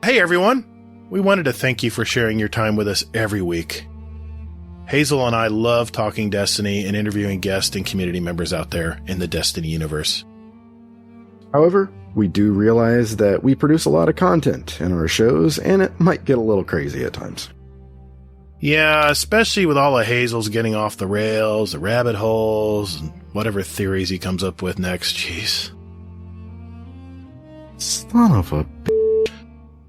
Hey everyone! We wanted to thank you for sharing your time with us every week. Hazel and I love talking Destiny and interviewing guests and community members out there in the Destiny universe. However, we do realize that we produce a lot of content in our shows, and it might get a little crazy at times. Yeah, especially with all of Hazel's getting off the rails, the rabbit holes, and whatever theories he comes up with next. Jeez. Son of a bitch.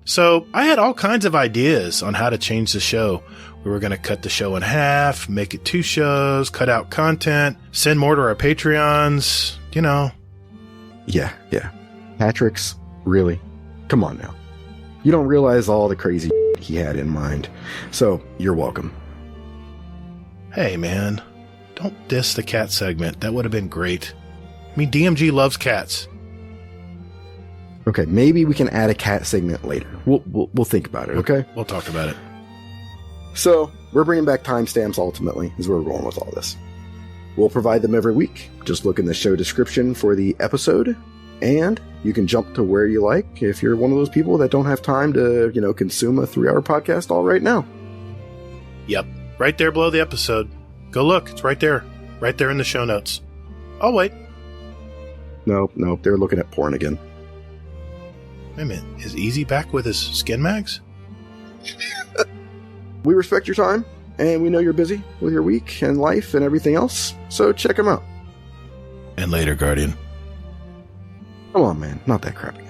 So, I had all kinds of ideas on how to change the show. We were going to cut the show in half, make it 2 shows, cut out content, send more to our Patreons, you know. Yeah. Patrick's, really? Come on now. You don't realize all the crazy he had in mind. So, you're welcome. Hey, man. Don't diss the cat segment. That would have been great. I mean, DMG loves cats. Okay, maybe we can add a cat segment later. We'll think about it, okay? We'll talk about it. So, we're bringing back timestamps ultimately, is where we're going with all this. We'll provide them every week. Just look in the show description for the episode, and you can jump to where you like if you're one of those people that don't have time to, consume a 3-hour podcast all right now. Yep, right there below the episode. Go look, it's right there. Right there in the show notes. I'll wait. No, they're looking at porn again. Wait a minute, is Easy back with his skin mags? We respect your time, and we know you're busy with your week and life and everything else, so check them out. And later, Guardian. Come on, man, not that crappy.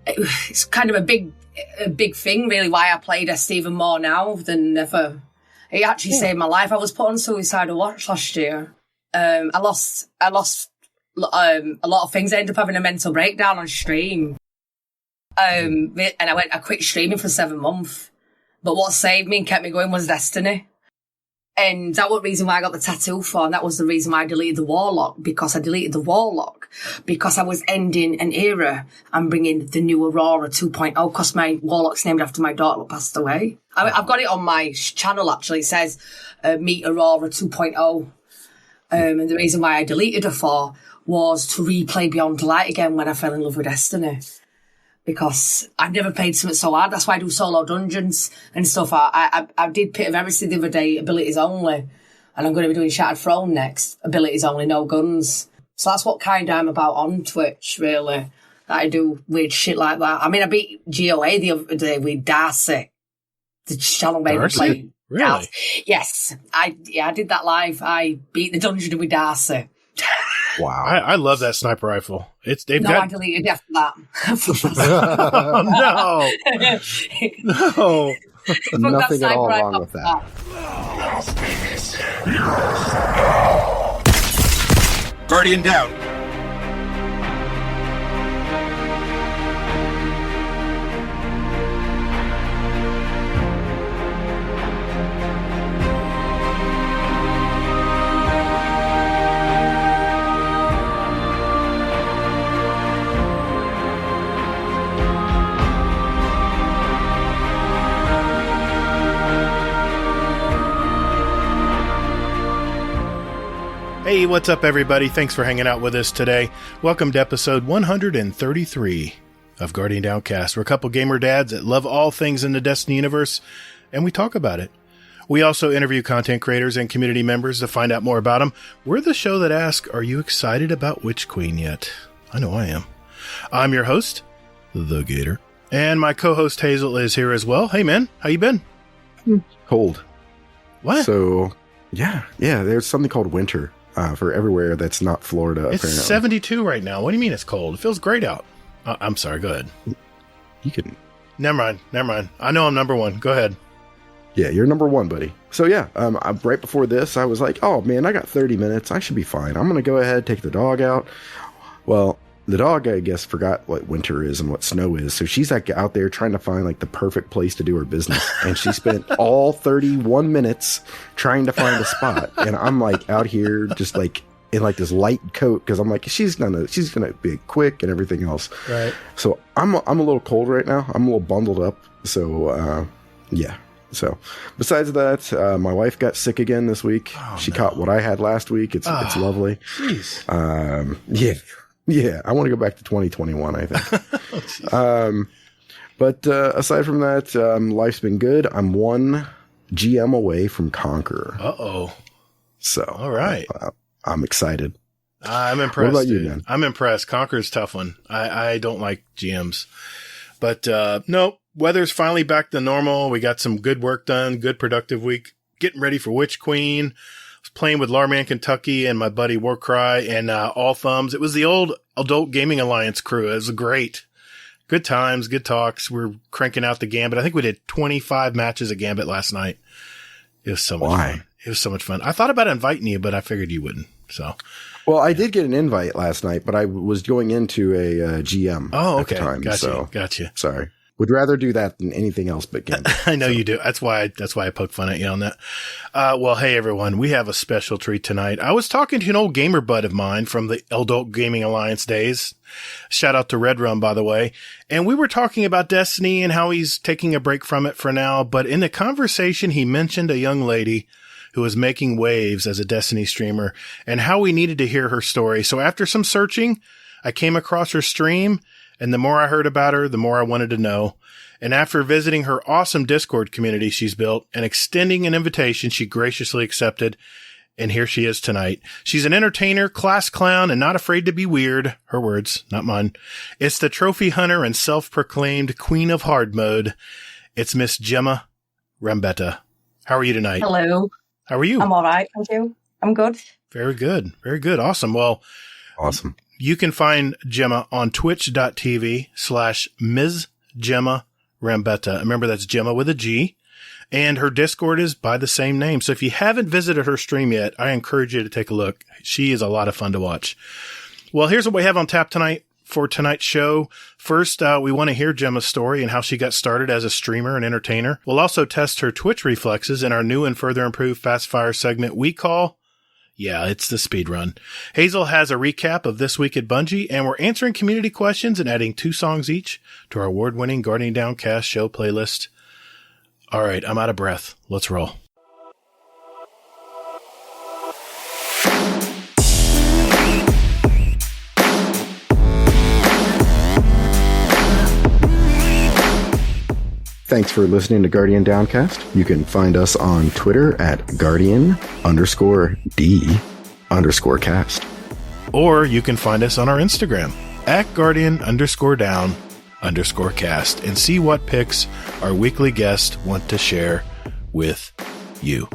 It's kind of a big thing, really, why I play Destiny even more now than ever. It actually saved my life. I was put on suicidal watch last year. I lost a lot of things. I ended up having a mental breakdown on stream. And I quit streaming for 7 months. But what saved me and kept me going was Destiny. And that was the reason why I got the tattoo for, and that was the reason why I deleted the Warlock, because I deleted the Warlock because I was ending an era and bringing the new Aurora 2.0, because my Warlock's named after my daughter that passed away. I've got it on my channel, actually. It says, Meet Aurora 2.0. And the reason why I deleted her for was to replay Beyond Light again when I fell in love with Destiny. Because I've never played something so hard. That's why I do solo dungeons and stuff. I did Pit of Everything the other day, abilities only. And I'm going to be doing Shattered Throne next, abilities only, no guns. So that's what kind I'm about on Twitch, really. That I do weird shit like that. I mean, I beat GOA the other day with Darcy. The channel made me play. Really? Darcy. Yes. I did that live. I beat the dungeon with Darcy. Wow. I love that sniper rifle. I deleted after that. No. Nothing at all wrong with that. Guardian down. Hey, what's up, everybody? Thanks for hanging out with us today. Welcome to episode 133 of Guardian Downcast. We're a couple gamer dads that love all things in the Destiny universe, and we talk about it. We also interview content creators and community members to find out more about them. We're the show that asks, are you excited about Witch Queen yet? I know I am. I'm your host, the Gatr, and my co-host Hazel is here as well. Hey, man, how you been? Cold. What? So, yeah, there's something called winter. For everywhere that's not Florida, it's apparently. 72 right now. What do you mean it's cold? It feels great out. I'm sorry, go ahead. You can... Never mind. I know I'm number one. Go ahead. Yeah, you're number one, buddy. So yeah, right before this, I was like, oh man, I got 30 minutes. I should be fine. I'm going to go ahead, take the dog out. Well, the dog, I guess, forgot what winter is and what snow is. So she's like out there trying to find like the perfect place to do her business. And she spent all 31 minutes trying to find a spot. And I'm like out here just like in like this light coat, because I'm like, she's gonna be quick and everything else. Right. So I'm a little cold right now. I'm a little bundled up. So yeah. So besides that, my wife got sick again this week. She caught what I had last week. It's lovely. Jeez. Yeah. Yeah, I want to go back to 2021, I think. But aside from that, life's been good. I'm 1 GM away from Conqueror. Uh-oh. So, all right. I'm excited. I'm impressed. What about you, dude. man? I'm impressed. Conqueror's a tough one. I don't like GMs. But no, weather's finally back to normal. We got some good work done, good productive week. Getting ready for Witch Queen. I was playing with Larman Kentucky and my buddy Warcry and All Thumbs. It was the old Adult Gaming Alliance crew. It was great. Good times, good talks. We're cranking out the Gambit. I think we did 25 matches of Gambit last night. It was so much fun. It was so much fun. I thought about inviting you, but I figured you wouldn't. So, well, I did get an invite last night, but I was going into a GM. Oh, okay. At the time, Gotcha. Sorry. Would rather do that than anything else but Gambit. I know you do. That's why I poked fun at you on that. Well, hey everyone, we have a special treat tonight. I was talking to an old gamer bud of mine from the Adult Gaming Alliance days. Shout out to Red Rum, by the way. And we were talking about Destiny and how he's taking a break from it for now. But in the conversation, he mentioned a young lady who was making waves as a Destiny streamer and how we needed to hear her story. So after some searching, I came across her stream. And the more I heard about her, the more I wanted to know. And after visiting her awesome Discord community she's built and extending an invitation, she graciously accepted. And here she is tonight. She's an entertainer, class clown, and not afraid to be weird. Her words, not mine. It's the trophy hunter and self-proclaimed queen of hard mode. It's Miss Gemma Rambeta. How are you tonight? Hello. How are you? I'm all right. Thank you. I'm good. Very good. Very good. Awesome. Well, awesome. You can find Gemma on twitch.tv/Ms. Gemma Rambeta. Remember, that's Gemma with a G. And her Discord is by the same name. So if you haven't visited her stream yet, I encourage you to take a look. She is a lot of fun to watch. Well, here's what we have on tap tonight for tonight's show. First, we want to hear Gemma's story and how she got started as a streamer and entertainer. We'll also test her Twitch reflexes in our new and further improved Fast Fire segment we call... Yeah, it's the SpeedRun. Hazel has a recap of This Week at Bungie, and we're answering community questions and adding 2 songs each to our award-winning Guardian Downcast show playlist. All right, I'm out of breath. Let's roll. Thanks for listening to Guardian Downcast. You can find us on Twitter at Guardian_D_cast. Or you can find us on our Instagram at Guardian_Down_cast and see what picks our weekly guests want to share with you.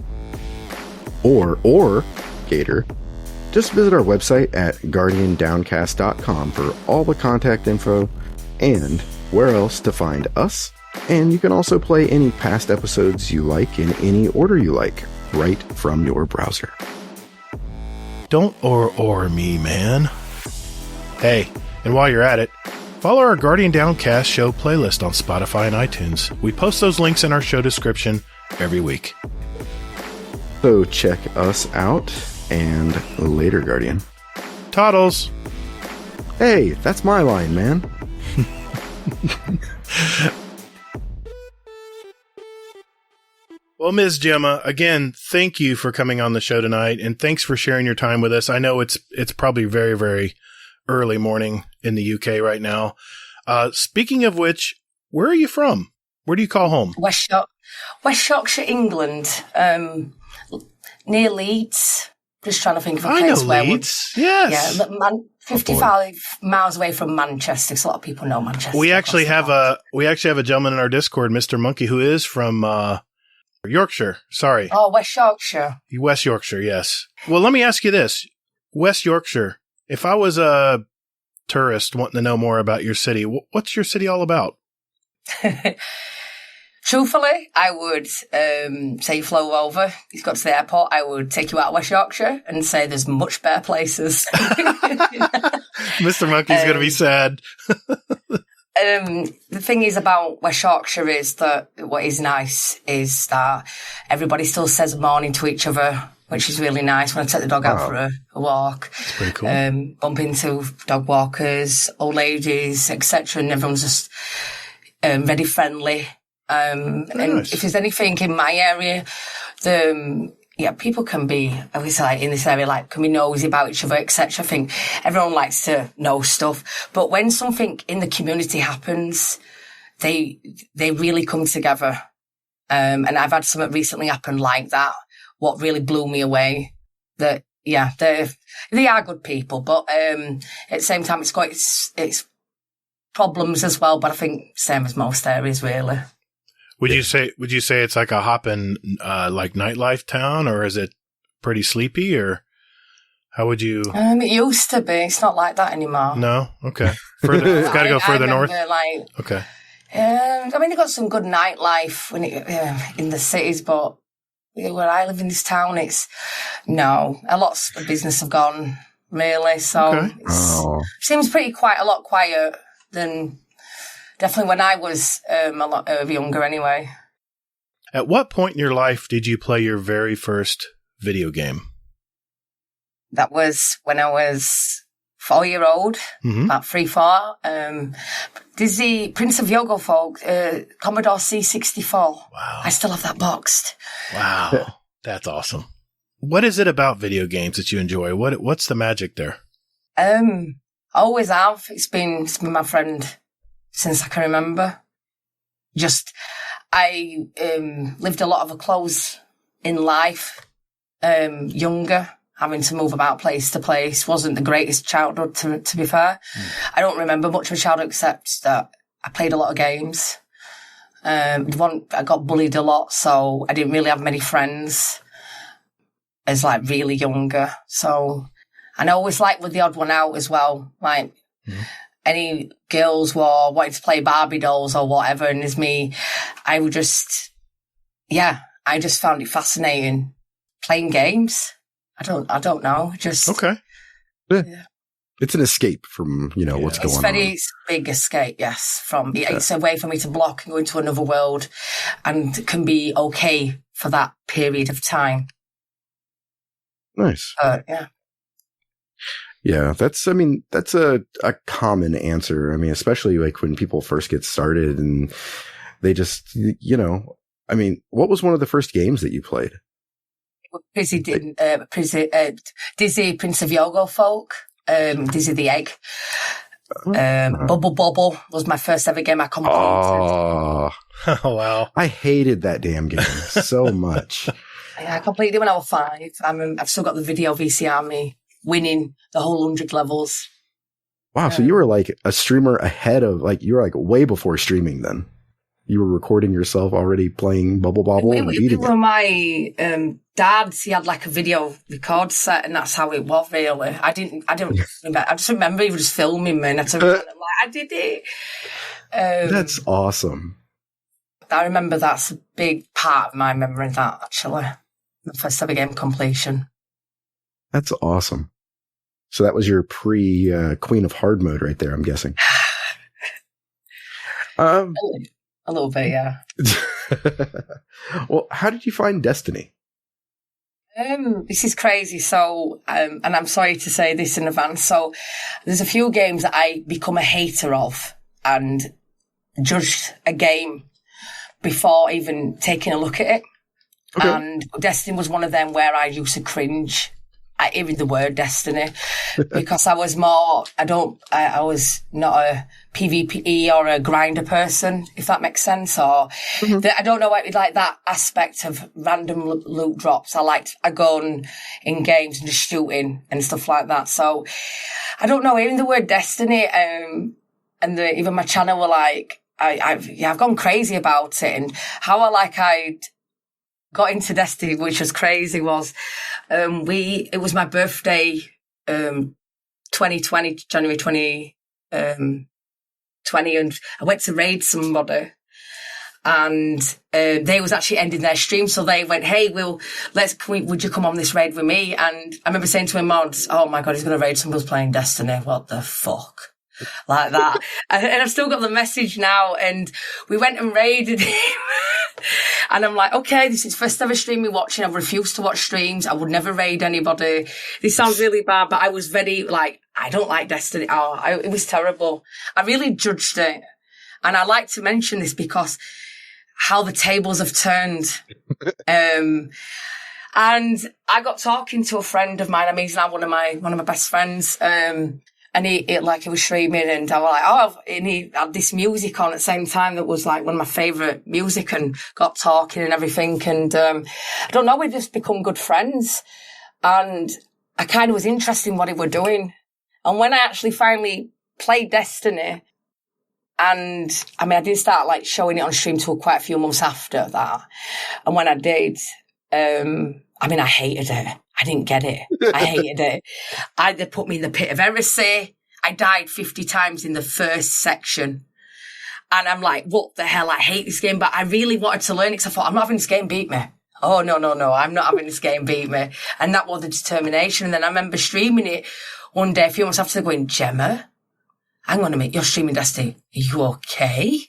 Or Gatr, just visit our website at guardiandowncast.com for all the contact info and where else to find us. And you can also play any past episodes you like in any order you like, right from your browser. Don't or me, man. Hey, and while you're at it, follow our Guardian Downcast show playlist on Spotify and iTunes. We post those links in our show description every week. So check us out, and later, Guardian. Toddles. Hey, that's my line, man. Well, Ms. Gemma, again, thank you for coming on the show tonight, and thanks for sharing your time with us. I know it's probably very, very early morning in the UK right now. Speaking of which, where are you from? Where do you call home? West Yorkshire, England, near Leeds. Just trying to think of a place where Leeds. Yes. Yeah, 55 miles away from Manchester. Because a lot of people know Manchester. We actually have a gentleman in our Discord, Mr. Monkey, who is from Yorkshire. Sorry. Oh, West Yorkshire. West Yorkshire, yes. Well, let me ask you this. West Yorkshire, if I was a tourist wanting to know more about your city, what's your city all about? Truthfully, I would say you flew over, you got to the airport, I would take you out of West Yorkshire and say there's much better places. Mr. Monkey's going to be sad. The thing is about West Yorkshire is that what is nice is that everybody still says morning to each other, which is really nice when I take the dog out for a walk. That's pretty cool. Bump into dog walkers, old ladies, etc. And everyone's just very friendly. And if there's anything in my area, yeah, people can be, obviously, like in this area, like, can be nosy about each other, etc. I think everyone likes to know stuff. But when something in the community happens, they really come together. And I've had something recently happen like that, what really blew me away. That, yeah, they are good people, but at the same time, it's got its problems as well. But I think same as most areas, really. Would you say it's like a hoppin' like nightlife town, or is it pretty sleepy, or how would you? It used to be. It's not like that anymore. No, okay. Further, got to go further north. Okay. I mean, they've got some good nightlife in the cities, but where I live in this town, a lot of business have gone, really. So it seems quite a lot quieter than definitely when I was a lot younger anyway. At what point in your life did you play your very first video game? That was when I was 4-year-old, about 3-4. Disney Prince of Yogo Folk, Commodore C64. Wow. I still have that boxed. Wow. That's awesome. What is it about video games that you enjoy? What's the magic there? I always have. It's been my friend since I can remember. I lived a lot of a close in life, younger, having to move about place to place. Wasn't the greatest childhood, to be fair. I don't remember much of a childhood except that I played a lot of games. I got bullied a lot, so I didn't really have many friends as like really younger. So, and I always like with the odd one out as well, like any girls were wanting to play Barbie dolls or whatever, and as me, I just found it fascinating playing games. I don't know. Just okay. Yeah. It's an escape from what's going on. It's a big escape. Yes, it's a way for me to block and go into another world, and can be okay for that period of time. Nice. Yeah. Yeah, that's a common answer. I mean, especially like when people first get started and they just, what was one of the first games that you played? Disney Prince of Yogo Folk, Disney the Egg. Bubble Bobble was my first ever game I completed. Oh, wow. I hated that damn game so much. Yeah, I completed it when I was 5. I've still got the video VCR me winning the whole 100 levels. Wow, so you were like a streamer ahead of, like, you were like way before streaming then. You were recording yourself already playing Bubble Bobble and beating it. My dad's, he had like a video record set, and that's how it was, really. I don't remember. I just remember he was just filming me, and I did it. That's awesome. I remember that's a big part of my memory, that, actually. The first ever game completion. That's awesome. So that was your pre-Queen of Hard mode right there, I'm guessing. A little bit, yeah. Well, how did you find Destiny? This is crazy. So, and I'm sorry to say this in advance. So there's a few games that I become a hater of and judged a game before even taking a look at it. Okay. And Destiny was one of them where I used to cringe at hearing the word Destiny because I was not a PvP or a grinder person, if that makes sense. Or I don't know, like that aspect of random loot drops. I liked a gun in games and just shooting and stuff like that. So I don't know, hearing the word Destiny, and even my channel were like, I've gone crazy about it, and how I got into Destiny, which was crazy, was it was my birthday, 2020, January 2020, and I went to raid somebody, and they was actually ending their stream, so they went, "Hey, would you come on this raid with me?" And I remember saying to my mods, "Oh my god, he's going to raid somebody who's playing Destiny. What the fuck?" Like that. And I've still got the message now, and we went and raided him. And I'm like, okay, this is first ever stream we're watching. I've refused to watch streams. I would never raid anybody. This sounds really bad, but I was very like, I don't like Destiny. It was terrible. I really judged it. And I like to mention this because how the tables have turned. And I got talking to a friend of mine. I mean, he's now one of my best friends. And he was streaming, and I was like, oh, and he had this music on at the same time that was like one of my favourite music, and got talking and everything. And I don't know, we just become good friends. And I kind of was interested in what he were doing. And when I actually finally played Destiny, and I mean, I didn't start like showing it on stream till quite a few months after that. And when I did, I mean, I hated it. I didn't get it. I hated it. They put me in the pit of heresy. I died 50 times in the first section. And I'm like, what the hell? I hate this game. But I really wanted to learn it because I thought, I'm not having this game beat me. Oh, no. I'm not having this game beat me. And that was the determination. And then I remember streaming it one day, a few months after, going, Gemma, hang on a minute, you're streaming Destiny. Are you okay?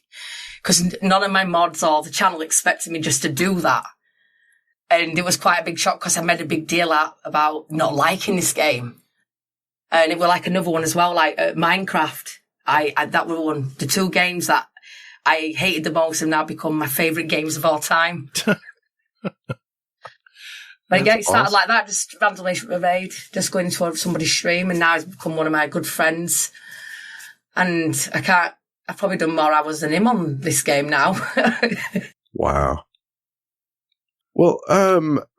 Because none of my mods or the channel expected me just to do that. And it was quite a big shock because I made a big deal out about not liking this game. And it was like another one as well, like Minecraft. That was one, the two games that I hated the most have now become my favourite games of all time. But again, it started like that, just randomly raid, just going into somebody's stream, and now it's become one of my good friends. And I've probably done more hours than him on this game now. Wow. Well,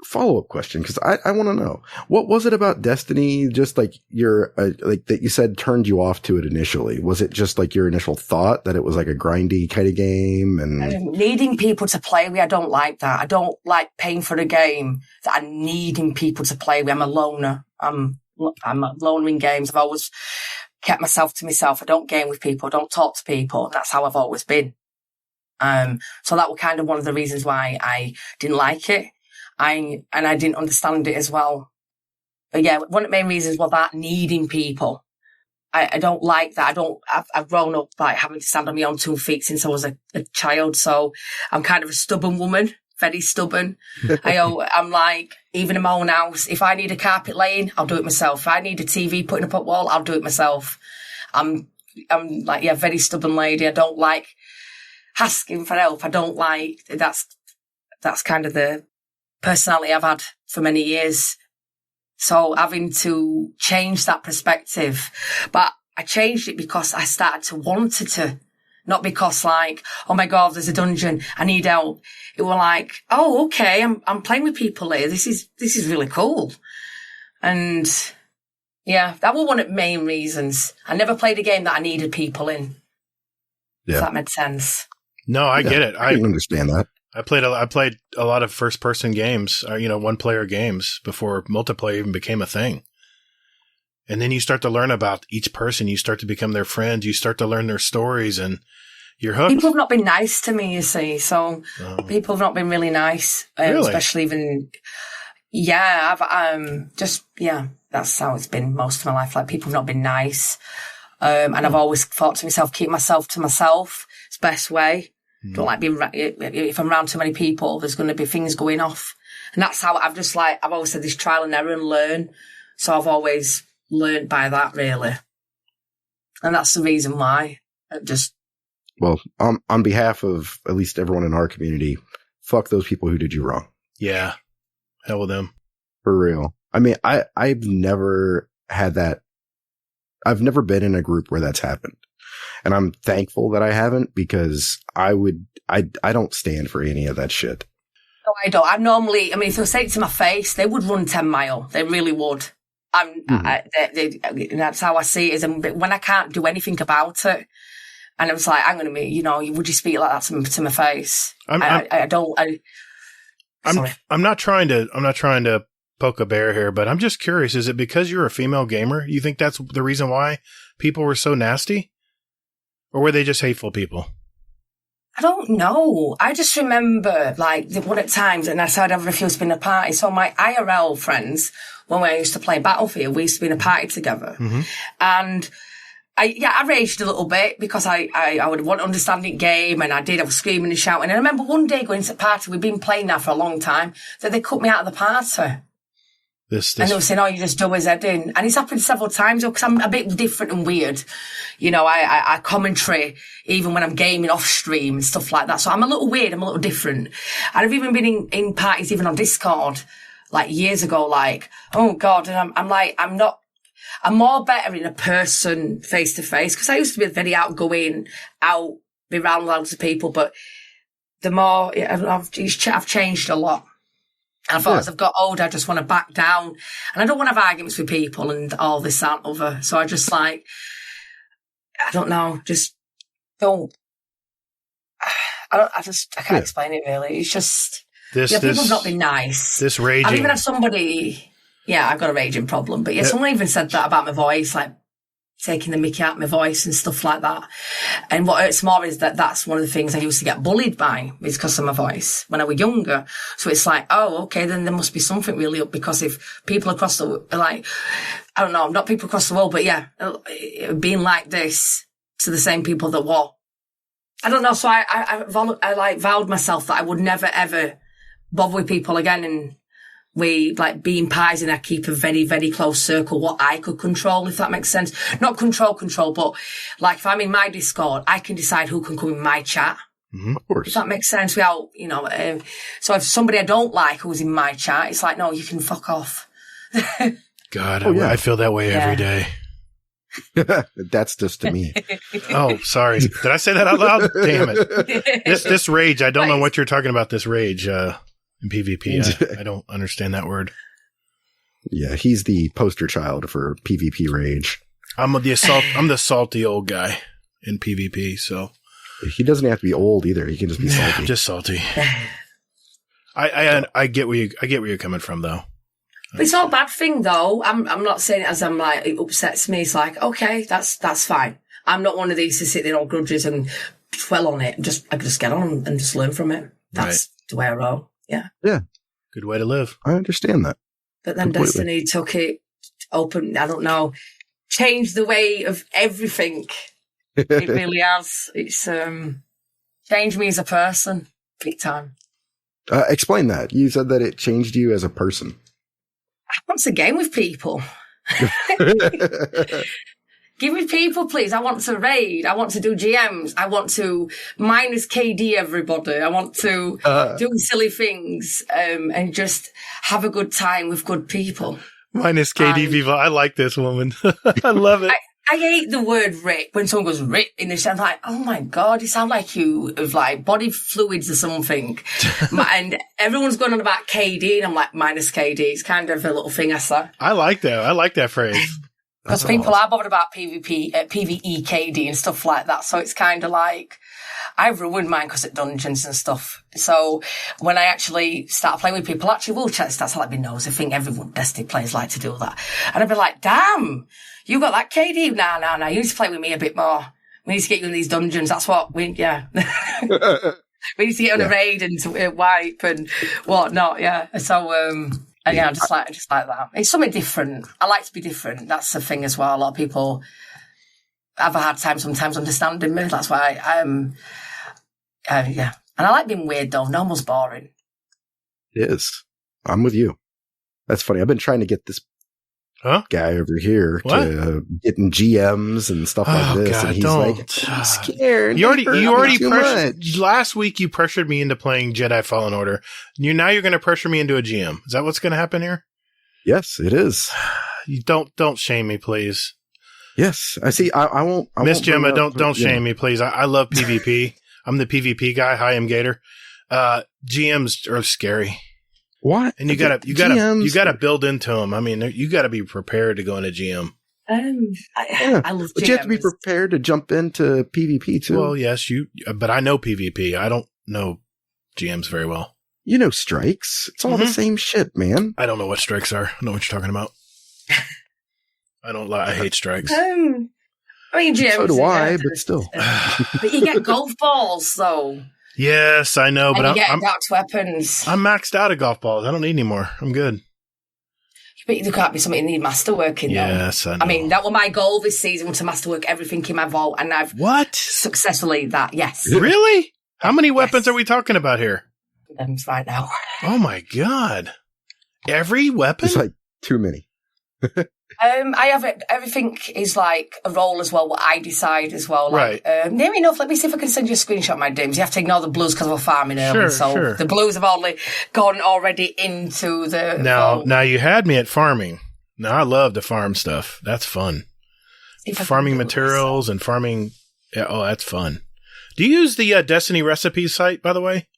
follow-up question, because I want to know, what was it about Destiny, just like like that you said turned you off to it initially? Was it just like your initial thought that it was like a grindy kind of game? And needing people to play with, I don't like that. I don't like paying for a game that I'm needing people to play with. I'm a loner. I'm a loner in games. I've always kept myself to myself. I don't game with people. I don't talk to people. That's how I've always been. So that was kind of one of the reasons why I didn't like it. And I didn't understand it as well. But yeah, one of the main reasons was that needing people. I don't like that. I've grown up like having to stand on my own 2 feet since I was a child. So I'm kind of a stubborn woman, very stubborn. I'm like, even in my own house, if I need a carpet laying, I'll do it myself. If I need a TV putting up a wall, I'll do it myself. I'm like, yeah, very stubborn lady. I don't like asking for help. I don't like, that's kind of the personality I've had for many years. So having to change that perspective, but I changed it because I started to want it to, not because like, oh my God, there's a dungeon, I need help. It was like, oh, okay, I'm playing with people here. This is really cool. And yeah, that was one of the main reasons. I never played a game that I needed people in. Yeah. If that made sense. No, I get it. I can understand that. I played a lot of first person games, one player games before multiplayer even became a thing. And then you start to learn about each person. You start to become their friends. You start to learn their stories, and you're hooked. People have not been nice to me, you see. So people have not been really nice, really? Especially even. Yeah, that's how it's been most of my life. Like, people have not been nice, and I've always thought to myself, keep myself to myself. It's the best way. Don't like being, if I'm around too many people, there's going to be things going off. And that's how I've always said this trial and error and learn. So I've always learned by that, really. And that's the reason why. Well, on behalf of at least everyone in our community, fuck those people who did you wrong. Yeah. Hell with them. For real. I mean, I've never had that. I've never been in a group where that's happened. And I'm thankful that I haven't, because I don't stand for any of that shit. No, I don't. If they say it to my face, they would run 10 mile. They really would. That's how I see it. And when I can't do anything about it, and I was like, I'm going to be, would you speak like that to my face? I'm not trying to poke a bear here, but I'm just curious. Is it because you're a female gamer? You think that's the reason why people were so nasty? Or were they just hateful people? I don't know. I just remember, one at times, and I said I refused to be in a party. So my IRL friends, when I used to play Battlefield, we used to be in a party together. Mm-hmm. And I raged a little bit because I would want to understand the game, and I was screaming and shouting. And I remember one day going to the party, we'd been playing now for a long time, that they cut me out of the party. And they were saying, oh, you just dub his head in. And it's happened several times because I'm a bit different and weird. I commentary even when I'm gaming off stream and stuff like that. So I'm a little weird. I'm a little different. And I've even been in parties, even on Discord, like years ago, like, oh God. And I'm more better in a person face to face, because I used to be very outgoing, be around loads of people, but the more I've changed a lot. I thought as I've got older, I just want to back down, and I don't want to have arguments with people and all this, that, and other. So I just like, I don't know, just don't. I can't explain it really. It's just people have not been nice. This raging. I've even had somebody. Yeah, I've got a raging problem, but someone even said that about my voice, like taking the mickey out of my voice and stuff like that. And what hurts more is that that's one of the things I used to get bullied by, is because of my voice when I was younger. So it's like, oh, okay, then there must be something really up, because if people across the, like, I don't know, not people across the world, but yeah, being like this to the same people that were, I don't know. So I vowed myself that I would never ever bother with people again, and we like being pies, and I keep a very, very close circle, what I could control, if that makes sense. Not control, but like if I'm in my Discord, I can decide who can come in my chat. Mm-hmm, of course. If that makes sense. So if somebody I don't like who's in my chat, it's like, no, you can fuck off. God, I feel that way every day. That's just to me. Oh, sorry. Did I say that out loud? Damn it. This rage, I don't know what you're talking about, this rage. In PvP, I don't understand that word. Yeah, he's the poster child for PvP rage. I'm the salty old guy in PvP, so he doesn't have to be old either. He can just be salty. Just salty. I get where you're coming from, though. But it's not a bad thing, though. I'm not saying it as I'm like, it upsets me. It's like, okay, that's fine. I'm not one of these to sit there on grudges and dwell on it. I just get on and just learn from it. That's the way I roll. Yeah. Yeah. Good way to live. I understand that. But then completely. Destiny took it, open, I don't know, changed the way of everything. It really has. It's changed me as a person, big time. Explain that. You said that it changed you as a person. I want to game with people. Give me people, please. I want to raid. I want to do GMs. I want to minus KD everybody. I want to do silly things and just have a good time with good people. Minus KD people. I like this woman. I love it. I hate the word rip. When someone goes rip in this, I'm like, oh my God, you sound like you have like body fluids or something. And everyone's going on about KD, and I'm like, minus KD. It's kind of a little thing I say. I like that. I like that phrase. Because people are bothered about PvE, KD and stuff like that. So it's kind of like, I've ruined mine because of dungeons and stuff. So when I actually start playing with people, actually will chat stats, I like be nosy. I think everyone Destiny players like to do that. And I'd be like, damn, you got that KD? Nah. You need to play with me a bit more. We need to get you in these dungeons. That's what we need to get on a raid and to wipe and whatnot. Yeah. So, yeah, I just like that. It's something different. I like to be different. That's the thing as well. A lot of people have a hard time sometimes understanding me. That's why yeah. And I like being weird though. No one's boring. It is. I'm with you. That's funny. I've been trying to get this guy over here to get in GMs and stuff like this. God, and he's like, I'm scared. You already pressured. Last week you pressured me into playing Jedi Fallen Order. Now you're going to pressure me into a GM. Is that what's going to happen here? Yes, it is. You don't shame me, please. Yes, I see. I won't. Miss Gemma, don't shame me, please. I love PvP. I'm the PvP guy. Hi, I'm Gatr. GMs are scary. What? And you gotta build into them. I mean, you gotta be prepared to go into GM. I love GMs. But you have to be prepared to jump into PvP too. Well, yes, but I know PvP. I don't know GMs very well. You know strikes. It's all the same shit, man. I don't know what strikes are. I don't know what you're talking about. I hate strikes. I mean, GMs. So do I, but still. But you get golf balls, though. Yes, I know, but I'm dark weapons. I'm maxed out of golf balls. I don't need any more. I'm good. But there can't be something you need masterwork in, though. Yes, I know. I mean, that was my goal this season, to masterwork everything in my vault, and I've successfully yes. Really? How many weapons are we talking about here? Right now. Oh my God! Every weapon? It's like too many. I have it. Everything is like a roll as well. What I decide as well. Like, right. Near enough. Let me see if I can send you a screenshot of my dims. You have to ignore the blues because we're farming early. So the blues have gone already into the. Now you had me at farming. Now I love to farm stuff. That's fun. Farming materials and farming. Yeah, oh, that's fun. Do you use the Destiny recipes site, by the way?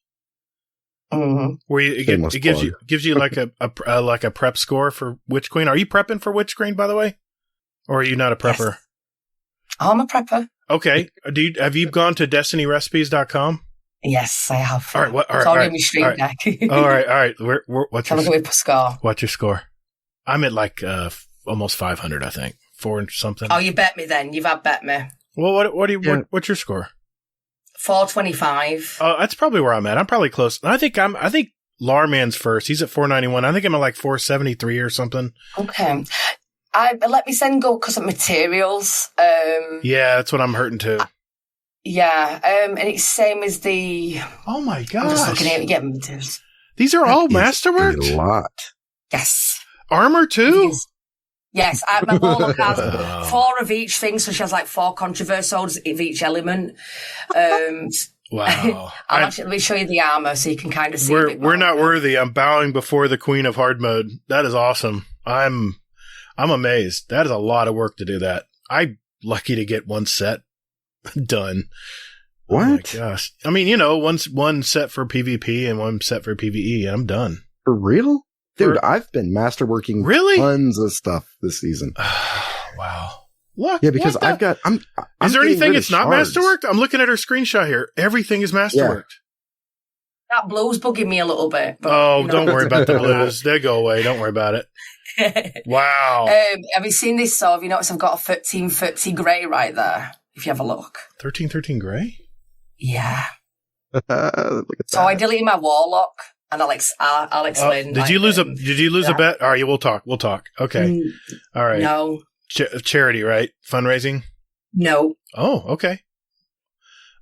Mm-hmm. Where it gives you like a prep score for Witch Queen. Are you prepping for Witch Queen, by the way, or are you not a prepper? Yes. I'm a prepper. Okay. Have you gone to DestinyRecipes.com? Yes, I have. All right. It's all in my stream deck. All right. What's your score? What's your score? I'm at like almost 500, I think. 4 and something. Oh, you bet me then. You've had bet me. Well, what's your score? 425. Oh, that's probably where I'm at. I'm probably close. I think Larman's first. He's at 491. I think I'm at like 473 or something. Okay. Let me send go because of materials. Yeah, that's what I'm hurting too. Yeah, and it's same as the. Oh my gosh! I'm just looking at it. Yeah, materials. These are all masterworked. A lot. Yes. Armor too. Yes, my Warlock has 4 of each thing, so she has like 4 controversials of each element. Wow! Let me show you the armor so you can kind of see. We're not worthy. I'm bowing before the Queen of Hard Mode. That is awesome. I'm amazed. That is a lot of work to do that. I'm lucky to get one set done. What? Oh my gosh! I mean, one set for PvP and one set for PvE, and I'm done. For real? Dude, I've been masterworking tons of stuff this season. Wow. Look, yeah, because I'm is there anything it's not masterworked? I'm looking at her screenshot here. Everything is masterworked. Yeah. That blue's bugging me a little bit. But, don't worry about the blues. They go away. Don't worry about it. Wow. Have you seen this? So have you noticed I've got a 1330 grey right there? If you have a look. 1313 grey? Yeah. Look at that. So I deleted my Warlock. And I'll explain. Did you lose a bet? All right, we'll talk. Okay. All right. No. Charity, right? Fundraising? No. Oh, okay.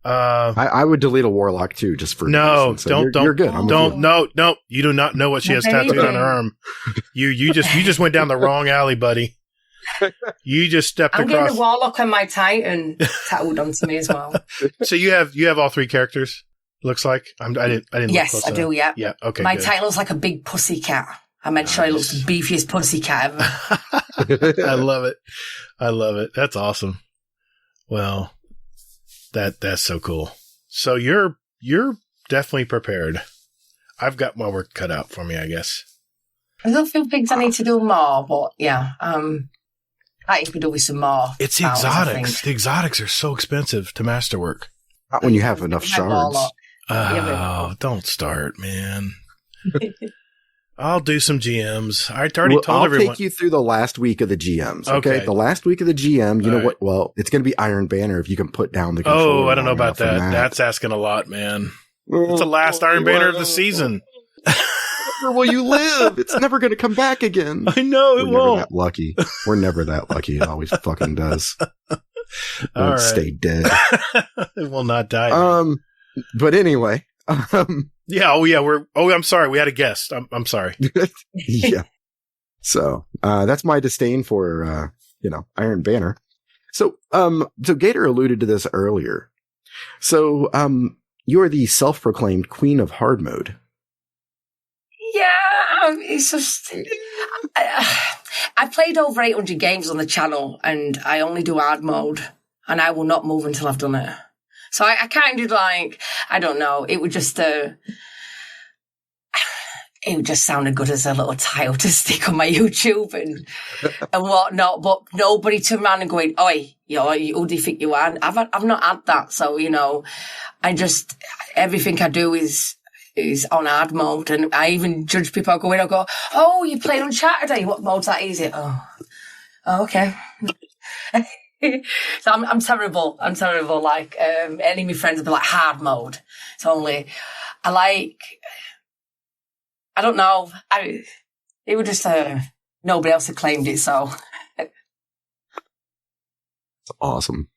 I would delete a Warlock too, just for don't. You're good. No. You do not know what she has tattooed on her arm. You just went down the wrong alley, buddy. You just stepped across. I'm getting the Warlock and my Titan tattooed onto me as well. So you have all 3 characters. Looks like I didn't. Yes, I do. Yeah. Yeah. Okay. My Titan looks like a big pussy cat. I meant sure he looks the beefiest pussy cat ever. I love it. That's awesome. Well, that's so cool. So you're definitely prepared. I've got my work cut out for me, I guess. There's a few things I need to do more, but yeah, I could do with some more. It's the exotics. The exotics are so expensive to masterwork. Not when you have enough shards. Oh, don't start, man. I'll do some GMs. I already told everyone. I'll take you through the last week of the GMs. Okay. The last week of the GM, you know what? Well, it's going to be Iron Banner if you can put down the controller. Oh, I don't know about that. That's asking a lot, man. It's the last Iron Banner of the season. Where will you live? It's never going to come back again. I know it won't. That lucky. We're never that lucky. It always fucking does. All right. Stay dead. It will not die. But anyway. Yeah. Oh, yeah. I'm sorry. We had a guest. I'm sorry. Yeah. So, that's my disdain for, Iron Banner. So Gatr alluded to this earlier. So, you are the self-proclaimed Queen of Hard Mode. Yeah, it's just... I played over 800 games on the channel, and I only do hard mode, and I will not move until I've done it. So I kind of I don't know, it would just sounded good as a little title to stick on my YouTube and whatnot, but nobody turned around and going, oi, who do you think you are? I've not had that, so, everything I do is on hard mode, and I even judge people. I go, oh, you played Uncharted, what mode's that easy? Oh, okay. So I'm terrible. Any of my friends will be like, hard mode. It's only, I don't know. It was just, nobody else had claimed it, so. That's awesome.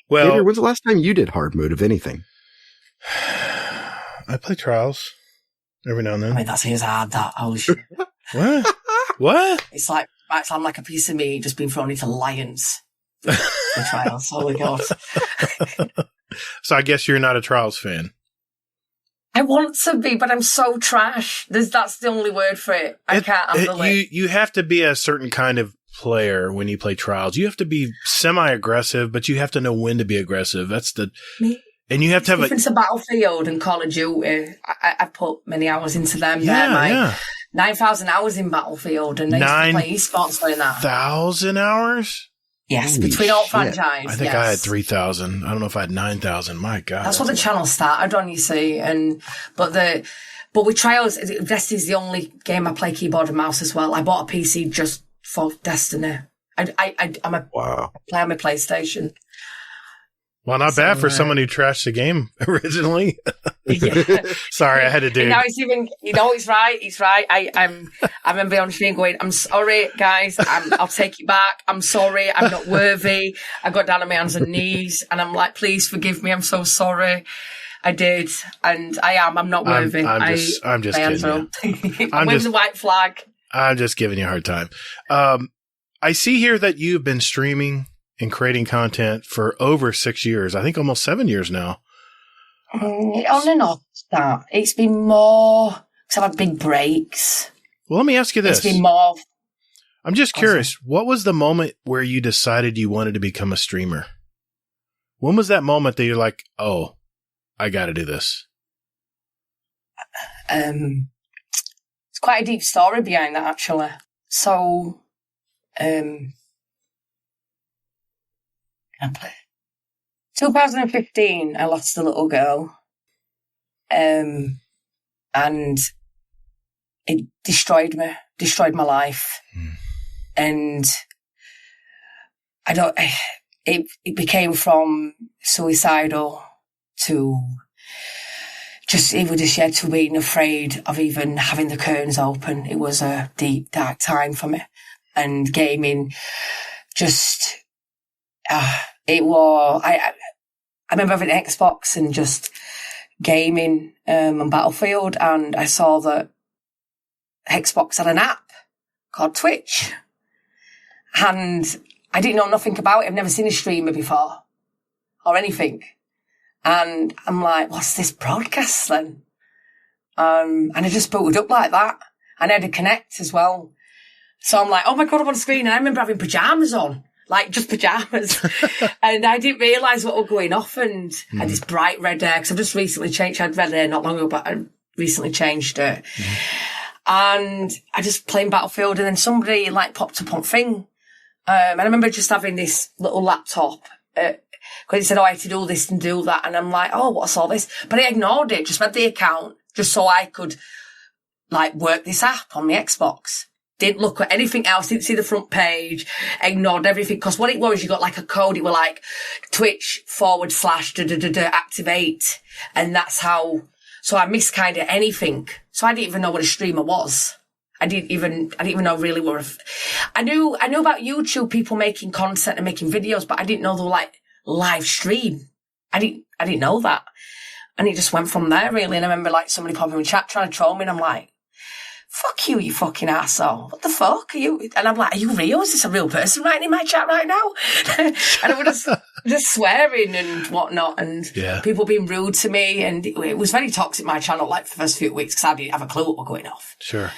Well, Gatr, when's the last time you did hard mode of anything? I play Trials every now and then. I mean, that's hard, that. Holy shit. What? It's like Right, so I'm like a piece of meat just being thrown into lions. The Trials, holy God. So I guess you're not a Trials fan. I want to be, but I'm so trash. That's the only word for it. I can't handle it. You have to be a certain kind of player when you play Trials. You have to be semi-aggressive, but you have to know when to be aggressive. That's the... And you have to have difference to Battlefield and Call of Duty. I've put many hours into them. Yeah. 9,000 hours in Battlefield, and I used to play esports doing that. 9,000 hours? Yes, holy between all franchises. I think I had 3,000. I don't know if I had 9,000. My God. That's what the channel started on, you see. But with Trials, Destiny's the only game I play keyboard and mouse as well. I bought a PC just for Destiny. I play on my PlayStation. Well, not bad for someone who trashed the game originally. Yeah. Sorry, I had to do. He's right. He's right. I remember on stream going, "I'm sorry, guys. I'll take it back. I'm sorry. I'm not worthy." I got down on my hands and knees, and I'm like, "Please forgive me. I'm so sorry." I did, and I am. I'm not worthy. I'm just kidding. I'm waving the white flag. I'm just giving you a hard time. I see here that you've been streaming and creating content for over 6 years. I think almost 7 years now. On and off that. It's been more because I've had big breaks. Well, let me ask you this. It's been more. I'm just curious. What was the moment where you decided you wanted to become a streamer? When was that moment that you're like, oh, I got to do this? It's quite a deep story behind that, actually. So, 2015, I lost a little girl, and it destroyed my life, and it became from suicidal to to being afraid of even having the curtains open. It was a deep, dark time for me, and gaming just. I remember having an Xbox and just gaming on Battlefield, and I saw that Xbox had an app called Twitch, and I didn't know nothing about it. I've never seen a streamer before or anything, and I'm like, what's this broadcast then? And I just booted up like that, and I had a Connect as well. So I'm like, oh my God, I'm on screen, and I remember having pajamas on. Like, just pajamas. And I didn't realise what was going off, and I had this bright red hair, because I've just recently changed. I had red hair not long ago, but I recently changed it. And I just playing Battlefield, and then somebody, popped up on thing. And I remember just having this little laptop, because he said, I had to do this and do that. And I'm like, oh, what's all this? But I ignored it, just read the account, just so I could, work this app on the Xbox. Didn't look at anything else, didn't see the front page, ignored everything. Because what it was, you got a code, it was Twitch/activate. And that's how, so I missed kind of anything. So I didn't even know what a streamer was. I didn't even know really what I knew about YouTube, people making content and making videos, but I didn't know they were live stream. I didn't know that. And it just went from there really. And I remember somebody popping in the chat trying to troll me, and I'm like, fuck you, you fucking arsehole. What the fuck are you? And I'm like, are you real? Is this a real person writing in my chat right now? And I was just swearing and whatnot, and people being rude to me. And it was very toxic, my channel, for the first few weeks, because I didn't have a clue what was going off. Sure.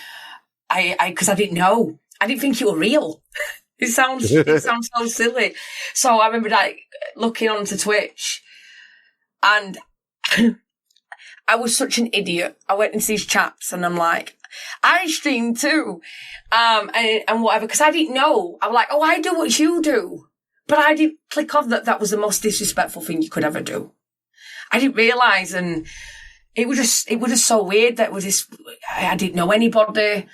Because I didn't know. I didn't think you were real. It sounds so silly. So I remember looking onto Twitch, and I was such an idiot. I went into these chats, and I'm like, I stream too, and whatever, because I didn't know. I'm like, oh, I do what you do, but I didn't click on that was the most disrespectful thing you could ever do. I didn't realise, and it was just so weird that I didn't know anybody.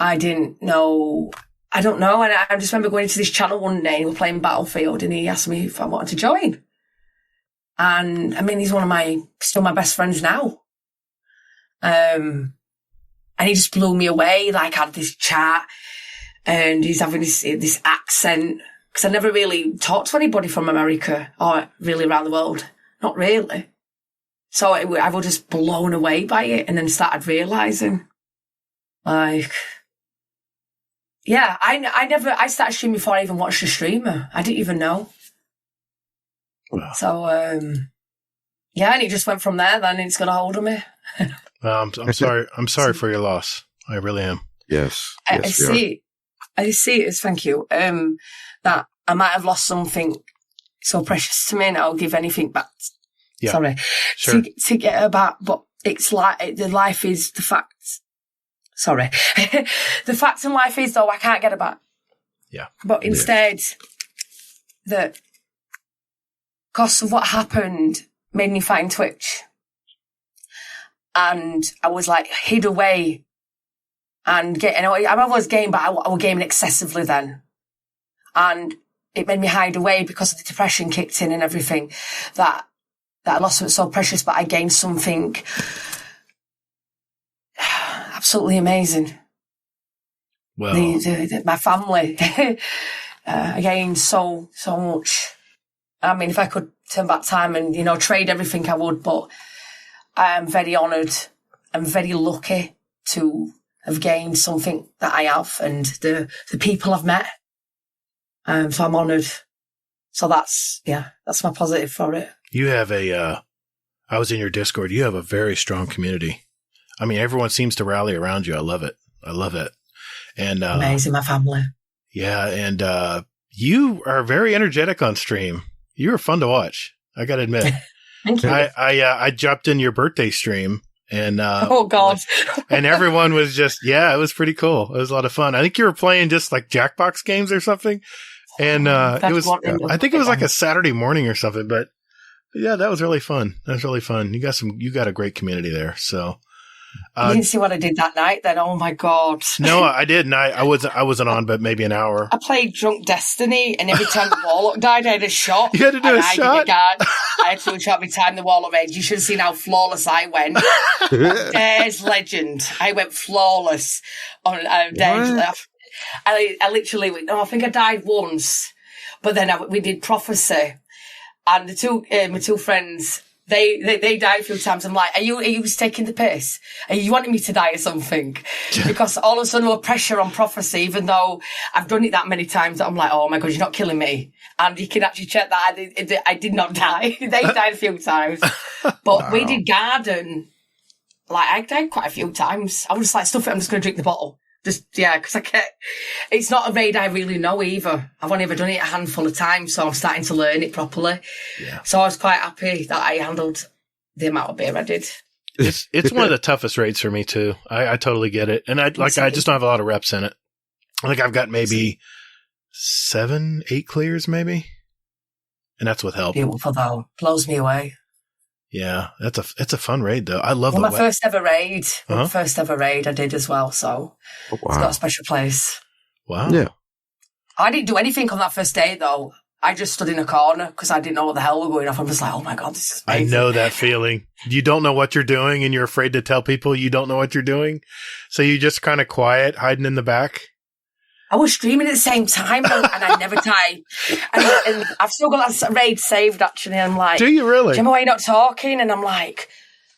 I don't know, and I just remember going into this channel one day, and we were playing Battlefield, and he asked me if I wanted to join. And I mean, he's still my best friends now. And he just blew me away. I had this chat, and he's having this accent, because I never really talked to anybody from America or really around the world. Not really. So I was just blown away by it, and then started realising, Yeah, I started streaming before I even watched the streamer. I didn't even know. Wow. So, yeah, and it just went from there. Then it's got a hold of me. I'm sorry. I'm sorry for your loss. I really am. Yes. I see it as thank you. That I might have lost something so precious to me, and I'll give anything back. Yeah. Sorry, sure. to get her back, but it's like the life is the facts. Sorry, the facts in life is though I can't get her back. Yeah, but instead, the cost of what happened made me find Twitch, and I was like hid away. And I was gaming, but I was gaming excessively then. And it made me hide away because of the depression kicked in and everything. That I lost something so precious, but I gained something absolutely amazing. Well, my family, I gained so much. I mean, if I could turn back time and, trade everything, I would, but I am very honoured and very lucky to have gained something that I have and the people I've met. So I'm honoured. So that's my positive for it. You have I was in your Discord. You have a very strong community. I mean, everyone seems to rally around you. I love it. And, amazing, my family. Yeah. And, you are very energetic on stream. You were fun to watch. I got to admit. Thank you. I jumped in your birthday stream. And oh god! And everyone was just it was pretty cool. It was a lot of fun. I think you were playing just like Jackbox games or something, and it was I think it was like a Saturday morning or something. But yeah, that was really fun. You got a great community there. So you didn't see what I did that night then? Oh my god! No, I didn't. I wasn't on, but maybe an hour. I played Drunk Destiny, and every time the warlock died, I had a shot. You had to do a shot. I had to do a shot every time the warlock made. You should have seen how flawless I went. There's legend. I went flawless on Dare's. I literally went. No, I think I died once, but then we did prophecy, and the two my two friends. They died a few times. I'm like, are you taking the piss? Are you wanting me to die or something? Because all of a sudden there was pressure on prophecy, even though I've done it that many times that I'm like, oh my God, you're not killing me. And you can actually check that I did not die. They died a few times. But wow. We did garden. Like, I died quite a few times. I was just like, stuff it, I'm just going to drink the bottle. Because I can't. It's not a raid I really know either. I've only ever done it a handful of times, so I'm starting to learn it properly. Yeah. So I was quite happy that I handled the amount of beer I did. It's one of the toughest raids for me too. I totally get it, and I just don't have a lot of reps in it. I think I've got maybe 7, 8 clears, maybe, and that's with help. Beautiful though, blows me away. Yeah, it's a fun raid though. I love my first ever raid. Uh-huh. First ever raid I did as well, so It's got a special place. Wow. Yeah. I didn't do anything on that first day though. I just stood in a corner because I didn't know what the hell was going off. I'm just like, oh my God, this is amazing. I know that feeling. You don't know what you're doing and you're afraid to tell people you don't know what you're doing. So you just kind of quiet, hiding in the back. I was streaming at the same time and I never type. And I've still got that raid saved actually. I'm like, do you really? Gemma, why are you not talking? And I'm like,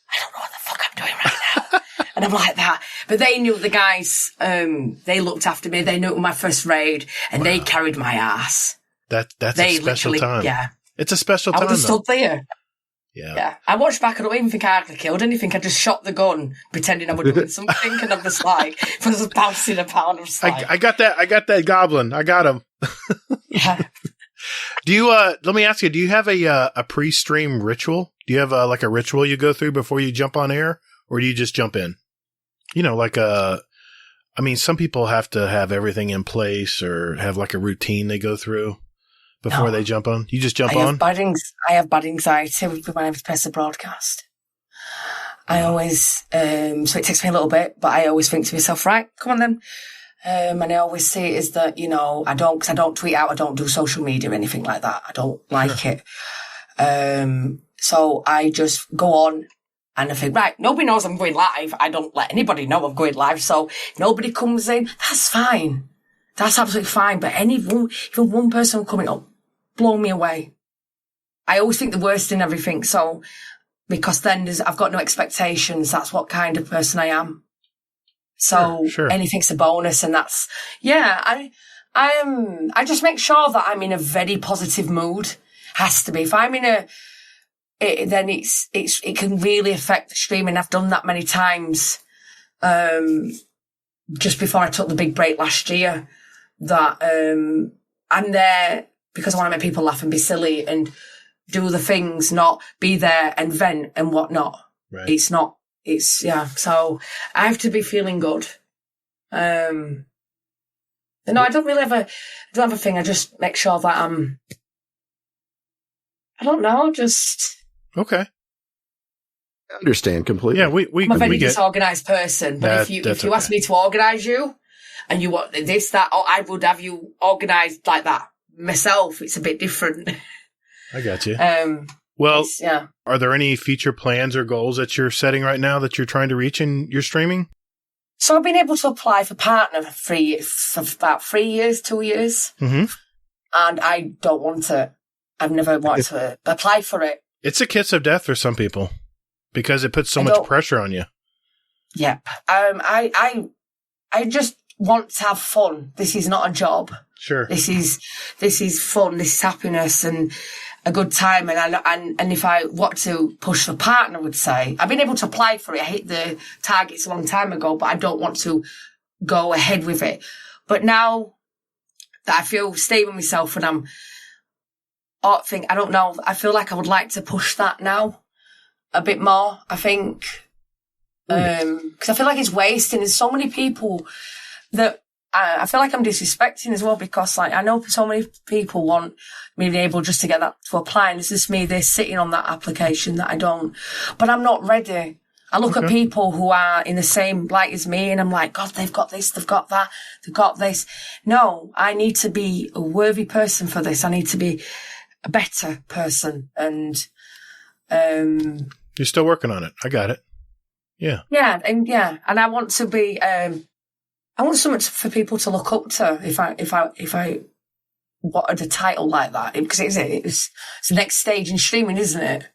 I don't know what the fuck I'm doing right now. And I'm like that. But they knew the guys, they looked after me. They knew it was my first raid and they carried my ass. That's a special time. Yeah. It's a special time. I would have stood there. Yeah. I watched back. I don't even think I hardly killed anything. I just shot the gun, pretending I was doing something, and I'm just like, I was just bouncing about. I'm just like, I got that goblin. I got him. Yeah. Do you? Let me ask you. Do you have a pre-stream ritual? Do you have like a ritual you go through before you jump on air, or do you just jump in? You know, like I mean, some people have to have everything in place or have like a routine they go through before they jump on. You just jump on? I have bad anxiety when I press the broadcast. I always, so it takes me a little bit, but I always think to myself, right, come on then. And I always say is that, because I don't tweet out, I don't do social media or anything like that. I don't like it. So I just go on and I think, right, nobody knows I'm going live. I don't let anybody know I'm going live. So if nobody comes in, that's fine. That's absolutely fine. But even one person coming up, blow me away. I always think the worst in everything. So, because then I've got no expectations. That's what kind of person I am. So Sure. anything's a bonus, and that's, I just make sure that I'm in a very positive mood. Has to be. If I'm in then it can really affect the streaming. I've done that many times. Just before I took the big break last year, that I'm there because I want to make people laugh and be silly and do the things, not be there and vent and whatnot. Right. So I have to be feeling good. No, I don't have a thing. I just make sure that I don't know, just... Okay. I understand completely. Yeah, I'm a very disorganised person, but if you ask me to organise you, and you want this, that, or I would have you organised like that. Myself, it's a bit different. I got you. Well, yeah. Are there any future plans or goals that you're setting right now that you're trying to reach in your streaming? So I've been able to apply for partner for about 3 years, 2 years. Mm-hmm. And I don't want to. I've never wanted to apply for it. It's a kiss of death for some people because it puts so much pressure on you. Yep. I just want to have fun. This is not a job. Sure. This is fun. This is happiness and a good time. And if I want to push for partner, I would say I've been able to apply for it. I hit the targets a long time ago, but I don't want to go ahead with it. But now that I feel stable with myself and I don't know. I feel like I would like to push that now a bit more. I think because I feel like it's wasting. There's so many people that I feel like I'm disrespecting as well because like I know so many people want me to be able just to get that to apply, and it's just me there sitting on that application that I don't. But I'm not ready. I look at people who are in the same light as me, and I'm like, God, they've got this, they've got that, they've got this. No, I need to be a worthy person for this. I need to be a better person, and you're still working on it. I got it. Yeah. And I want to be. I want something for people to look up to. If I wanted a title like that, because it's the next stage in streaming, isn't it?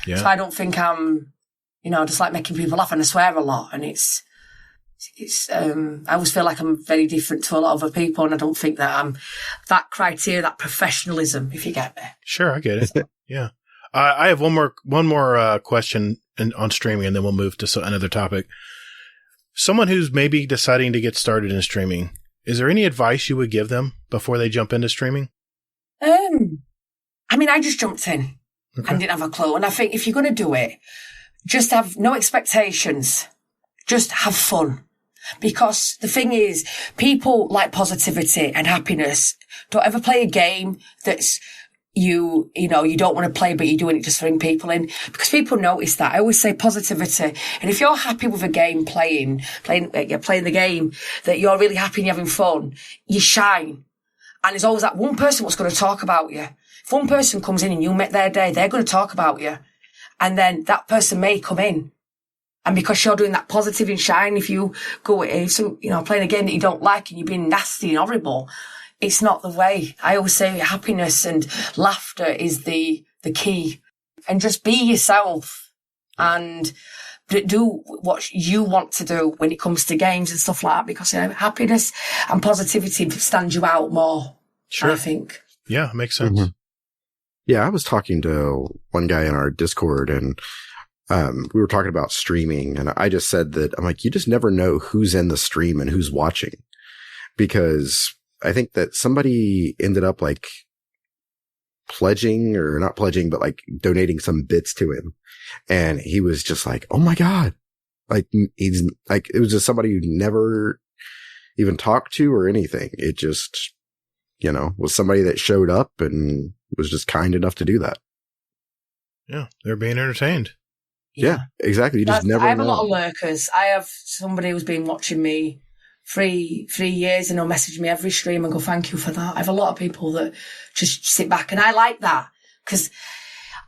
Yeah. So I don't think I'm, just like making people laugh, and I swear a lot, and it's. I always feel like I'm very different to a lot of other people, and I don't think that I'm that criteria, that professionalism, if you get me. Sure, I get it. Yeah. I have one more question on streaming, and then we'll move to another topic. Someone who's maybe deciding to get started in streaming, is there any advice you would give them before they jump into streaming? I just jumped in and didn't have a clue. And I think if you're going to do it, just have no expectations. Just have fun. Because the thing is, people like positivity and happiness. Don't ever play a game that's you don't want to play, but you're doing it just to bring people in, because people notice that. I always say positivity. And if you're happy with a game playing the game, that you're really happy and you're having fun, you shine. And there's always that one person that's going to talk about you. If one person comes in and you make their day, they're going to talk about you. And then that person may come in. And because you're doing that positive and shine, if you go, playing a game that you don't like and you're being nasty and horrible, it's not the way. I always say happiness and laughter is the key. And just be yourself and do what you want to do when it comes to games and stuff like that, because happiness and positivity stand you out more. Sure. I think. Yeah, makes sense. Mm-hmm. Yeah, I was talking to one guy in our Discord, and we were talking about streaming, and I just said that I'm like, you just never know who's in the stream and who's watching, because I think that somebody ended up like pledging, or not pledging, but like donating some bits to him. And he was just like, oh my God. Like he's like, it was just somebody who never even talked to or anything. It just, was somebody that showed up and was just kind enough to do that. Yeah. They're being entertained. Yeah, exactly. You just never know. I have a lot of lurkers. I have somebody who's been watching me 3 years and they'll message me every stream and go, thank you for that. I have a lot of people that just sit back, and I like that, because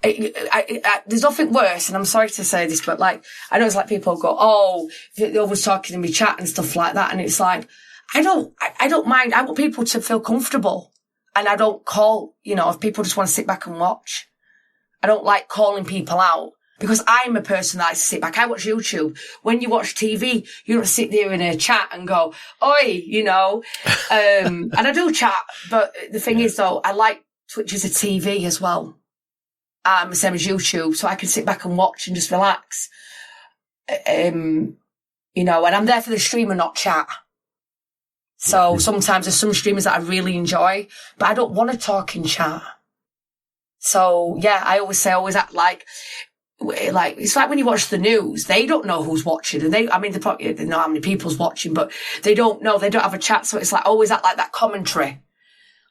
there's nothing worse, and I'm sorry to say this, but like, I know it's like people go, oh, they're always talking in my chat and stuff like that. And it's like, I don't mind. I want people to feel comfortable, and I don't call, if people just want to sit back and watch. I don't like calling people out. Because I'm a person that likes to sit back. I watch YouTube. When you watch TV, you don't sit there in a chat and go, oi, you know. And I do chat, but the thing is, though, I like Twitch as a TV as well. Same as YouTube, so I can sit back and watch and just relax. You know, and I'm there for the stream and not chat. So sometimes there's some streamers that I really enjoy, but I don't want to talk in chat. So, yeah, I always act like, it's like when you watch the news, they don't know who's watching. And they probably they know how many people's watching, but they don't know, they don't have a chat. So it's like, always act like that commentary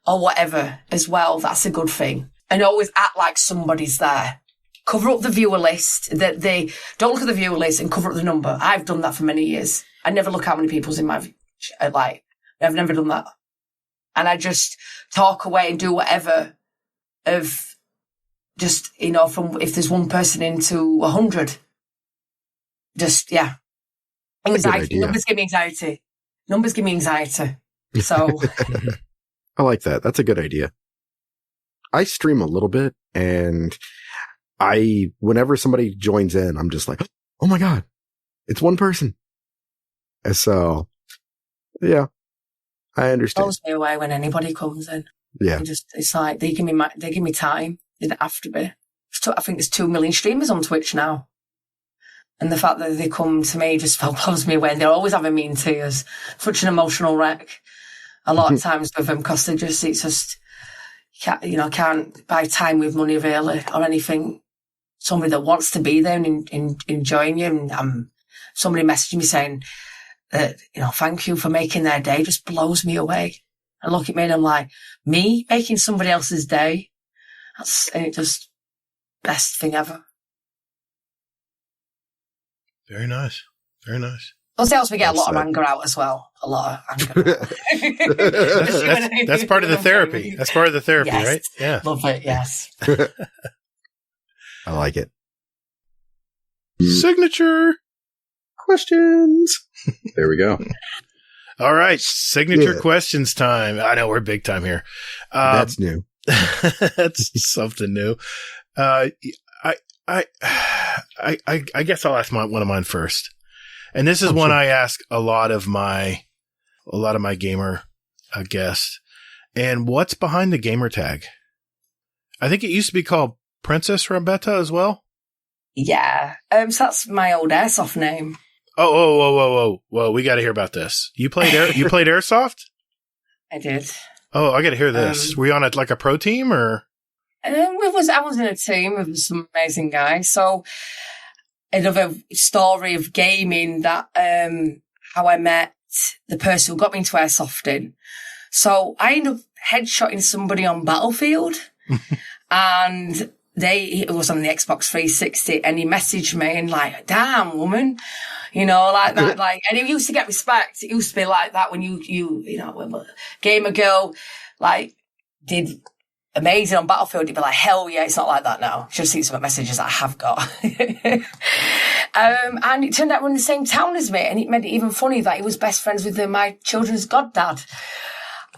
or whatever as well. That's a good thing. And always act like somebody's there. Cover up the viewer list. That they don't look at the viewer list and cover up the number. I've done that for many years. I never look how many people's in my, I've never done that. And I just talk away and do whatever of, just, you know, from if there's one person into 100, just, yeah. Anxiety. Numbers give me anxiety. So. I like that. That's a good idea. I stream a little bit, and whenever somebody joins in, I'm just like, oh my God, it's one person. And so, yeah, I understand. It blows me away when anybody comes in. Yeah. It's like, they give me time. They don't have to be. I think there's 2 million streamers on Twitch now. And the fact that they come to me just blows me away. And they're always having me in tears. Such an emotional wreck. A lot of times with them, because it's just, can't buy time with money really or anything. Somebody that wants to be there and enjoying you. And somebody messaging me saying that, thank you for making their day, just blows me away. I look at me and I'm like, me making somebody else's day? That's just best thing ever. Very nice. Very nice. Plus, it helps me get a lot of anger out as well. A lot of anger. that's part of the therapy. That's part of the therapy, yes. Right? Yeah. Love it, yes. I like it. Signature questions. There we go. All right. Signature questions time. I know we're big time here. That's new. That's something new. I guess I'll ask one of mine first. And this is one I ask a lot of my gamer guests. And what's behind the gamer tag? I think it used to be called Princess Rambeta as well. Yeah. So that's my old airsoft name. Whoa. We got to hear about this. You played airsoft? I did. Oh, I got to hear this. Were you on a pro team or? I was in a team with some amazing guys. So another story of gaming that, how I met the person who got me into airsofting. So I ended up headshotting somebody on Battlefield and it was on the Xbox 360 and he messaged me and like, damn woman, like that, like, and it used to get respect. It used to be like that when when a gamer girl, like, did amazing on Battlefield, you'd be like, hell yeah, it's not like that now. Just see some messages I have got. And it turned out we're in the same town as me, and it made it even funny that he was best friends with my children's goddad.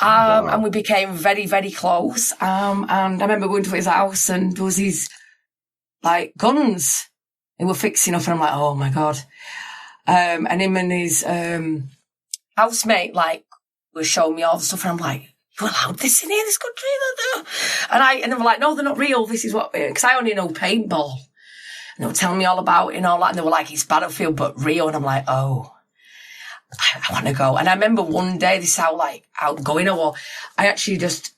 Wow. And we became very, very close. And I remember going to his house and there was these, like, guns they were fixing up, and I'm like, oh my God. And him and his housemate, like, were showing me all the stuff, and I'm like, you allowed this in here, this country? And they were like, no, they're not real. This is what, because I only know paintball. And they were telling me all about it and all that. And they were like, it's Battlefield, but real. And I'm like, oh, I want to go. And I remember one day, this is how outgoing I was. I actually just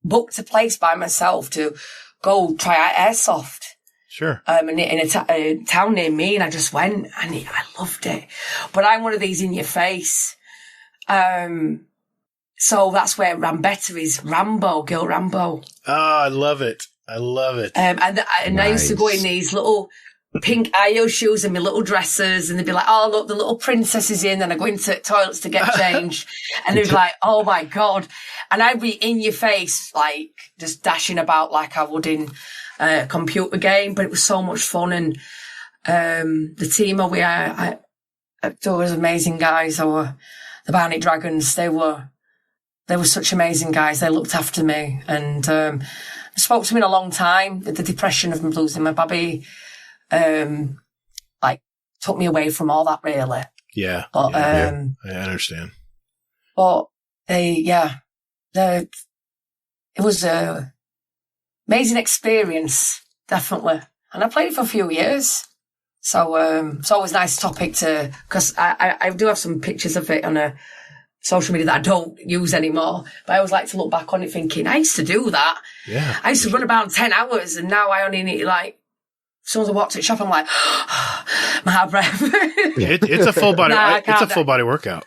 booked a place by myself to go try out airsoft. Sure. In a town near me. And I just went and I loved it. But I'm one of these in your face. So that's where Rambeta is. Girl Rambo. Oh, I love it. And nice. I used to go in these little pink IO shoes and my little dresses, and they'd be like, oh, look, the little princess is in. And I go into toilets to get changed. And they'd be like, oh my God. And I'd be in your face, like just dashing about like I would in a computer game. But it was so much fun. And the team there was amazing guys. There were the Barnet Dragons. They were such amazing guys. They looked after me and spoke to me in a long time with the depression of losing my baby. like took me away from all that really. Yeah. But I understand. But it was a amazing experience, definitely. And I played it for a few years. So it's always a nice topic because I do have some pictures of it on a social media that I don't use anymore. But I always like to look back on it thinking, I used to do that. Yeah. I used to run about 10 hours and now I only need like, as soon as I walk to the shop, I'm like, my hard breath. It's a full body. It's a full body workout.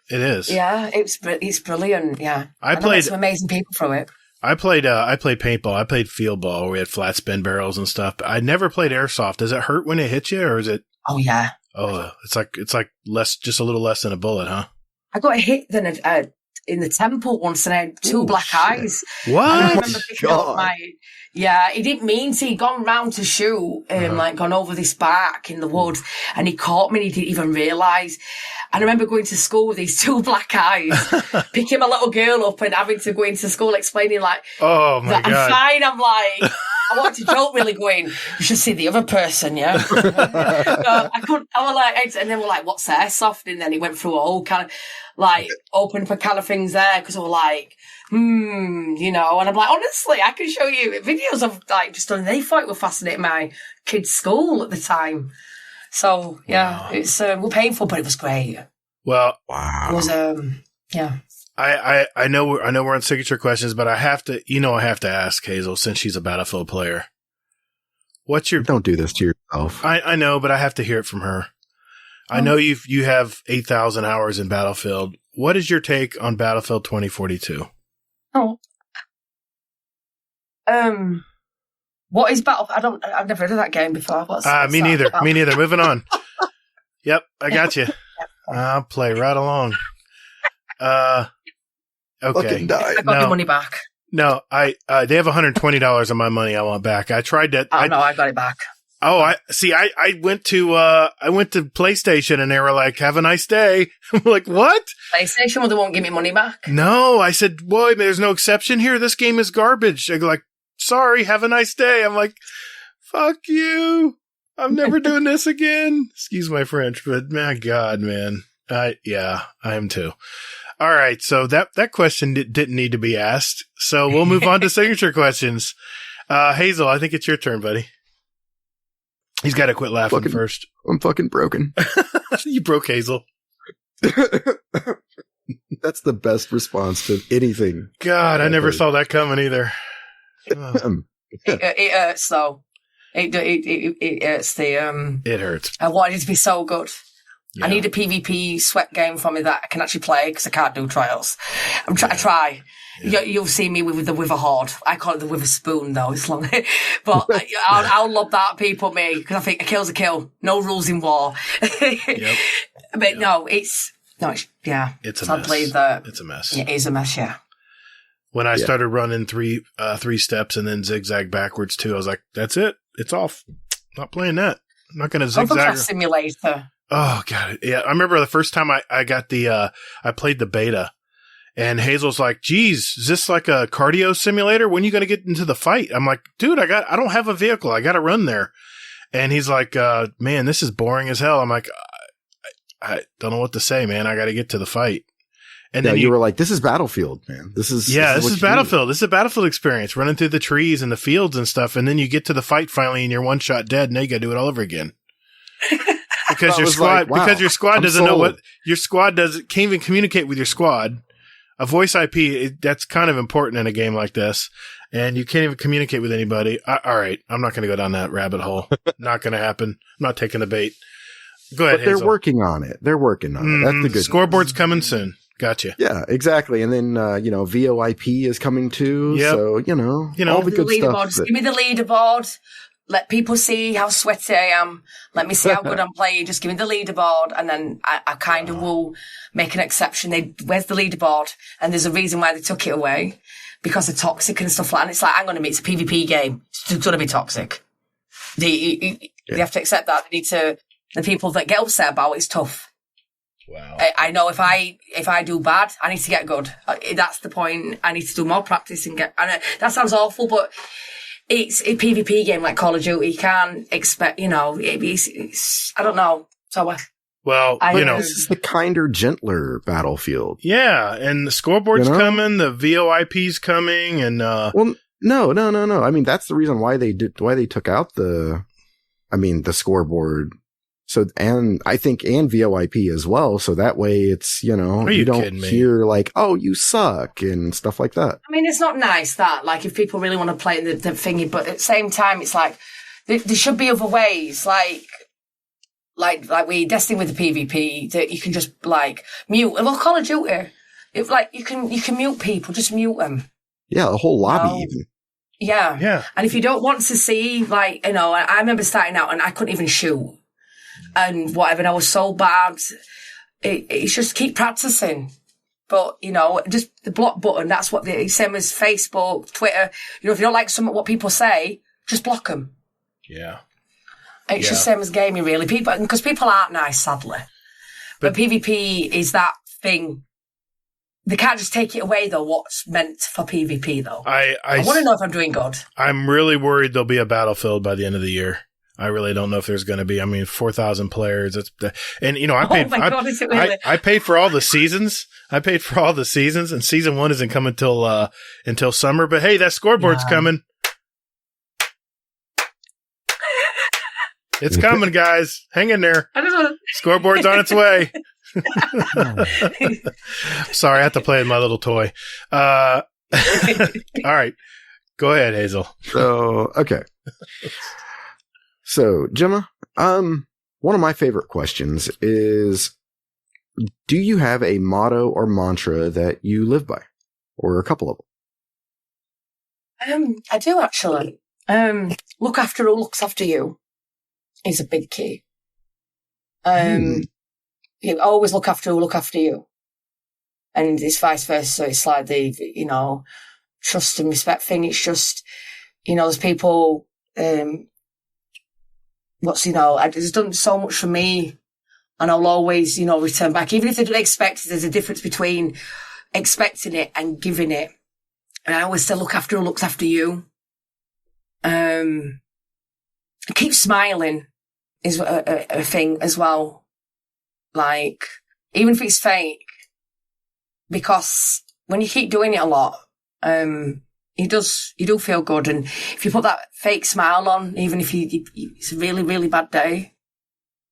It is. Yeah, it's brilliant. Yeah, I played some amazing people through it. I played paintball. I played field ball where we had flat spin barrels and stuff. But I never played airsoft. Does it hurt when it hits you, or is it? Oh yeah. Oh, it's like less, just a little less than a bullet, huh? I got hit in the temple once and I had two black eyes. What? And I remember picking up he didn't mean to. He'd gone round to shoot, gone over this bark in the woods, and he caught me and he didn't even realise. And I remember going to school with these two black eyes, picking my little girl up and having to go into school explaining oh my God. I'm fine. I'm like, I wanted to joke really going, you should see the other person, yeah? So I couldn't, I was like, and then we're like, what's airsoft? And then he went through a whole kind of, open for kind of things there, because I was like, and I'm like, honestly, I can show you videos of just done. They thought it was fascinating my kids' school at the time. So yeah, it's we're painful, but it was great. Well, wow. It was yeah. I know we're on signature questions, but I have to ask Hazel, since she's a Battlefield player. Don't do this to yourself. I know, but I have to hear it from her. I know you have 8,000 hours in Battlefield. What is your take on Battlefield 2042? Oh. What is Battlefield? I've never heard of that game before. Me neither. Me neither. Moving on. Yep, I got you. I'll play right along. Okay. Fucking die. I got your money back. No, they have $120 on my money I want back. I tried that. Oh, no, I got it back. Oh, I went to PlayStation and they were like, have a nice day. I'm like, what? PlayStation, well, they won't give me money back. No, I said, boy, there's no exception here. This game is garbage. I go like, sorry, have a nice day. I'm like, fuck you. I'm never doing this again. Excuse my French, but my God, man. I am too. All right. So that question didn't need to be asked. So we'll move on to signature questions. Hazel, I think it's your turn, buddy. He's got to quit laughing first. I'm fucking broken. You broke Hazel. That's the best response to anything. God, I never saw that coming either. It hurts though. It hurts. It hurts. I wanted it to be so good. Yeah. I need a PvP sweat game for me that I can actually play because I can't do trials. I try. Yeah. You'll see me with a horde. I call it with a spoon though. It's long, but I'll love that. People me because I think a kill's a kill. No rules in war. Yep. But no, it's a mess. It's a mess. It is a mess. Yeah. When I started running three steps and then zigzag backwards too, I was like, that's it. It's off. Not playing that. I'm not going to zigzag. Simulator. Oh God. Yeah. I remember the first time I got I played the beta and Hazel's like, geez, is this like a cardio simulator? When are you going to get into the fight? I'm like, dude, I don't have a vehicle. I got to run there. And he's like, man, this is boring as hell. I'm like, I don't know what to say, man. I got to get to the fight. And then you were like, this is Battlefield, man. This is Battlefield. This is a Battlefield experience, running through the trees and the fields and stuff. And then you get to the fight finally and you're one shot dead. Now you got to do it all over again. Because your squad, doesn't know what your squad can't even communicate with your squad. A voice IP, that's kind of important in a game like this. And you can't even communicate with anybody. All right. I'm not going to go down that rabbit hole. Not going to happen. I'm not taking the bait. Go ahead, Hazel. They're working on it. That's the good scoreboard's coming soon. Gotcha. Yeah, exactly. And then, VoIP is coming too. Yep. So, all the good stuff. Just give me the leaderboard. Let people see how sweaty I am. Let me see how good I'm playing. Just give me the leaderboard. And then I kind of will make an exception. Where's the leaderboard? And there's a reason why they took it away. Because of toxic and stuff like that. And it's like, hang on a minute, it's a PvP game. It's going to be toxic. They have to accept that. They need to, the people that get upset about it's tough. Wow. I know if I do bad, I need to get good. That's the point. I need to do more practice and get, that sounds awful, but it's a PvP game like Call of Duty. You can't expect, I don't know. So, well, this is the kinder, gentler Battlefield. Yeah, and the scoreboard's coming, the VoIP's coming, and well, no. I mean, that's the reason why they took out the scoreboard. So, and I think, and VoIP as well. So that way it's, you don't hear like, oh, you suck and stuff like that. I mean, it's not nice that, like, if people really want to play the thingy, but at the same time, it's like, there should be other ways, like we Destiny with the PvP, that you can just, like, mute. Well, Call of Duty, if, like, you can mute people, just mute them. Yeah, a whole lobby even. Yeah. Yeah. And if you don't want to see, like, I remember starting out and I couldn't even shoot. And whatever, and I was so bad. It's just keep practicing. But, just the block button, that's what same as Facebook, Twitter. If you don't like what people say, just block them. Yeah. It's just same as gaming, really. Because people aren't nice, sadly. But PvP is that thing. They can't just take it away, though, what's meant for PvP, though. I want to know if I'm doing good. I'm really worried there'll be a Battlefield by the end of the year. I really don't know if there's going to be. I mean, 4,000 players. I paid for all the seasons. And season 1 isn't coming until summer. But hey, that scoreboard's coming. It's coming, guys. Hang in there. Scoreboard's on its way. Sorry, I have to play with my little toy. All right, go ahead, Hazel. So, okay. So, Gemma, one of my favorite questions is, do you have a motto or mantra that you live by? Or a couple of them? I do, actually. Look after who looks after you is a big key. You always look after who look after you. And it's vice versa. So it's like the, trust and respect thing. It's just, there's people, it's done so much for me, and I'll always, return back. Even if they don't expect it, there's a difference between expecting it and giving it. And I always say, look after who looks after you. Keep smiling is a thing as well. Like, even if it's fake, because when you keep doing it a lot, you do feel good. And if you put that fake smile on, even if it's a really, really bad day,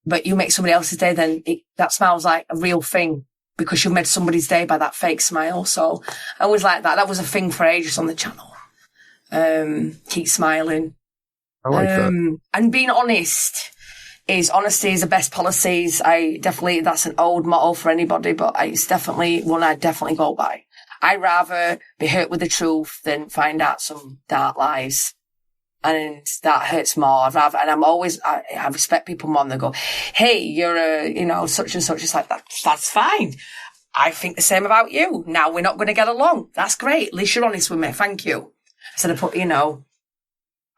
but you make somebody else's day, then that smile's like a real thing because you made somebody's day by that fake smile. So I always like that. That was a thing for ages on the channel. Keep smiling. I like that. And being honest honesty is the best policies. That's an old motto for anybody, but it's definitely one I definitely go by. I'd rather be hurt with the truth than find out some dark lies. And that hurts more. I respect people more than they go, hey, you're such and such. It's like, that's fine. I think the same about you. Now we're not going to get along. That's great. At least you're honest with me. Thank you. Instead of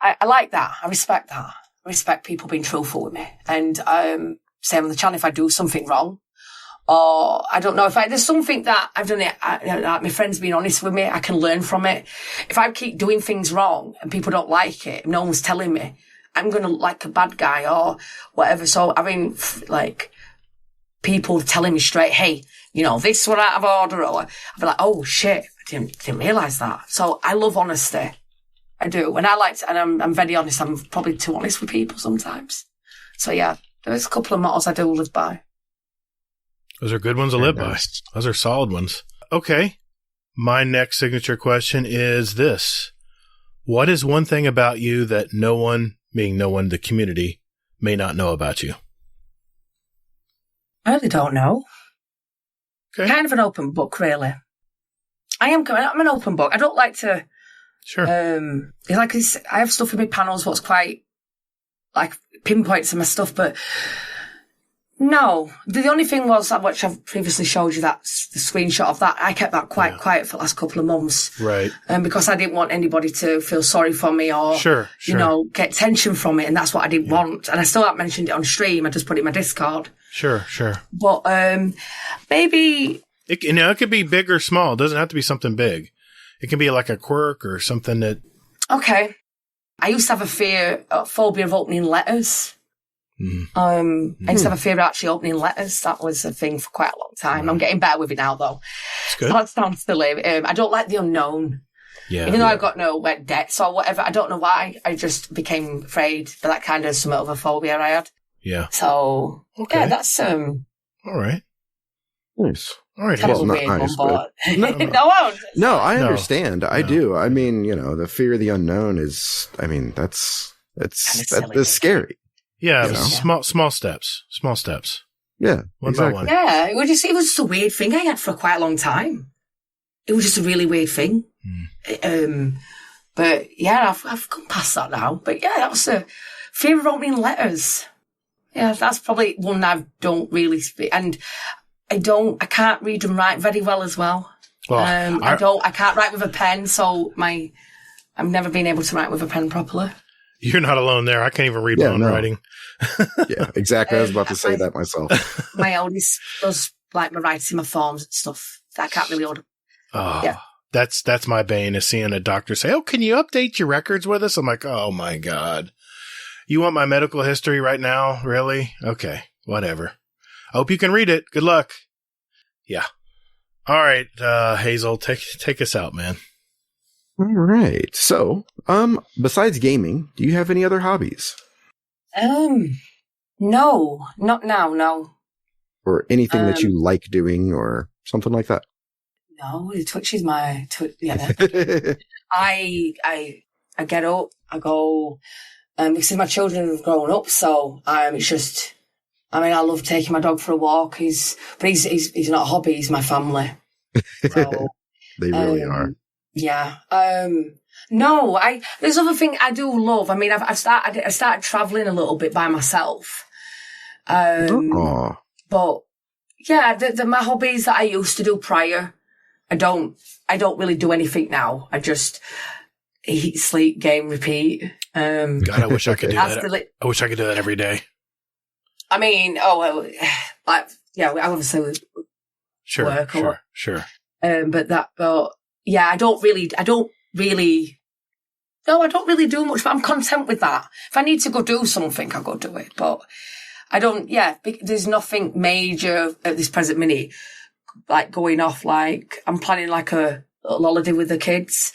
I like that. I respect that. I respect people being truthful with me. And, same on the channel, if I do something wrong, or I don't know, if there's something that I've done it, my friend's being honest with me, I can learn from it. If I keep doing things wrong and people don't like it, no one's telling me, I'm going to look like a bad guy or whatever. So, people telling me straight, hey, this was out of order, or I'll be like, oh shit, I didn't realise that. So I love honesty. I do. And I'm very honest. I'm probably too honest with people sometimes. So yeah, there's a couple of mottos I do live by. Those are good ones to live by. Those are solid ones. Okay. My next signature question is this. What is one thing about you that no one, the community, may not know about you? I really don't know. Okay. Kind of an open book, really. I'm an open book. I don't like to... Sure. I have stuff in my panels what's quite like pinpoints to my stuff, but no. The only thing was that which I've previously showed you, the screenshot of that. I kept that quite quiet for the last couple of months, right? Because I didn't want anybody to feel sorry for me or get tension from it, and that's what I didn't want. And I still haven't mentioned it on stream. I just put it in my Discord. Sure. But maybe it could be big or small. It doesn't have to be something big. It can be like a quirk or something that... Okay. I used to have a phobia of opening letters. I used to have a fear of actually opening letters. That was a thing for quite a long time. I'm getting better with it now, though. That's good. So that sounds silly. I don't like the unknown. Yeah. Even though I've got no debts or whatever, I don't know why. I just became afraid for that kind of somewhat of a phobia I had. Yeah. So, yeah, that's... All right. Nice. All right. Kind of a Not weird nice, one, but- but... No, I No. understand. I do. I mean, the fear of the unknown is, that's silly. scary. Yeah. You know? Small steps. Small steps. Yeah. One by exactly. one. Yeah, it was just a weird thing I had for quite a long time. It was just a really weird thing. But yeah, I've gone past that now. But yeah, that was a fear of opening letters. Yeah, that's probably one I don't really speak. And I can't read and write very well as well. Well, I can't write with a pen, so I've never been able to write with a pen properly. You're not alone there. I can't even read my own writing. Yeah, exactly. I was about to say that myself. My oldest does like my writing, my forms and stuff. I can't really order. Oh, Yeah. That's my bane, is seeing a doctor say, "Oh, can you update your records with us?" I'm like, "Oh my God. You want my medical history right now? Really? Okay, whatever. I hope you can read it. Good luck." Yeah. All right, Hazel, take us out, man. All right. So, besides gaming, do you have any other hobbies No, not now. No, or anything that you like doing or something like that? no. Twitch is my yeah. I get up, I go. Because my children have grown up, so it's just. I mean, I love taking my dog for a walk. He's not a hobby. He's my family. So, They really are. Yeah. No, there's other thing I do love. I mean, I started traveling a little bit by myself. Aw. But yeah, my hobbies that I used to do prior, I don't really do anything now. I just eat, sleep, game, repeat. God, I wish I could do that. Absolutely. I wish I could do that every day. I mean, I obviously would Sure, work or sure. But yeah, I don't really do much, but I'm content with that. If I need to go do something, I'll go do it. But I don't, there's nothing major at this present minute, like going off, like I'm planning like a little holiday with the kids.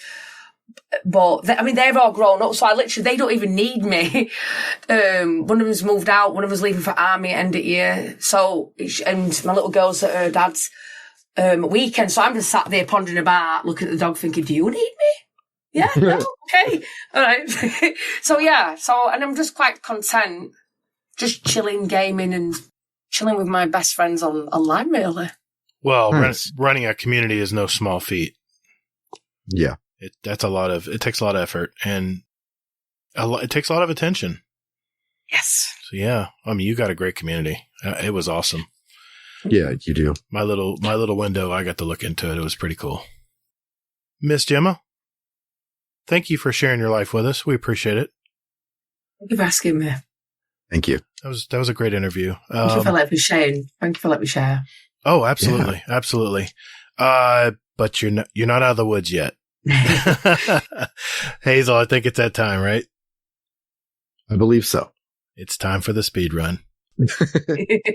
But they're all grown up, so they don't even need me. One of them's moved out, one of them's leaving for army at end of year. So, and my little girl's at her dad's weekend, so I'm just sat there pondering about, looking at the dog, thinking, "Do you need me?" Yeah, no, okay, all right. And I'm just quite content, just chilling, gaming, and chilling with my best friends online, really. Well, running a community is no small feat. Yeah. It takes a lot of effort, and it takes a lot of attention. Yes. So yeah, you got a great community. It was awesome. Yeah, you do. My little window, I got to look into it. It was pretty cool. Miss Gemma, thank you for sharing your life with us. We appreciate it. Thank you for asking me. Thank you. That was a great interview. Thank you for letting me share. Oh, absolutely, absolutely. But you're not out of the woods yet. Hazel, I think it's that time, right? I believe so. It's time for the speed run.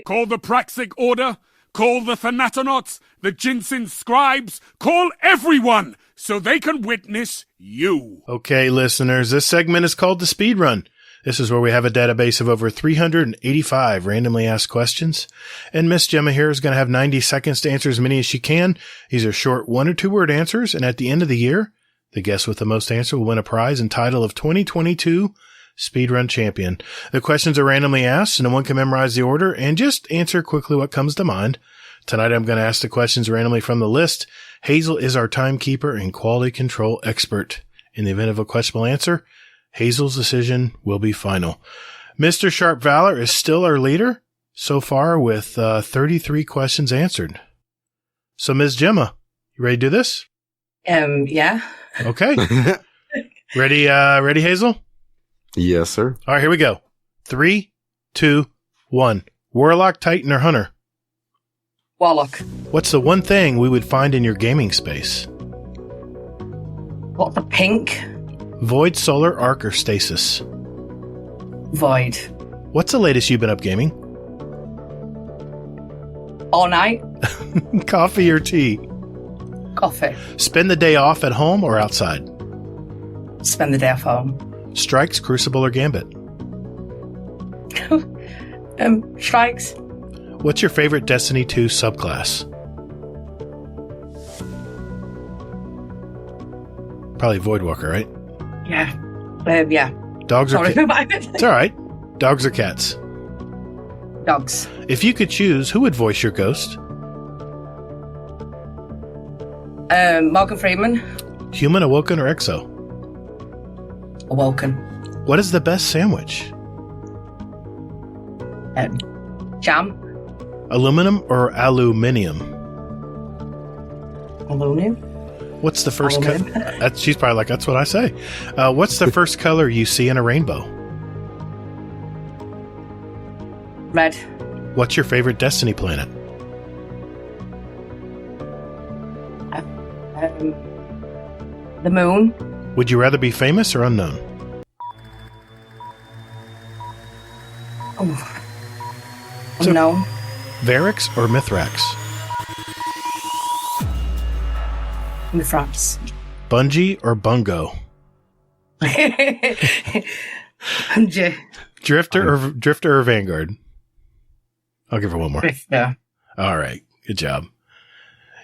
Call the Praxic Order, call the Thanatonauts, the Ginseng Scribes, call everyone so they can witness you. Okay, listeners, this segment is called the speed run. This is where we have a database of over 385 randomly asked questions. And Miss Gemma here is going to have 90 seconds to answer as many as she can. These are short 1 or 2 word answers. And at the end of the year, the guest with the most answer will win a prize and title of 2022 Speedrun Champion. The questions are randomly asked, and no one can memorize the order and just answer quickly what comes to mind. Tonight, I'm going to ask the questions randomly from the list. Hazel is our timekeeper and quality control expert. In the event of a questionable answer, Hazel's decision will be final. Mr. Sharp Valor is still our leader so far with 33 questions answered. So, Ms. Gemma, you ready to do this? Yeah. Okay. Ready, Hazel? Yes, sir. All right, here we go. 3, 2, 1. Warlock, Titan, or Hunter? Warlock. What's the one thing we would find in your gaming space? What, the pink? Void, Solar, Arc, or Stasis? Void. What's the latest you've been up gaming? All night. Coffee or tea? Coffee. Spend the day off at home or outside? Spend the day off home. Strikes, Crucible, or Gambit? Strikes. What's your favorite Destiny 2 subclass? Probably Voidwalker, right? Yeah. Yeah. Dogs or Sorry. cats? It's all right. Dogs or cats? Dogs. If you could choose, who would voice your ghost? Morgan Freeman. Human, Awoken, or Exo? Awoken. What is the best sandwich? Jam. Aluminum or aluminium? Aluminum. What's the first color? She's probably like, that's what I say. What's the first color you see in a rainbow? Red. What's your favorite Destiny planet? The moon. Would you rather be famous or unknown? Oh. Unknown. Varix or Mithrax? Mithrax. Bungie or Bungo? Drifter or Vanguard? I'll give her one more. Drifter. All right. Good job.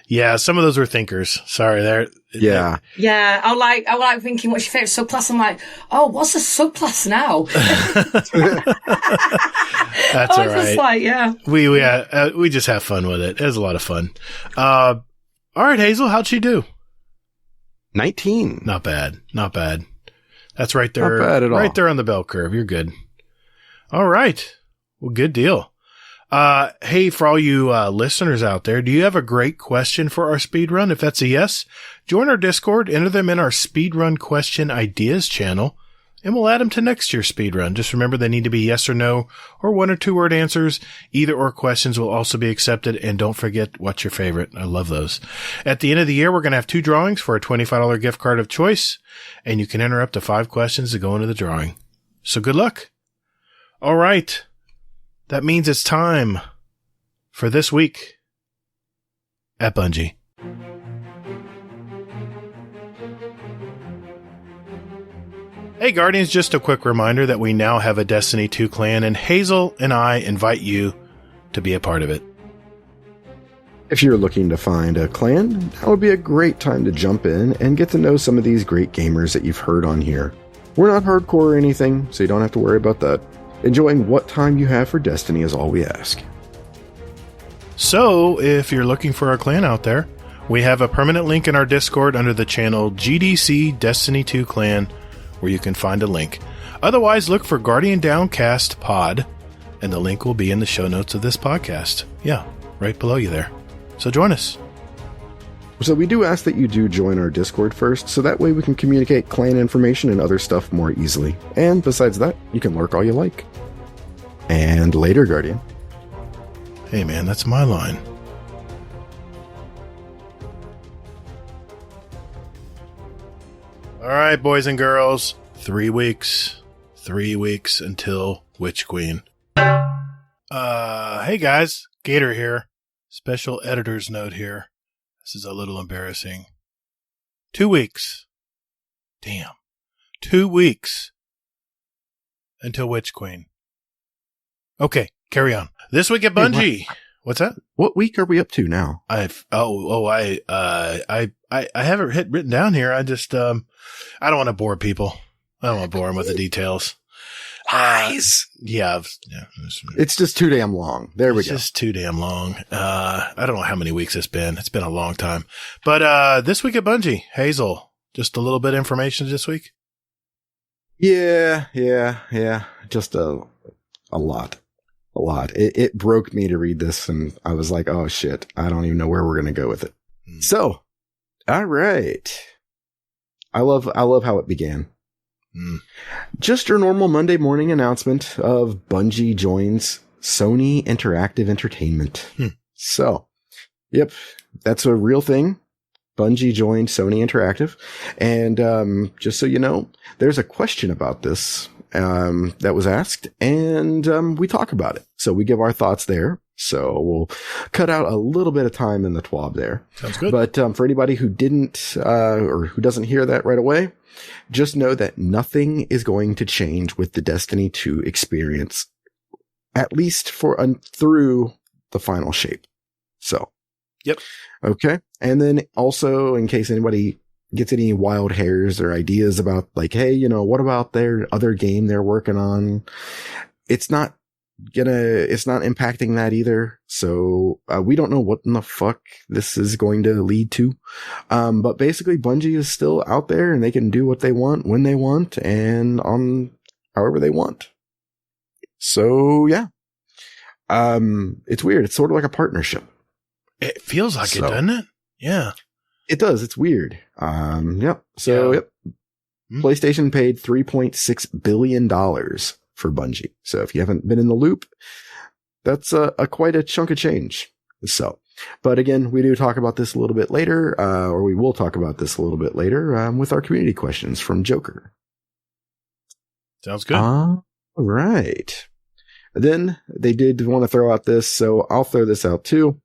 Yeah, some of those were thinkers. Sorry, there. Yeah. Yeah, I like thinking what's your favourite subclass? I'm like, oh, what's the subclass now? That's all right. Just like, yeah. We just have fun with it. It was a lot of fun. All right, Hazel, how'd she do? 19. Not bad. Not bad. That's right there. Not bad at all. Right there on the bell curve. You're good. All right. Well, good deal. Hey, for all you listeners out there, do you have a great question for our speedrun? If that's a yes, join our Discord, enter them in our speedrun question ideas channel, and we'll add them to next year's speedrun. Just remember they need to be yes or no or 1 or 2 word answers. Either or questions will also be accepted. And don't forget, what's your favorite? I love those. At the end of the year, we're going to have 2 drawings for a $25 gift card of choice, and you can enter up to 5 questions to go into the drawing. So good luck. All right. That means it's time for this week at Bungie. Hey Guardians, just a quick reminder that we now have a Destiny 2 clan, and Hazel and I invite you to be a part of it. If you're looking to find a clan, that would be a great time to jump in and get to know some of these great gamers that you've heard on here. We're not hardcore or anything, so you don't have to worry about that. Enjoying what time you have for Destiny is all we ask. So, if you're looking for a clan out there, we have a permanent link in our Discord under the channel GDC Destiny 2 Clan, where you can find a link. Otherwise, look for Guardian Downcast Pod, and the link will be in the show notes of this podcast. Yeah, right below you there. So join us. So we do ask that you do join our Discord first, so that way we can communicate clan information and other stuff more easily. And besides that, you can lurk all you like. And later, Guardian. Hey man, that's my line. All right, boys and girls. 3 weeks. 3 weeks until Witch Queen. Hey guys, Gatr here. Special editor's note here. This is a little embarrassing. 2 weeks. Damn. 2 weeks until Witch Queen. Okay, carry on. This week at Bungie. What's that? What week are we up to now? I have it written down here. I just, I don't want to bore people. I don't want to bore them with the details. Lies. Yeah. It's just too damn long. There we go. It's just too damn long. I don't know how many weeks it's been. It's been a long time. But, this week at Bungie, Hazel, just a little bit of information this week. Yeah. Just a lot. It broke me to read this, and I was like, oh shit, I don't even know where we're going to go with it. So, all right. I love how it began. Just your normal Monday morning announcement of Bungie joins Sony Interactive Entertainment. So, yep, that's a real thing. Bungie joined Sony Interactive. And just so you know, there's a question about this that was asked, and we talk about it. So we give our thoughts there. So we'll cut out a little bit of time in the TWAB there. Sounds good. But for anybody who didn't or who doesn't hear that right away, just know that nothing is going to change with the Destiny 2 experience, at least through the final shape. So, yep. Okay. And then also, in case anybody gets any wild hairs or ideas about like, hey, you know, what about their other game they're working on? It's not impacting that either. So, we don't know what in the fuck this is going to lead to. But basically Bungie is still out there and they can do what they want when they want and on however they want. So yeah. It's weird. It's sort of like a partnership. It feels like it, doesn't it? Yeah. It does. It's weird. Yep. So, yep. PlayStation paid $3.6 billion for Bungie. So if you haven't been in the loop, that's quite a chunk of change. So, but again, we do talk about this a little bit later, or we will talk about this a little bit later, with our community questions from Joker. Sounds good. All right. Then they did want to throw out this, so I'll throw this out too.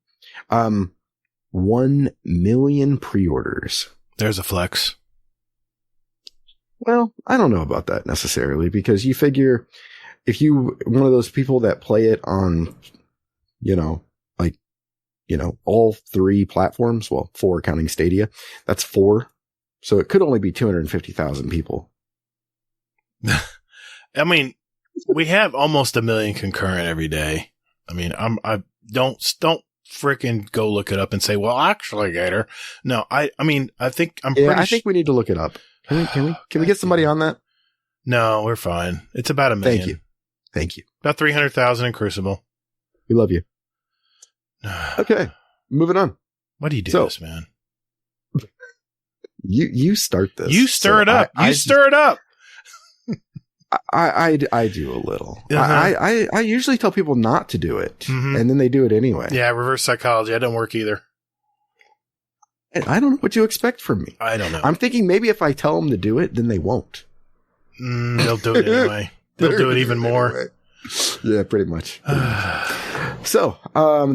1 million pre-orders. There's a flex. Well, I don't know about that necessarily, because you figure if you one of those people that play it on, all 3 platforms, well, 4 counting Stadia, that's 4. So it could only be 250,000 people. I mean, we have almost 1 million concurrent every day. I mean, I don't freaking go look it up and say, well, actually, Gatr. No, I think I think we need to look it up. Can we get somebody on that? No, we're fine. It's about 1 million. Thank you. About 300,000 in Crucible. We love you. Okay, moving on. Why do you do this, man? You start this. You stir it up. Stir it up. I do a little. Uh-huh. I usually tell people not to do it, and then they do it anyway. Yeah, reverse psychology. That don't work either. And I don't know what you expect from me. I don't know. I'm thinking maybe if I tell them to do it, then they won't. They'll do it anyway. They'll do it even more. Anyway. Yeah, pretty much. So,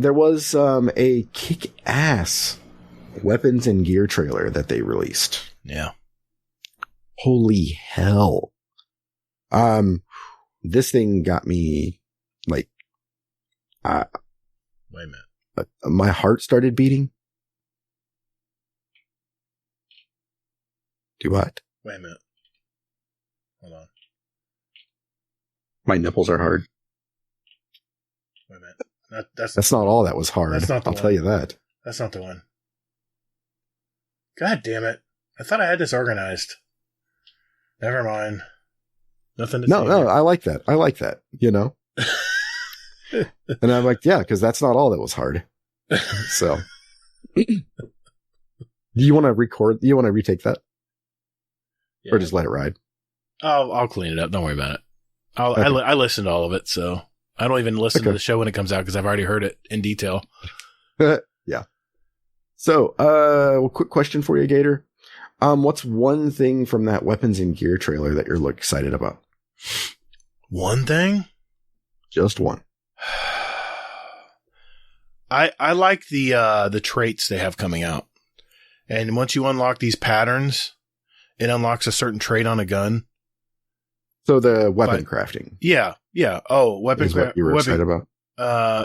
there was a kick-ass weapons and gear trailer that they released. Yeah. Holy hell. This thing got me like, wait a minute. My heart started beating. Do what? Wait a minute. Hold on. My nipples are hard. Wait a minute. That's not all that was hard. That's not the I'll one. tell you that. That's not the one. God damn it. I thought I had this organized. Never mind. Nothing to say. No, I like that. And I'm like, yeah, because that's not all that was hard. So, do you want to record? Do you want to retake that? Yeah. Or just let it ride? I'll clean it up. Don't worry about it. I listened to all of it, so I don't even listen to the show when it comes out because I've already heard it in detail. Yeah. So, quick question for you, Gatr. What's one thing from that weapons and gear trailer that you're excited about? One thing? Just one. I like the traits they have coming out. And once you unlock these patterns, it unlocks a certain trait on a gun. So the weapon crafting. Yeah. Oh, weapon crafting. What you were excited about?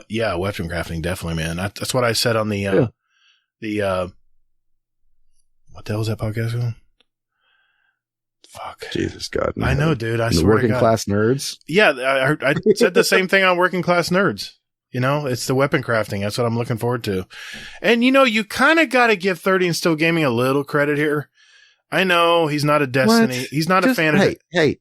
Yeah, weapon crafting, definitely, man. That's what I said on the what the hell was that podcast called? Fuck. Jesus God. I know, dude. I swear Working to God. Class Nerds? Yeah, I said the same thing on Working Class Nerds. It's the weapon crafting. That's what I'm looking forward to. And, you kind of got to give 30 and Still Gaming a little credit here. I know he's not a Destiny. What? He's not a fan of it. Hey.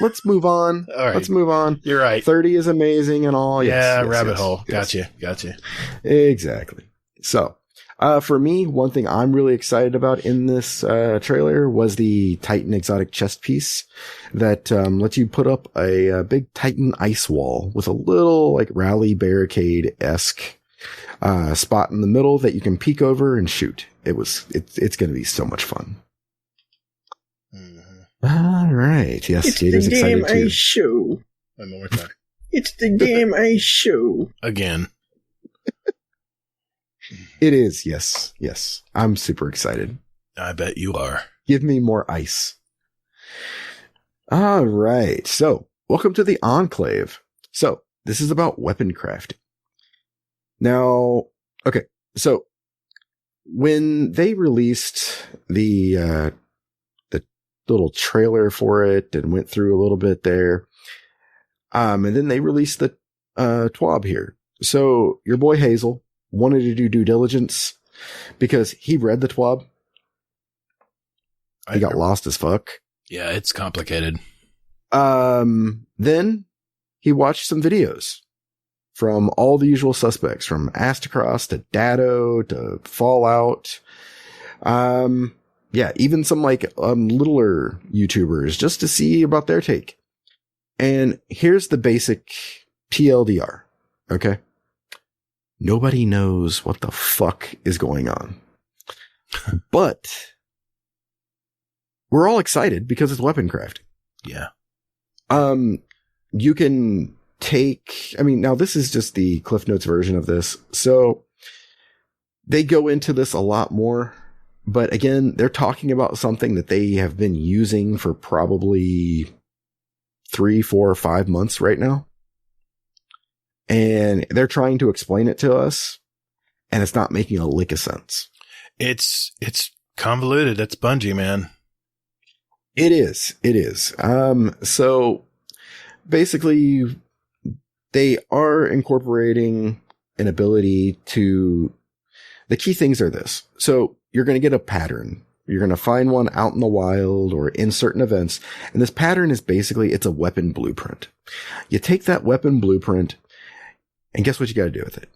Let's move on. All right. Let's move on. You're right. 30 is amazing and all. Yes, rabbit yes, hole. yes. Gotcha. Exactly. So, for me, one thing I'm really excited about in this trailer was the Titan exotic chest piece that lets you put up a big Titan ice wall with a little like rally barricade-esque spot in the middle that you can peek over and shoot. It's going to be so much fun. All right. Yes, It's Gator's the excited game too. I show. One more time. It's the game I show. Again. It is. Yes. Yes. I'm super excited. I bet you are. Give me more ice. All right. So, welcome to the Enclave. So, this is about weapon crafting. Now, okay. So, when they released the little trailer for it and went through a little bit there, and then they released the TWAB here. So, your boy Hazel wanted to do due diligence because he read the TWAB. He got lost as fuck. Yeah, it's complicated. Then he watched some videos from all the usual suspects, from Astacross to Dado to Fallout. Yeah, even some littler YouTubers just to see about their take. And here's the basic TLDR. Okay. Nobody knows what the fuck is going on, but we're all excited because it's weapon crafting. Yeah. You can take, now this is just the Cliff Notes version of this. So they go into this a lot more, but again, they're talking about something that they have been using for probably 3, 4, or 5 months right now. And they're trying to explain it to us, and it's not making a lick of sense. It's convoluted. That's Bungie, man. It is. So basically they are incorporating an ability to, the key things are this. So you're going to get a pattern. You're going to find one out in the wild or in certain events. And this pattern is basically, it's a weapon blueprint. You take that weapon blueprint and guess what you got to do with it?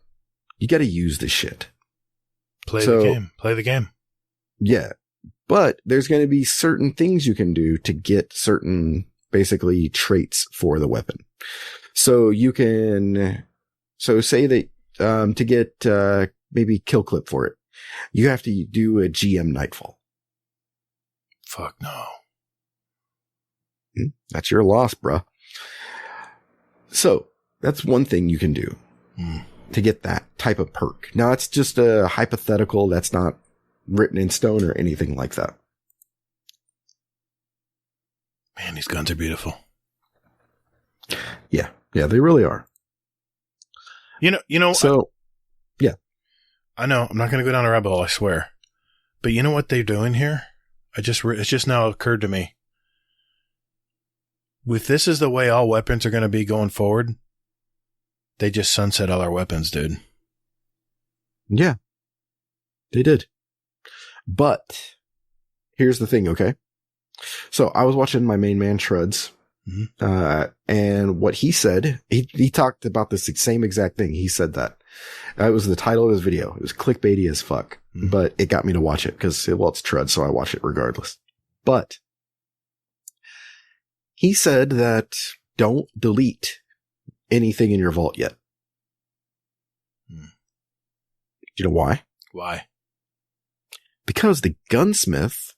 You got to use the shit. Play the game. Yeah. But there's going to be certain things you can do to get certain basically traits for the weapon. So you can, say that, to get, maybe kill clip for it, you have to do a GM Nightfall. Fuck no. That's your loss, bruh. So that's one thing you can do to get that type of perk. Now it's just a hypothetical. That's not written in stone or anything like that. Man, these guns are beautiful. Yeah, they really are. You know. So, yeah. I know. I'm not going to go down a rabbit hole, I swear. But you know what they're doing here? It's just now occurred to me. If this is the way all weapons are going to be going forward, they just sunset all our weapons, dude. Yeah, they did. But here's the thing, okay? So I was watching my main man Shreds, and what he said, he talked about this same exact thing. He said that. It was the title of his video. It was clickbaity as fuck, but it got me to watch it because, it's Shreds, so I watch it regardless. But he said that don't delete anything in your vault yet. Do you know why? Why? Because the gunsmith,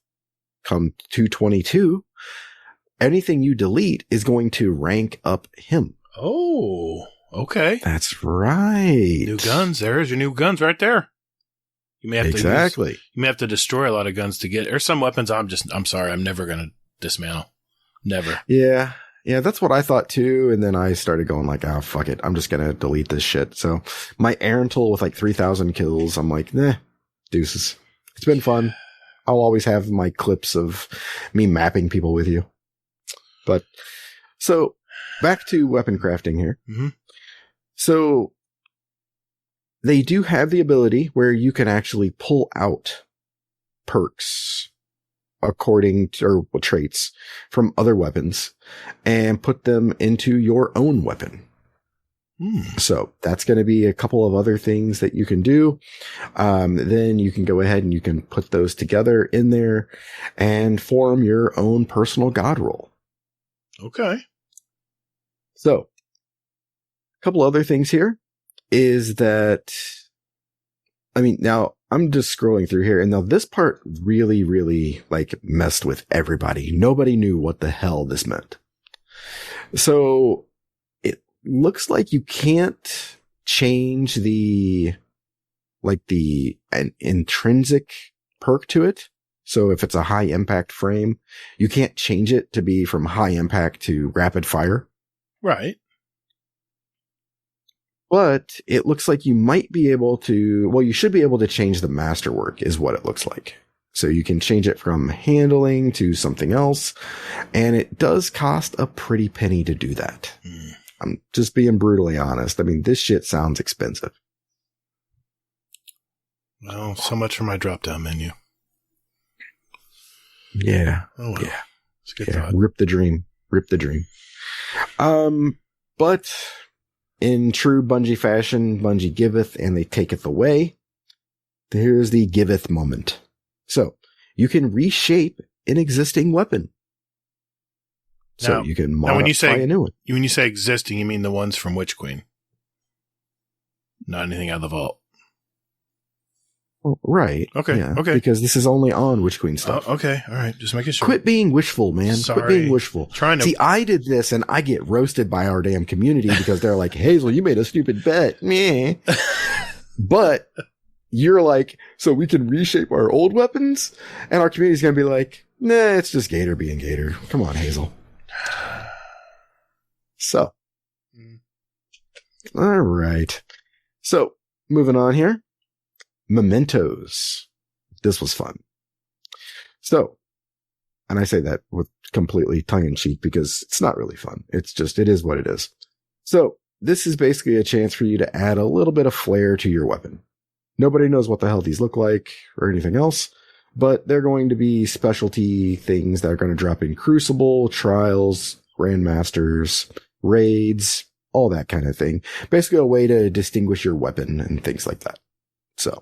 come 222, anything you delete is going to rank up him. Oh, okay. That's right. New guns. There's your new guns right there. You may have exactly. You may have to destroy a lot of guns to get. There's some weapons I'm sorry, I'm never going to dismantle. Never. Yeah, that's what I thought too. And then I started going like, oh, fuck it. I'm just going to delete this shit. So my Arental with 3,000 kills, I'm like, nah, deuces. It's been fun. I'll always have my clips of me mapping people with you. But so back to weapon crafting here. Mm-hmm. So they do have the ability where you can actually pull out perks according to, or traits from other weapons and put them into your own weapon. So that's going to be a couple of other things that you can do. Then you can go ahead and you can put those together in there and form your own personal god roll. Okay. So a couple other things here is that, I mean, now I'm just scrolling through here, and now this part really, really like messed with everybody. Nobody knew what the hell this meant. So it looks like you can't change an intrinsic perk to it. So if it's a high impact frame, you can't change it to be from high impact to rapid fire. Right. But it looks like you might be able to, well, you should be able to change the masterwork is what it looks like. So you can change it from handling to something else. And it does cost a pretty penny to do that. I'm just being brutally honest. I mean, this shit sounds expensive. Well, so much for my drop-down menu. Yeah. Oh, well. Yeah. It's a good thought. Rip the dream. But in true Bungie fashion, Bungie giveth and they taketh away. Here's the giveth moment. So you can reshape an existing weapon. So you can modify a new one. When you say existing, you mean the ones from Witch Queen. Not anything out of the vault. Well, right. Okay. Yeah, okay. Because this is only on Witch Queen stuff. Okay. All right. Just making sure. Quit being wishful, man. Sorry. Quit being wishful. See, I did this and I get roasted by our damn community because they're like, Hazel, you made a stupid bet. Meh. But you're like, so we can reshape our old weapons? And our community's going to be like, nah, it's just Gatr being Gatr. Come on, Hazel. So. All right. So, moving on here. Mementos. This was fun. So, and I say that with completely tongue in cheek because it's not really fun. It's just, it is what it is. So, this is basically a chance for you to add a little bit of flair to your weapon. Nobody knows what the hell these look like or anything else, but they're going to be specialty things that are going to drop in Crucible, Trials, Grandmasters, Raids, all that kind of thing. Basically a way to distinguish your weapon and things like that. So,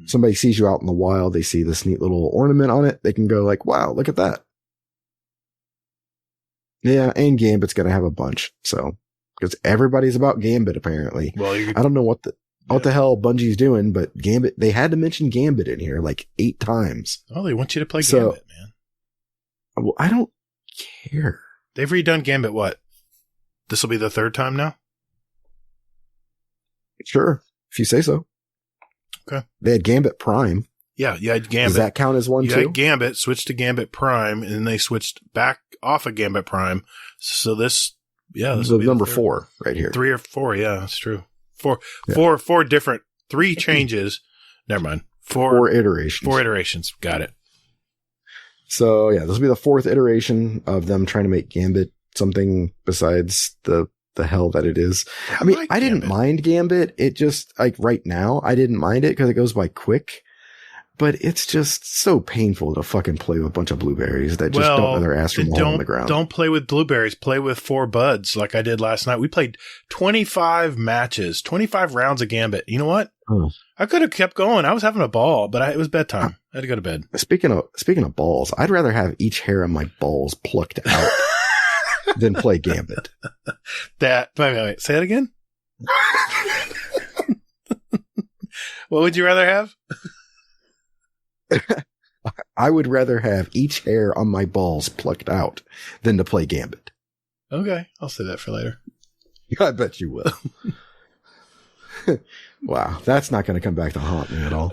somebody sees you out in the wild, they see this neat little ornament on it, they can go like, wow, look at that. Yeah, and Gambit's going to have a bunch. So, because everybody's about Gambit apparently. Well, I don't know what the hell Bungie's doing, but Gambit, they had to mention Gambit in here like 8 times. Oh, they want you to play Gambit, man. Well, I don't care. They've redone Gambit what? This will be the 3rd time now? Sure, if you say so. Okay. They had Gambit Prime. Yeah, you had Gambit. Does that count as one too? You had Gambit, switched to Gambit Prime, and then they switched back off of Gambit Prime. So this is number 4 right here. 3 or 4, yeah, that's true. Four different, 3 changes. Never mind. 4 iterations. 4 iterations. Got it. So yeah, this will be the 4th iteration of them trying to make Gambit something besides the hell that it is. I mean, I didn't mind Gambit. It just, like right now, I didn't mind it because it goes by quick. But it's just so painful to fucking play with a bunch of blueberries that just don't know their ass from the hole on the ground. Don't play with blueberries. Play with 4 buds like I did last night. We played 25 matches, 25 rounds of Gambit. You know what? Oh. I could have kept going. I was having a ball, but it was bedtime. I had to go to bed. Speaking of balls, I'd rather have each hair on my balls plucked out than play Gambit. Wait, say it again? What would you rather have? I would rather have each hair on my balls plucked out than to play Gambit. Okay, I'll say that for later. I bet you will. Wow, that's not going to come back to haunt me at all.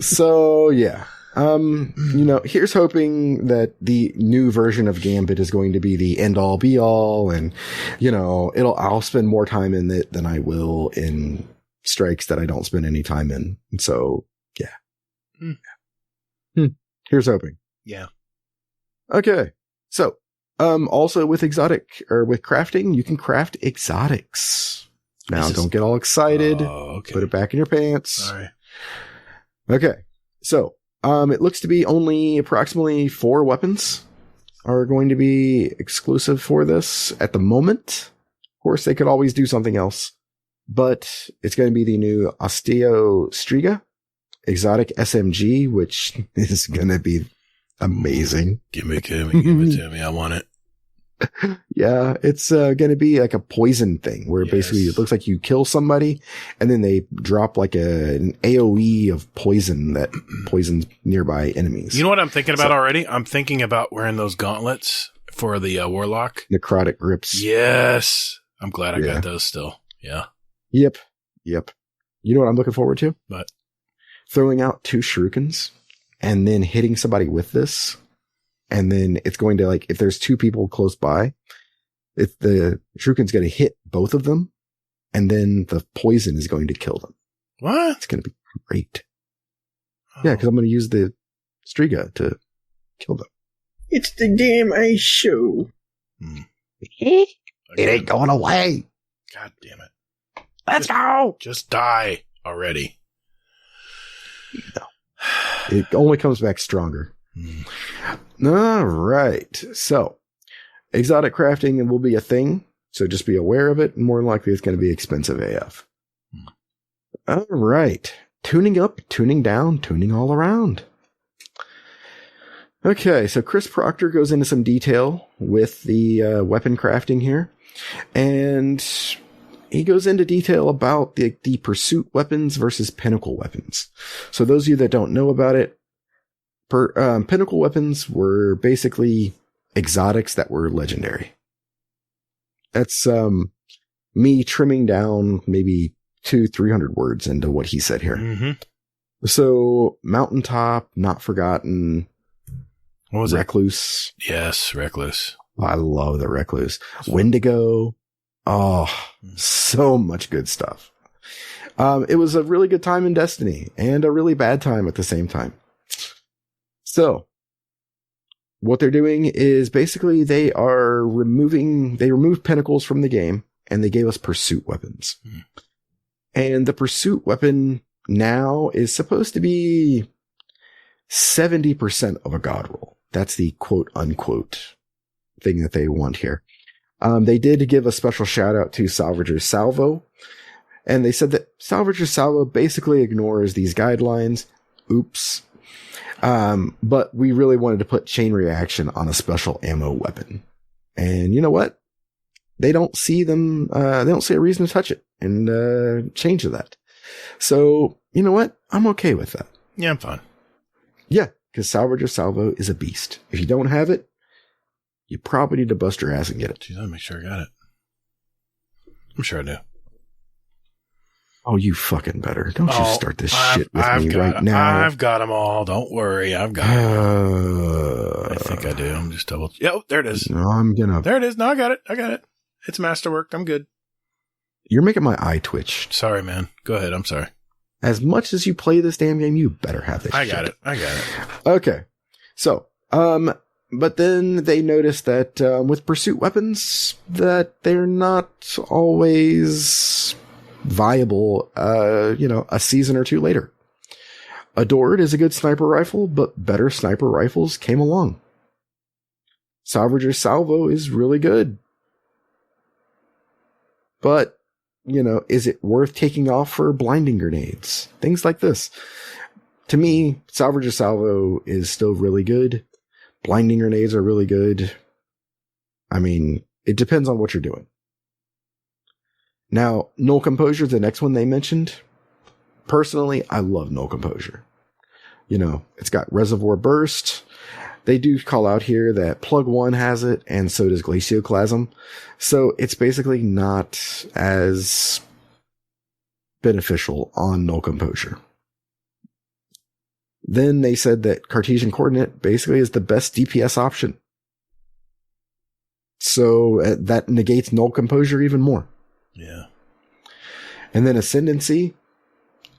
So, yeah. Here's hoping that the new version of Gambit is going to be the end all be all, and, I'll spend more time in it than I will in strikes that I don't spend any time in. And so, yeah. Here's hoping. Yeah. Okay. So, also with crafting, you can craft exotics. Now, don't get all excited. Oh, okay. Put it back in your pants. Sorry. Okay. So, it looks to be only approximately 4 weapons are going to be exclusive for this at the moment. Of course, they could always do something else, but it's going to be the new Osteo Striga exotic SMG, which is going to be amazing. Give it to me. I want it. Yeah, it's going to be like a poison thing where basically it looks like you kill somebody and then they drop like an AoE of poison that poisons nearby enemies. You know what I'm thinking about already? I'm thinking about wearing those gauntlets for the warlock. Necrotic grips. Yes. I'm glad I got those still. Yeah. Yep. You know what I'm looking forward to? But throwing out 2 shurikens and then hitting somebody with this. And then it's going to, like, if there's 2 people close by, if the shuriken's going to hit both of them, and then the poison is going to kill them. What? It's going to be great. Oh. Yeah, because I'm going to use the Striga to kill them. It's the damn ice show. It ain't going away. God damn it. Let's go. Just die already. No. It only comes back stronger. All right. So, exotic crafting will be a thing. So just be aware of it. More than likely, it's going to be expensive AF. All right. Tuning up, tuning down, tuning all around. Okay. So Chris Proctor goes into some detail with the weapon crafting here. And he goes into detail about the pursuit weapons versus pinnacle weapons. So those of you that don't know about it, pinnacle weapons were basically exotics that were legendary. That's me trimming down maybe 200-300 words into what he said here. Mm-hmm. So Mountaintop, Not Forgotten, what was Recluse? It? Yes, Recluse. I love the Recluse. Wendigo. Oh, so much good stuff. It was a really good time in Destiny and a really bad time at the same time. So what they're doing is basically they removed pinnacles from the game and they gave us pursuit weapons. And the pursuit weapon now is supposed to be 70% of a god roll. That's the quote unquote thing that they want here. They did give a special shout out to Salvager's Salvo, and they said that Salvager's Salvo basically ignores these guidelines. Oops. But we really wanted to put chain reaction on a special ammo weapon. And you know what? They don't see they don't see a reason to touch it and change that. So, you know what? I'm okay with that. Yeah, I'm fine. Yeah, because Salvager's Salvo is a beast. If you don't have it, you probably need to bust your ass and get it. Jeez, I'll make sure I got it. I'm sure I do. Oh, you fucking better. Don't you start this shit with me right now. I've got them all. Don't worry. I've got it. I think I do. I'm just double. Yeah, there it is. No, there it is. No, I got it. It's masterwork. I'm good. You're making my eye twitch. Sorry, man. Go ahead. I'm sorry. As much as you play this damn game, you better have this I got it. Okay. So, but then they noticed that with pursuit weapons, that they're not always viable, a season or two later. Adored is a good sniper rifle, but better sniper rifles came along. Salvager's Salvo is really good. But, is it worth taking off for blinding grenades? Things like this. To me, Salvager's Salvo is still really good. Blinding grenades are really good. I mean, it depends on what you're doing. Now, Null Composure, the next one they mentioned. Personally, I love Null Composure. It's got Reservoir Burst. They do call out here that Plug 1 has it, and so does Glacioclasm. So it's basically not as beneficial on Null Composure. Then they said that Cartesian Coordinate basically is the best DPS option. So that negates Null Composure even more. Yeah. And then Ascendancy,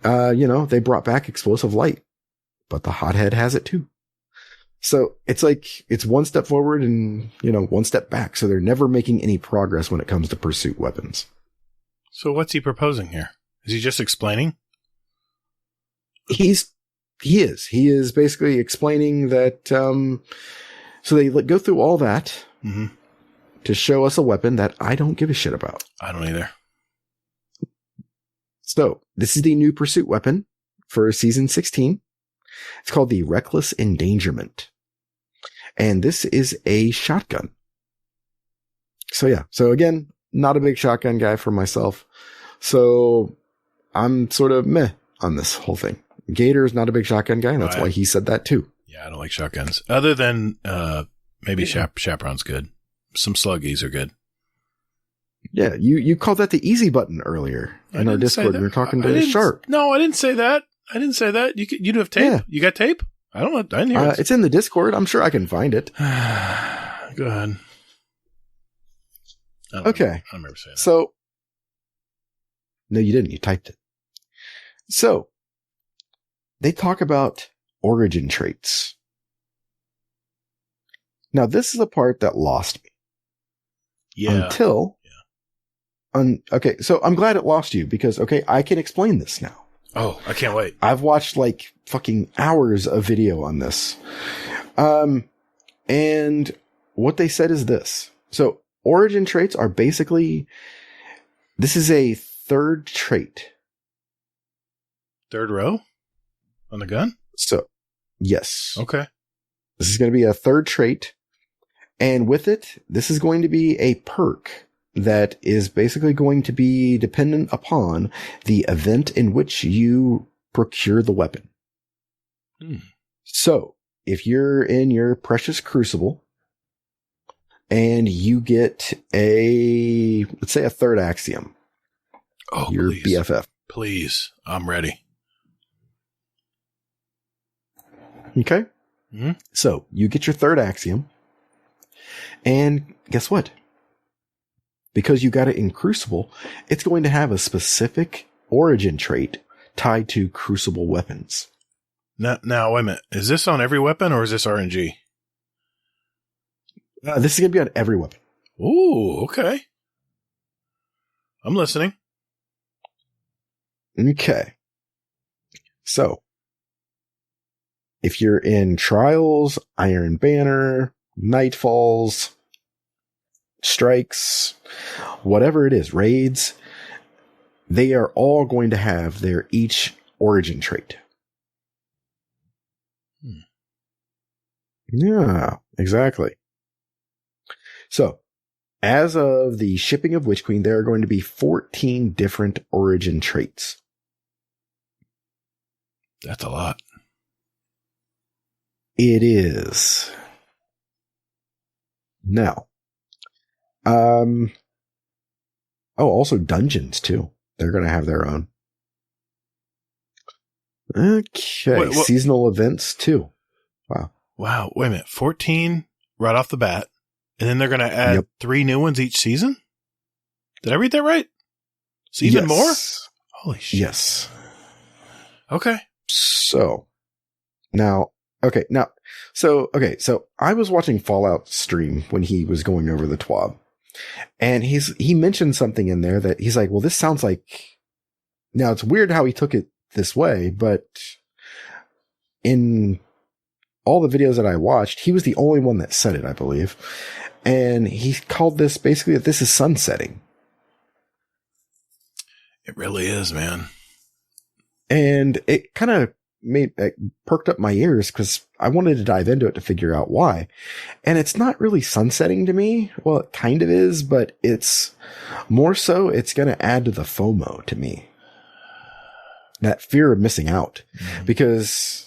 they brought back Explosive Light, but the Hothead has it too. So it's like, it's one step forward and, one step back. So they're never making any progress when it comes to pursuit weapons. So what's he proposing here? Is he just explaining? He is basically explaining that, so they go through all that to show us a weapon that I don't give a shit about. I don't either. So this is the new pursuit weapon for season 16. It's called the Reckless Endangerment. And this is a shotgun. So yeah. So again, not a big shotgun guy for myself. So I'm sort of meh on this whole thing. Gatr is not a big shotgun guy, and that's why he said that too. Yeah, I don't like shotguns. Other than maybe Chaperon's good. Some sluggies are good. Yeah, you called that the easy button earlier in our Discord. We were talking to Sharp. No, I didn't say that. You do have tape? Yeah. You got tape? I didn't hear it. It's in the Discord. I'm sure I can find it. Go ahead. Okay. I don't remember saying that. So, no, you didn't. You typed it. So, they talk about origin traits. Now, this is the part that lost me. Yeah. Okay, so I'm glad it lost you because, I can explain this now. Oh, I can't wait. I've watched like fucking hours of video on this. And what they said is this. So origin traits are basically, this is a third trait. Third row on the gun? So, yes. Okay. This is going to be a third trait. And with it, this is going to be a perk that is basically going to be dependent upon the event in which you procure the weapon. So, if you're in your precious Crucible and you get let's say a third axiom. Oh, your please. BFF. Please. I'm ready. Okay. Mm-hmm. So, you get your third axiom. And guess what? Because you got it in Crucible, it's going to have a specific origin trait tied to Crucible weapons. Now, wait a minute. Is this on every weapon or is this RNG? This is going to be on every weapon. Ooh, okay. I'm listening. Okay. So, if you're in Trials, Iron Banner, Nightfalls, Strikes, whatever it is, Raids, they are all going to have their each origin trait. Yeah, exactly. So, as of the shipping of Witch Queen, there are going to be 14 different origin traits. That's a lot. It is. Now, also dungeons too. They're going to have their own. Okay. Wait, seasonal events too. Wow. Wait a minute. 14 right off the bat. And then they're going to add 3 new ones each season? Did I read that right? So even more? Holy shit. Yes. Okay. So I was watching Fallout stream when he was going over the TWAB. And he mentioned something in there that he's like, well, this sounds like, now it's weird how he took it this way, but in all the videos that I watched, he was the only one that said it, I believe. And he called this basically that this is sunsetting. It really is, man. And it kind of perked up my ears because I wanted to dive into it to figure out why. And it's not really sunsetting to me. Well, it kind of is, but it's more so it's going to add to the FOMO to me. That fear of missing out. Mm-hmm. Because,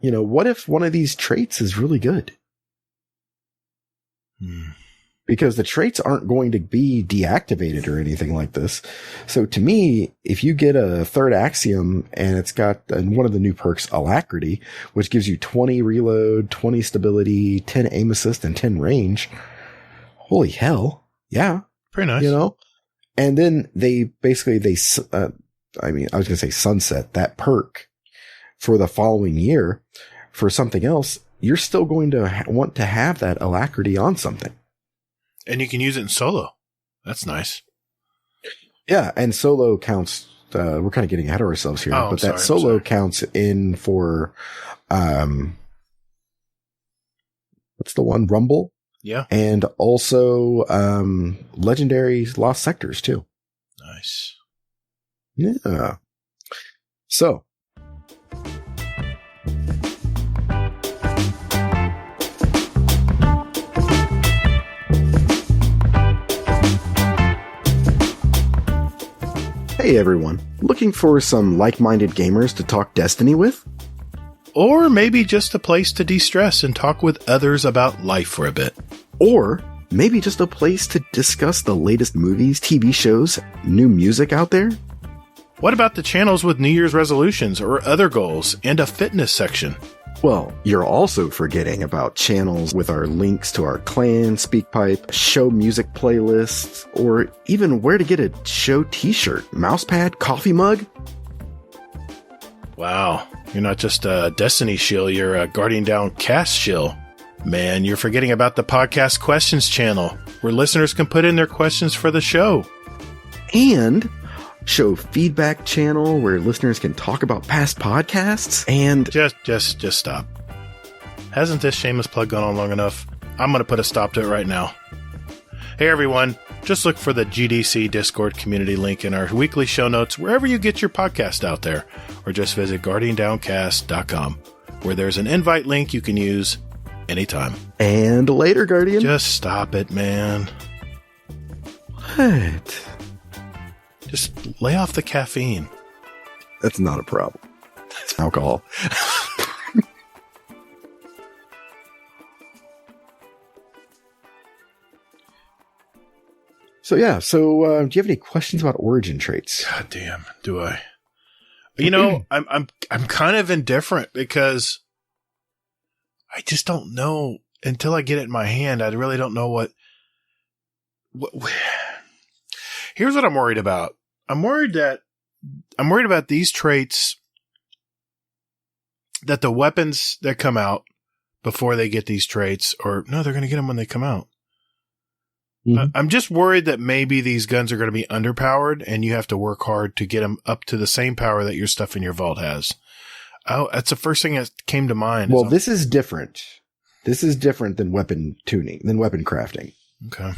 what if one of these traits is really good? Because the traits aren't going to be deactivated or anything like this. So to me, if you get a third axiom and it's got one of the new perks, Alacrity, which gives you 20 reload, 20 stability, 10 aim assist, and 10 range. Holy hell. Yeah. Pretty nice. And then I was going to say sunset that perk for the following year for something else. You're still going to want to have that Alacrity on something. And you can use it in solo. That's nice. Yeah, and solo counts. We're kind of getting ahead of ourselves here, but that solo counts in for what's the one? Rumble. Yeah, and also Legendary Lost Sectors too. Nice. Yeah. So. Hey everyone, looking for some like-minded gamers to talk Destiny with? Or maybe just a place to de-stress and talk with others about life for a bit. Or maybe just a place to discuss the latest movies, TV shows, new music out there? What about the channels with New Year's resolutions or other goals and a fitness section? Well, you're also forgetting about channels with our links to our clan, SpeakPipe, show music playlists, or even where to get a show t-shirt, mousepad, coffee mug. Wow, you're not just a Destiny shill, you're a Guardian Down cast shill. Man, you're forgetting about the podcast questions channel, where listeners can put in their questions for the show. And show feedback channel where listeners can talk about past podcasts and just stop. Hasn't this shameless plug gone on long enough? I'm going to put a stop to it right now. Hey everyone, just look for the GDC Discord community link in our weekly show notes wherever you get your podcast out there, or just visit guardiandowncast.com, where there's an invite link you can use anytime. And later, Guardian. Just stop it, man. What? Just lay off the caffeine. That's not a problem. It's alcohol. So do you have any questions about origin traits? God damn, do I? You know, I'm kind of indifferent because I just don't know until I get it in my hand. I really don't know what. Here's what I'm worried about. I'm worried about these traits, that the weapons that come out before they get these traits, or no, they're going to get them when they come out. Mm-hmm. I'm just worried that maybe these guns are going to be underpowered and you have to work hard to get them up to the same power that your stuff in your vault has. Oh, that's the first thing that came to mind. Well, this is different. This is different than weapon tuning, than weapon crafting. Okay.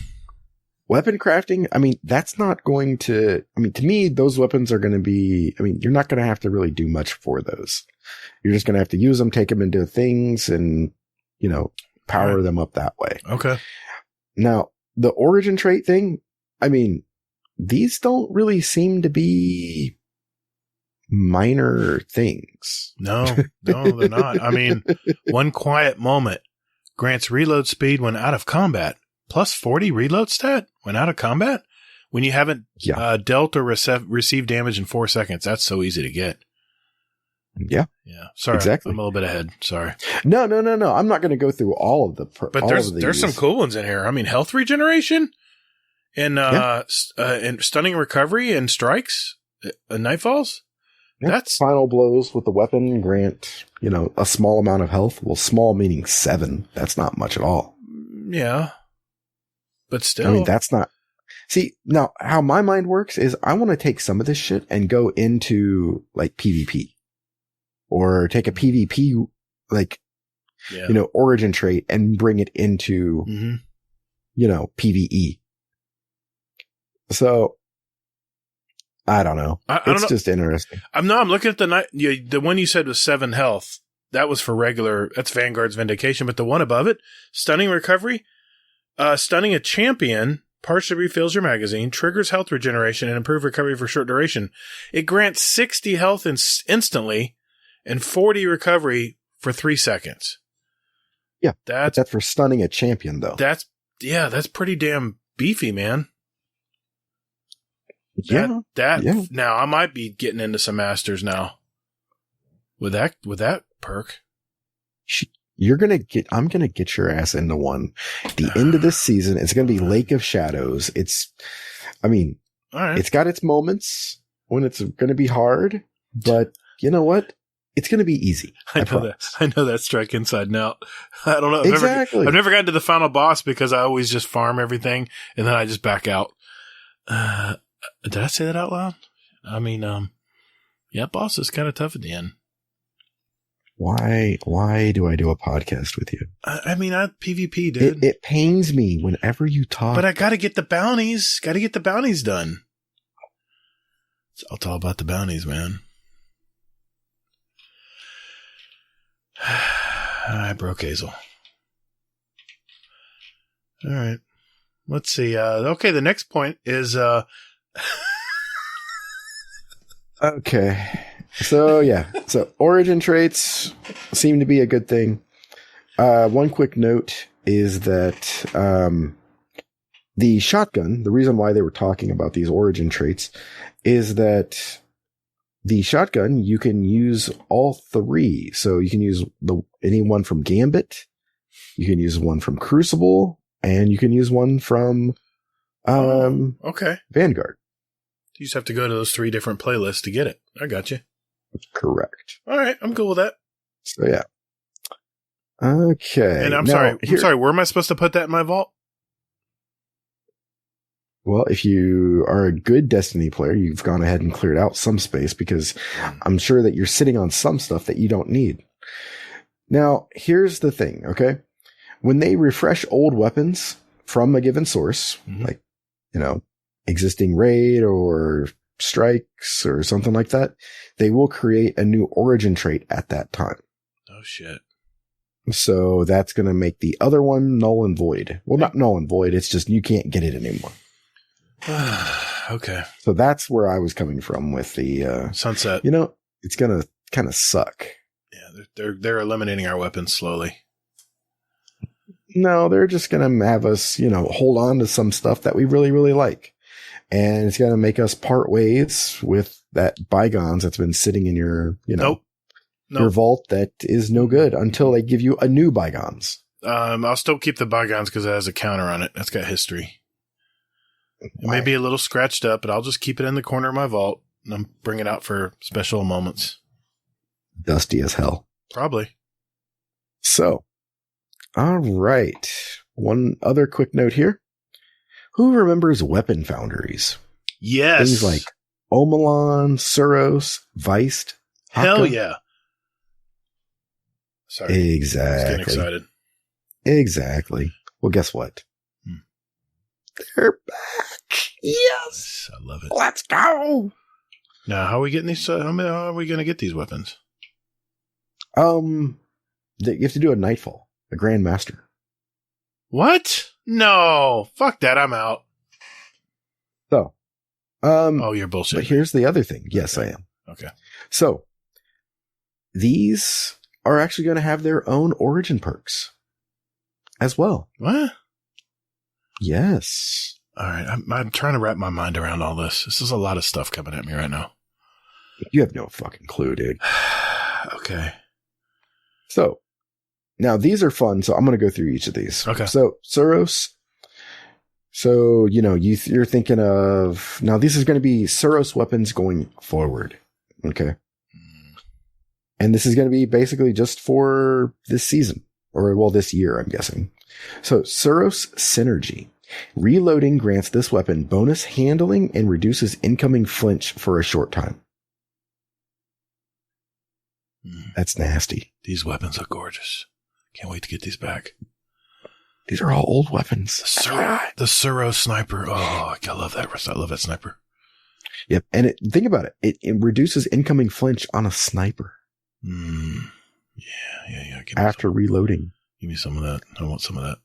Weapon crafting, I mean, that's not going to, I mean, to me, those weapons are going to be, I mean, you're not going to have to really do much for those. You're just going to have to use them, take them into things and, you know, power them up that way. Okay. Now, the origin trait thing, I mean, these don't really seem to be minor things. No, they're not. I mean, one quiet moment grants reload speed when out of combat. Plus 40 reload stat when out of combat? When you haven't dealt or received damage in 4 seconds. That's so easy to get. Yeah. Yeah. Sorry. Exactly. I'm a little bit ahead. Sorry. No. I'm not going to go through all of the But there's some cool ones in here. I mean, health regeneration and stunning recovery and strikes, nightfalls. Yeah. That's final blows with the weapon grant, you know, a small amount of health. Well, small meaning 7. That's not much at all. Yeah. But still. I mean, that's not. See, now how my mind works is I want to take some of this shit and go into like PvP or take a PvP, like, you know, origin trait and bring it into, you know, PvE. So I don't know. It's just interesting. I'm looking at the one you said was 7 health. That was for regular. That's Vanguard's Vindication. But the one above it, stunning recovery. Stunning a champion partially refills your magazine, triggers health regeneration, and improved recovery for short duration. It grants 60 health instantly and 40 recovery for 3 seconds. Yeah, that's for stunning a champion, though. That's pretty damn beefy, man. Yeah. Now I might be getting into some masters now with that perk. I'm going to get your ass into one. The end of this season, it's going to be Lake of Shadows. It's got its moments when it's going to be hard, but you know what? It's going to be easy. I know that strike inside and out. I don't know. Exactly. I've never gotten to the final boss because I always just farm everything and then I just back out. Did I say that out loud? I mean, boss is kind of tough at the end. Why do I do a podcast with you? I mean, PvP, dude. It pains me whenever you talk. But I got to get the bounties. Got to get the bounties done. It's all about the bounties, man. I broke Hazel. All right. Let's see. Okay, the next point is Okay. So, yeah. So, origin traits seem to be a good thing. One quick note is that the shotgun, the reason why they were talking about these origin traits is that the shotgun, you can use all three. So you can use any one from Gambit, you can use one from Crucible, and you can use one from okay. Vanguard. You just have to go to those 3 different playlists to get it. I got you. Correct. All right, I'm cool with that. So yeah. Okay. And I'm Now, sorry. Where am I supposed to put that in my vault? Well, if you are a good Destiny player, you've gone ahead and cleared out some space because I'm sure that you're sitting on some stuff that you don't need. Now, here's the thing, okay? When they refresh old weapons from a given source, like, existing raid or strikes or something like that, they will create a new origin trait at that time. Oh, shit. So that's going to make the other one null and void. Well, not null and void. It's just you can't get it anymore. Okay. So that's where I was coming from with the Sunset. It's going to kind of suck. Yeah, they're eliminating our weapons slowly. No, they're just going to have us, hold on to some stuff that we really, really like. And it's going to make us part ways with that bygones that's been sitting in your, Nope. your vault that is no good until they give you a new bygones. I'll still keep the bygones because it has a counter on it. It's got history. It may be a little scratched up, but I'll just keep it in the corner of my vault and I'm bring it out for special moments. Dusty as hell. Probably. So, all right. One other quick note here. Who remembers weapon foundries? Yes. Things like Omelon, Suros, Viced. Hell yeah. Sorry. Exactly. I was getting excited. Exactly. Well, guess what? They're back. Yes. I love it. Let's go. Now, how are we getting these? How are we going to get these weapons? You have to do a Nightfall, a Grand Master. What? No. Fuck that. I'm out. So, oh, you're bullshit. But here's the other thing. Yes, okay. I am. Okay. So, these are actually going to have their own origin perks as well. What? Yes. All right. I'm trying to wrap my mind around all this. This is a lot of stuff coming at me right now. You have no fucking clue, dude. Okay. So, now these are fun. So I'm going to go through each of these. Okay. So, Suros. So, you're thinking of, now this is going to be Suros weapons going forward. Okay. And this is going to be basically just for this season or this year, I'm guessing. So Suros Synergy. Reloading grants this weapon bonus handling and reduces incoming flinch for a short time. That's nasty. These weapons are gorgeous. Can't wait to get these back. These are all old weapons. The Suro sniper. Oh, I love that. I love that sniper. Yep. And think about it. It reduces incoming flinch on a sniper. Yeah. After reloading. Give me some of that. I want some of that.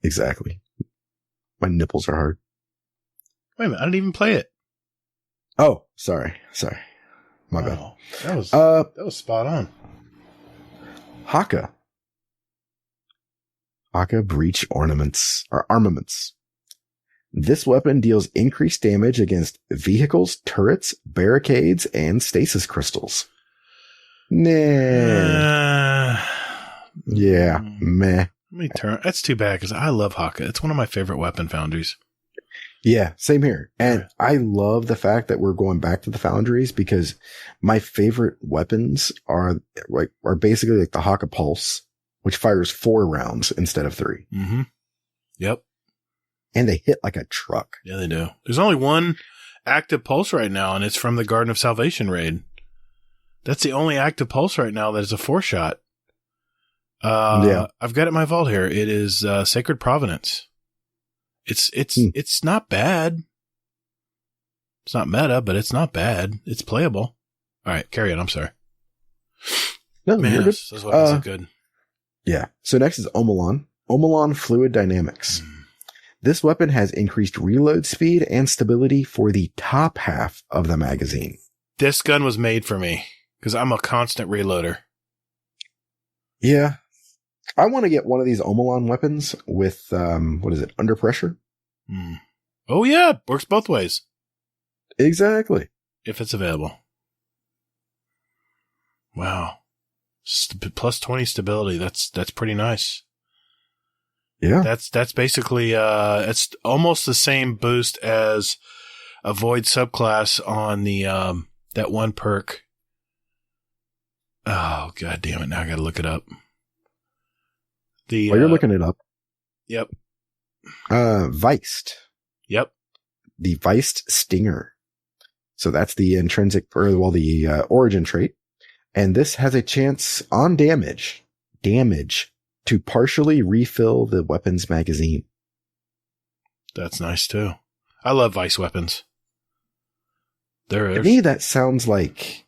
Exactly. My nipples are hard. Wait a minute. I didn't even play it. Oh, sorry. My bad. That was spot on. Haka breach armaments. This weapon deals increased damage against vehicles, turrets, barricades, and stasis crystals. Nah. Yeah. Meh. Let me turn. That's too bad because I love Haka. It's one of my favorite weapon foundries. Yeah, same here. And I love the fact that we're going back to the foundries because my favorite weapons are basically like the Haka Pulse, which fires 4 rounds instead of 3. Mm-hmm. Yep. And they hit like a truck. Yeah, they do. There's only one active pulse right now, and it's from the Garden of Salvation raid. That's the only active pulse right now that is a 4-shot. Yeah. I've got it in my vault here. It is Sacred Providence. It's not bad. It's not meta, but it's not bad. It's playable. All right, carry on. I'm sorry. No, man, those weapons are good. Yeah. So next is Omelon. Omelon Fluid Dynamics. This weapon has increased reload speed and stability for the top half of the magazine. this gun was made for me because I'm a constant reloader. Yeah. I want to get one of these Omelon weapons with, under pressure? Oh, yeah. Works both ways. Exactly. If it's available. Wow. Plus 20 stability. That's pretty nice. Yeah. That's basically, it's almost the same boost as a Void subclass on the, that one perk. Oh, God damn it. Now I got to look it up. While you're looking it up. Yep. Viced. Yep. The Viced Stinger. So that's the the origin trait. And this has a chance on damage to partially refill the weapon's magazine. That's nice too. I love Vice weapons. To me, that sounds like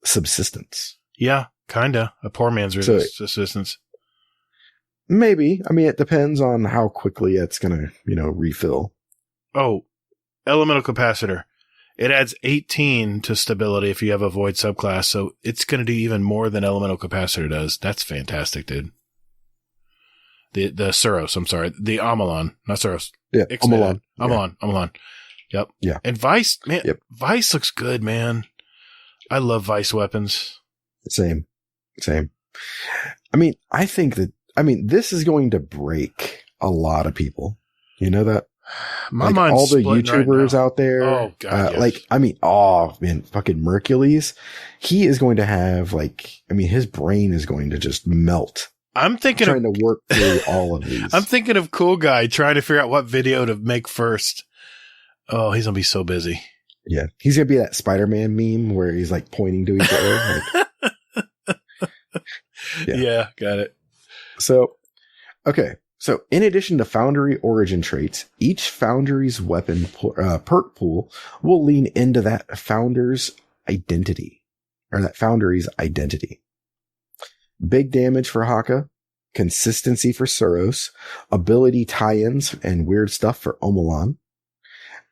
subsistence. Yeah, kinda. A poor man's subsistence. Maybe. I mean, it depends on how quickly it's going to, refill. Oh, elemental capacitor. It adds 18 to stability if you have a Void subclass, so it's going to do even more than elemental capacitor does. That's fantastic, dude. The Suros, I'm sorry. The Omelon, not Suros. Yeah, Omelon. Omelon. Yep. Yeah. And Vice, man, Vice looks good, man. I love Vice weapons. Same. I mean, this is going to break a lot of people. You know that? My mind's all the right YouTubers out there. Oh, God. Yes. Fucking Mercules. He is going to have his brain is going to just melt. I'm thinking trying to work through all of these. I'm thinking of Cool Guy trying to figure out what video to make first. Oh, he's going to be so busy. Yeah. He's going to be that Spider-Man meme where he's pointing to each other. Yeah, got it. So, okay. So in addition to Foundry origin traits, each Foundry's weapon perk pool will lean into that Founder's identity, or that Foundry's identity. Big damage for Haka, consistency for Suros, ability tie-ins and weird stuff for Omelon,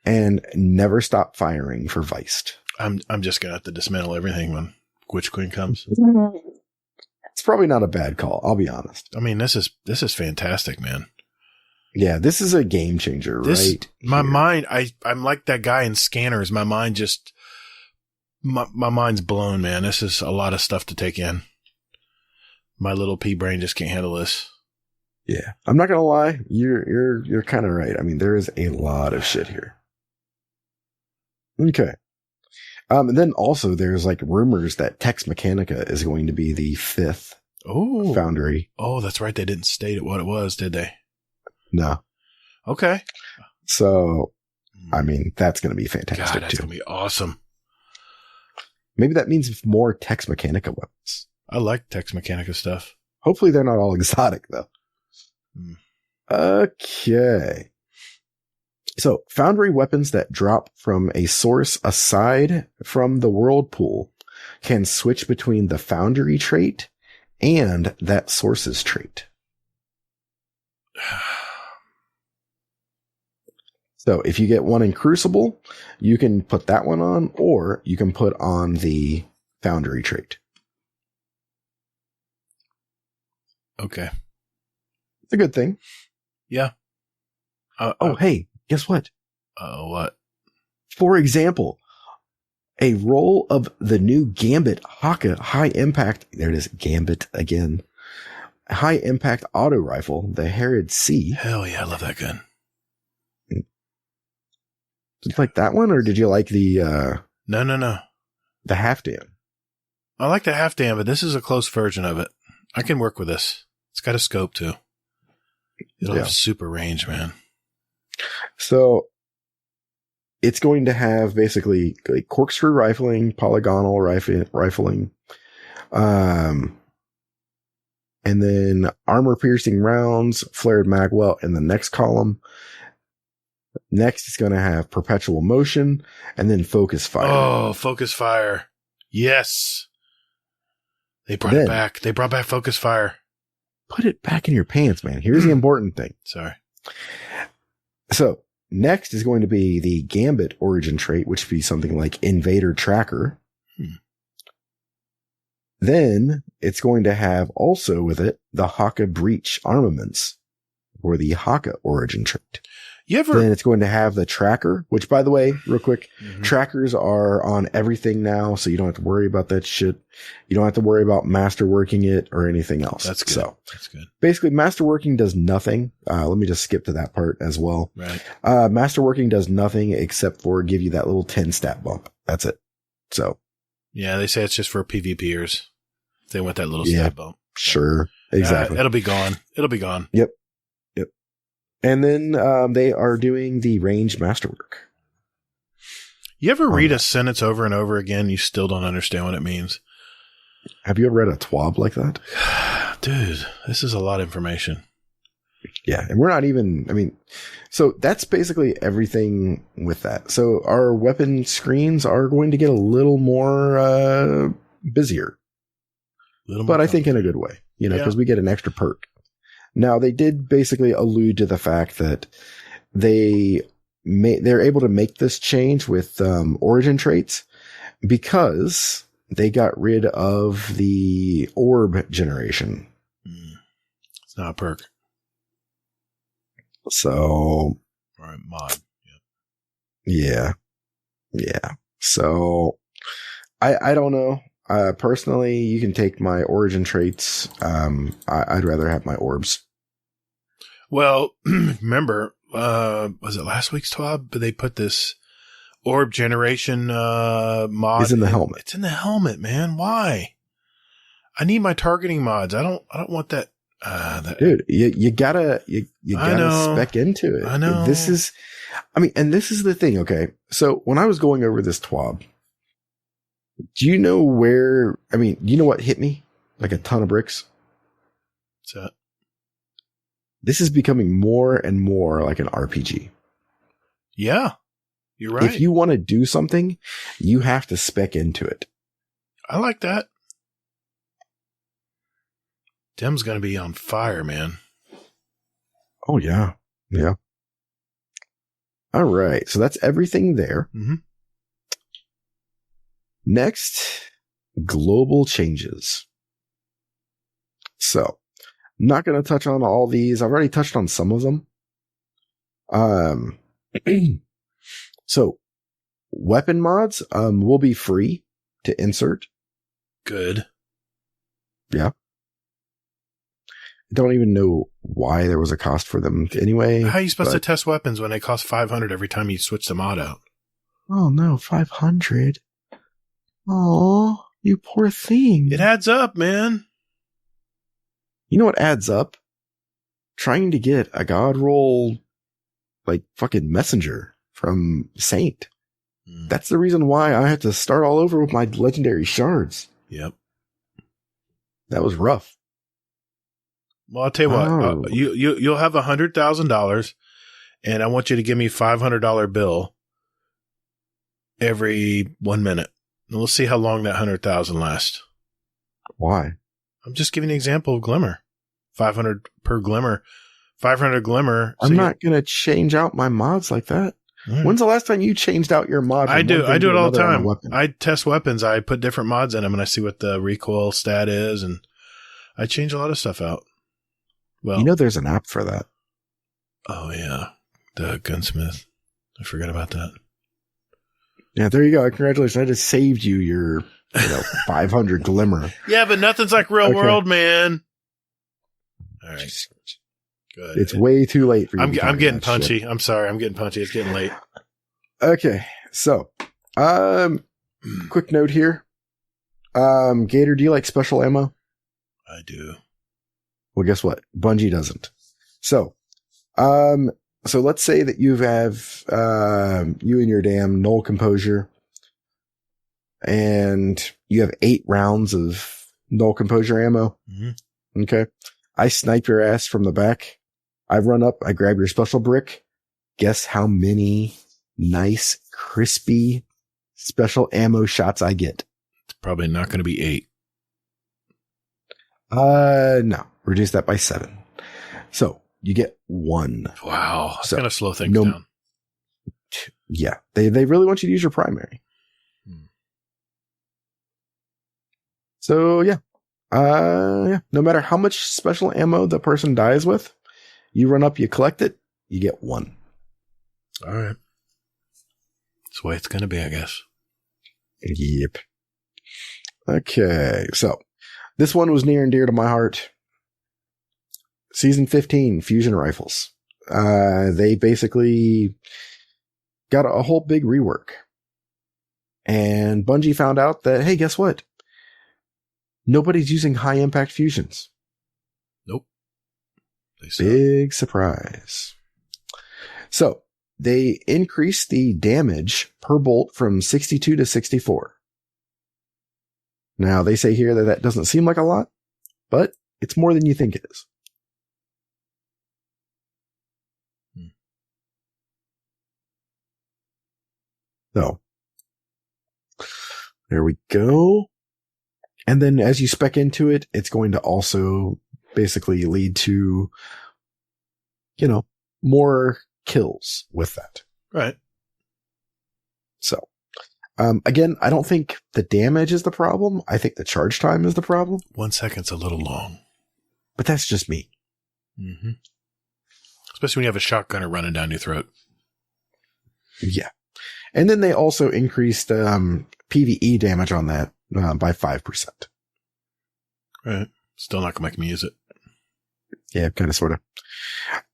and never stop firing for Viced. I'm just gonna have to dismantle everything when Witch Queen comes. It's probably not a bad call, I'll be honest. I mean, this is fantastic, man. Yeah, this is a game changer, right? My mind, I'm like that guy in Scanners. My mind just, my mind's blown, man. This is a lot of stuff to take in. My little pea brain just can't handle this. Yeah, I'm not gonna lie. You're kind of right. I mean, there is a lot of shit here. Okay. And then also there's rumors that Tex Mechanica is going to be the 5th Foundry. Oh, that's right. They didn't state what it was, did they? No. Okay. So, I mean, that's going to be fantastic God, that's going to be awesome. Maybe that means more Tex Mechanica weapons. I like Tex Mechanica stuff. Hopefully they're not all exotic though. Okay. So, Foundry weapons that drop from a source aside from the world pool can switch between the Foundry trait and that source's trait. So, if you get one in Crucible, you can put that one on, or you can put on the Foundry trait. Okay. It's a good thing. Yeah. Hey. Guess what? What? For example, a roll of the new Gambit Haka high impact. There it is. Gambit again. High impact auto rifle, the Herod C. Hell yeah. I love that gun. Did you like that one, or did you like the, No. The half dam? I like the half dam, but this is a close version of it. I can work with this. It's got a scope too. It'll have super range, man. So it's going to have basically corkscrew rifling, polygonal rifling, and then armor piercing rounds, flared magwell in the next column. Next, it's going to have perpetual motion and then focus fire. Oh, focus fire. Yes. They brought it back. They brought back focus fire. Put it back in your pants, man. Here's the important thing. Sorry. So next is going to be the Gambit origin trait, which would be something like Invader Tracker. Then it's going to have also with it the Haka Breach armaments or the Haka origin trait. Then it's going to have the tracker, which, by the way, real quick, trackers are on everything now, so you don't have to worry about that shit. You don't have to worry about masterworking it or anything else. That's good. So that's good. Basically, masterworking does nothing. Let me just skip to that part as well. Right. Masterworking does nothing except for give you that little 10 stat bump. That's it. So. Yeah, they say it's just for PvPers. They want that little stat bump. Sure. Exactly. It'll be gone. It'll be gone. Yep. And then they are doing the ranged masterwork. You ever read a sentence over and over again, you still don't understand what it means? Have you ever read a TWAB like that? Dude, this is a lot of information. Yeah, and we're not even, so that's basically everything with that. So our weapon screens are going to get a little more busier. But I think in a good way, because we get an extra perk. Now, they did basically allude to the fact that they're able to make this change with origin traits because they got rid of the orb generation. It's not a perk. So. Or a mod. Yeah. So I don't know. Personally, you can take my origin traits. I'd rather have my orbs. Well, remember, was it last week's TWAB? But they put this orb generation mod. It's in the helmet. It's in the helmet, man. Why? I need my targeting mods. I don't want that. Dude, you gotta spec into it. I know. This is the thing. Okay, so when I was going over this TWAB, do you know what hit me like a ton of bricks? What's that? This is becoming more and more like an RPG. Yeah, you're right. If you want to do something, you have to spec into it. I like that. Tim's going to be on fire, man. Oh, yeah. Yeah. All right. So that's everything there. Mm-hmm. Next, global changes. So, not going to touch on all these. I've already touched on some of them. So, weapon mods will be free to insert. Good. Yeah. Don't even know why there was a cost for them anyway. How are you supposed to test weapons when they cost 500 every time you switch the mod out? Oh no, 500. Oh, you poor thing. It adds up, man. You know what adds up? Trying to get a god roll like fucking messenger from Saint. That's the reason why I had to start all over with my legendary shards. Yep. That was rough. Well, I'll tell you what, you'll have $100,000 and I want you to give me $500 bill every 1 minute. And we'll see how long that 100,000 lasts. Why? I'm just giving an example of Glimmer. 500 per Glimmer. 500 Glimmer. I'm not going to change out my mods like that. Right. When's the last time you changed out your mod? I do it all the time. I test weapons. I put different mods in them and I see what the recoil stat is. And I change a lot of stuff out. Well, there's an app for that. Oh, yeah. The Gunsmith. I forgot about that. Yeah, there you go. Congratulations. I just saved you your 500 Glimmer. Yeah, but nothing's like real world, man. All right. Good. It's way too late for you. I'm getting punchy. Shit. I'm sorry. I'm getting punchy. It's getting late. Okay. So, quick note here. Gatr, do you like special ammo? I do. Well, guess what? Bungie doesn't. So let's say that you have, you and your damn null composure and you have 8 rounds of null composure ammo. Mm-hmm. Okay. I snipe your ass from the back. I run up, I grab your special brick. Guess how many nice, crispy special ammo shots I get? It's probably not going to be 8. No. Reduce that by 7. So you get 1. Wow. That's going to slow things down. Yeah. They really want you to use your primary. So yeah. No matter how much special ammo the person dies with, you run up, you collect it, you get 1. All right. That's the way it's going to be, I guess. Yep. Okay, so this one was near and dear to my heart. Season 15, Fusion Rifles. They basically got a whole big rework. And Bungie found out that, hey, guess what? Nobody's using high impact fusions. Nope. They suck. Big surprise. So they increased the damage per bolt from 62 to 64. Now they say here that that doesn't seem like a lot, but it's more than you think it is. So there we go. And then as you spec into it, it's going to also basically lead to, more kills with that. Right. So, again, I don't think the damage is the problem. I think the charge time is the problem. 1 second's a little long. But that's just me. Mm-hmm. Especially when you have a shotgunner running down your throat. Yeah. And then they also increased PvE damage on that by 5%. Right. Still not going to make me use it. Yeah, kind of, sort of.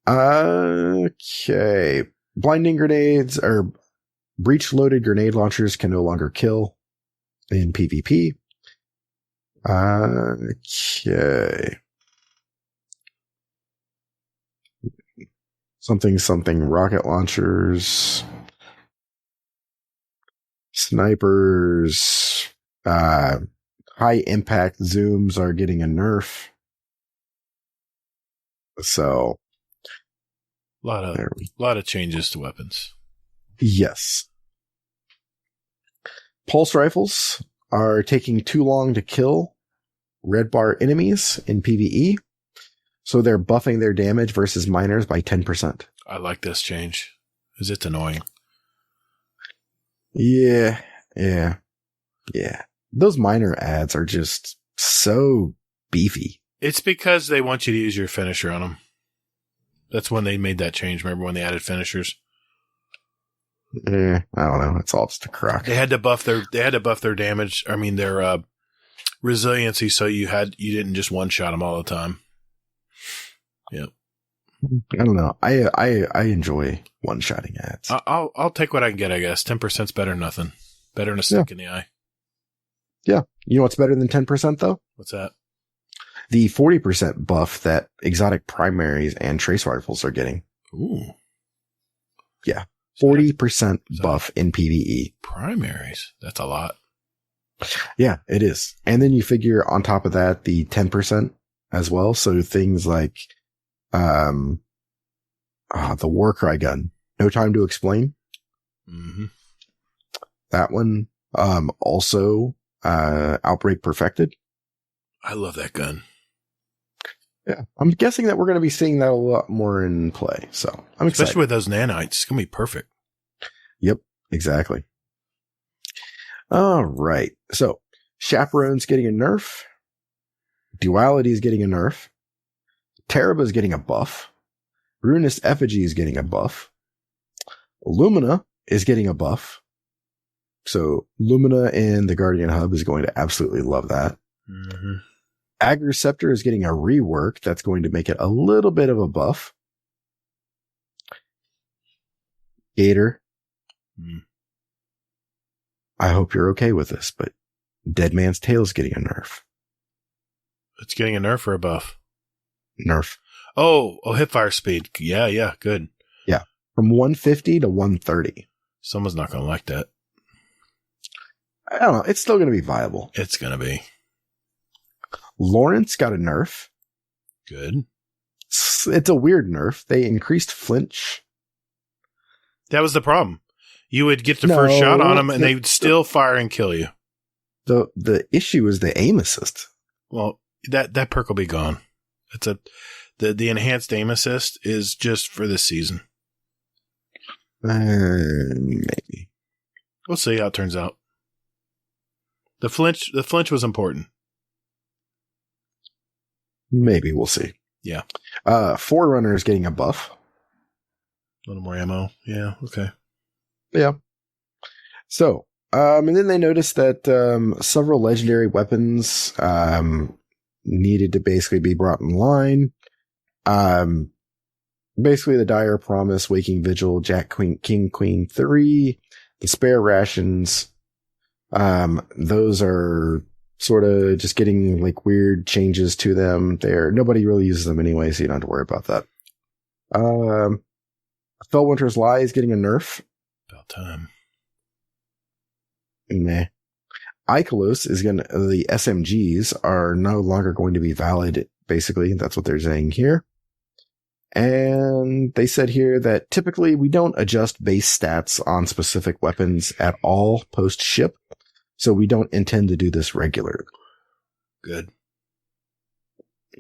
Okay. Blinding grenades or breech-loaded grenade launchers can no longer kill in PvP. Okay. Something rocket launchers. Snipers, high impact zooms are getting a nerf. So, A lot of changes to weapons. Yes. Pulse rifles are taking too long to kill red bar enemies in PvE. So they're buffing their damage versus miners by 10%. I like this change, because it's annoying. Yeah. Those miner ads are just so beefy. It's because they want you to use your finisher on them. That's when they made that change. Remember when they added finishers? I don't know. It's all just a crock. They had to buff their damage. I mean, their resiliency, so you didn't just one shot them all the time. Yep. I don't know. I enjoy one shotting ads. I'll take what I can get. I guess 10%'s better than nothing. Better than a stick in the eye. Yeah. You know what's better than 10% though? What's that? The 40% buff that exotic primaries and trace rifles are getting. Ooh. Yeah. 40% buff in PvE. Primaries. That's a lot. Yeah, it is. And then you figure on top of that, the 10% as well. So things like, the Warcry gun. No time to explain. Mm-hmm. That one, also, Outbreak Perfected. I love that gun. Yeah. I'm guessing that we're going to be seeing that a lot more in play. So I'm excited. Especially with those nanites. It's going to be perfect. Yep, exactly. All right. So Chaperone's getting a nerf. Duality is getting a nerf. Teraba's getting a buff. Ruinous Effigy is getting a buff. Lumina is getting a buff. So Lumina in the Guardian Hub is going to absolutely love that. Mm-hmm. Agriceptor is getting a rework that's going to make it a little bit of a buff. Gatr. I hope you're okay with this, but Dead Man's Tale is getting a nerf. It's getting a nerf or a buff? Nerf. Oh, hipfire speed. Yeah, good. Yeah. From 150 to 130. Someone's not going to like that. I don't know. It's still going to be viable. It's going to be. Lawrence got a nerf. Good. It's a weird nerf. They increased flinch. That was the problem. You would get the first shot on them and they would still fire and kill you. The issue is the aim assist. Well, that perk will be gone. It's the enhanced aim assist is just for this season. Maybe. We'll see how it turns out. The flinch was important. Maybe, we'll see. Yeah. Forerunner is getting a buff. A little more ammo. Yeah, okay. Yeah. So, and then they noticed that several legendary weapons needed to basically be brought in line. Basically, the Dire Promise, Waking Vigil, Jack Queen, King Queen 3, the spare rations. Those are sort of just getting like weird changes to them. Nobody really uses them anyway, so you don't have to worry about that. Fellwinter's Lie is getting a nerf. About time. Meh. Icolos is the SMGs are no longer going to be valid, basically. That's what they're saying here. And they said here that typically we don't adjust base stats on specific weapons at all post-ship, so we don't intend to do this regularly. Good.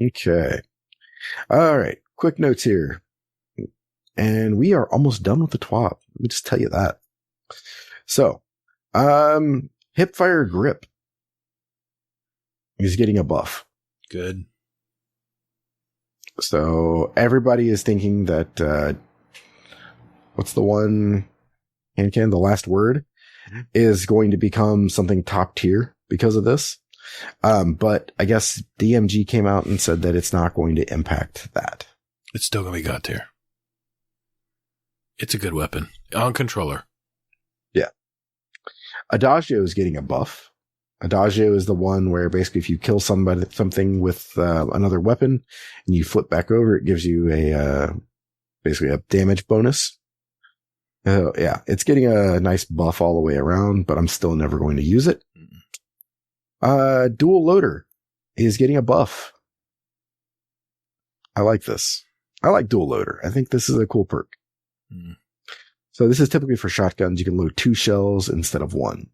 Okay. All right. Quick notes here. And we are almost done with the TWAB. Let me just tell you that. So, Hipfire Grip is getting a buff. Good. So everybody is thinking that, what's the one, Hancan, the last word, is going to become something top tier because of this. But I guess DMG came out and said that it's not going to impact that. It's still going to be God tier. It's a good weapon. On controller. Yeah. Adagio is getting a buff. Adagio is the one where basically if you kill something with another weapon and you flip back over, it gives you basically a damage bonus. Yeah, it's getting a nice buff all the way around, but I'm still never going to use it. Dual Loader is getting a buff. I like this. I like Dual Loader. I think this is a cool perk. So this is typically for shotguns. You can load 2 shells instead of 1.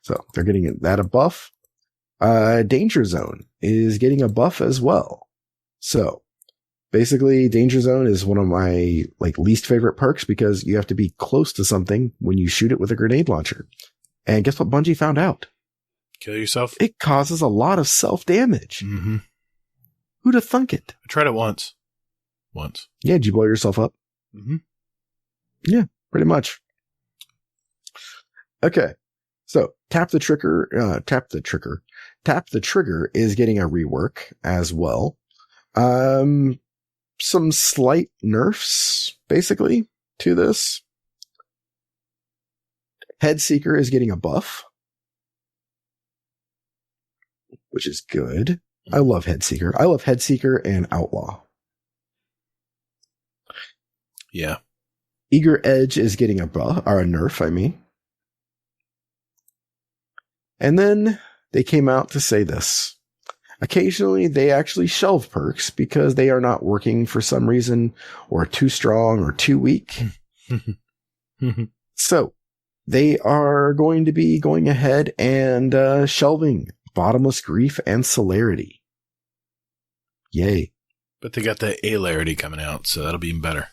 So they're getting that a buff. Danger Zone is getting a buff as well. So basically Danger Zone is one of my least favorite perks because you have to be close to something when you shoot it with a grenade launcher. And guess what Bungie found out? Kill yourself? It causes a lot of self-damage. Mm-hmm. Who'd have thunk it? I tried it once. Yeah, did you blow yourself up? Mm-hmm. Yeah, pretty much. Okay. So Tap the Trigger is getting a rework as well. Some slight nerfs basically to this. Headseeker is getting a buff, which is good. I love Headseeker. I love Headseeker and Outlaw. Yeah. Eager Edge is getting a buff, or a nerf, I mean. And then they came out to say this. Occasionally, they actually shelve perks because they are not working for some reason, or too strong, or too weak. So, they are going to be going ahead and shelving Bottomless Grief and Celerity. Yay. But they got the Alarity coming out, so that'll be even better.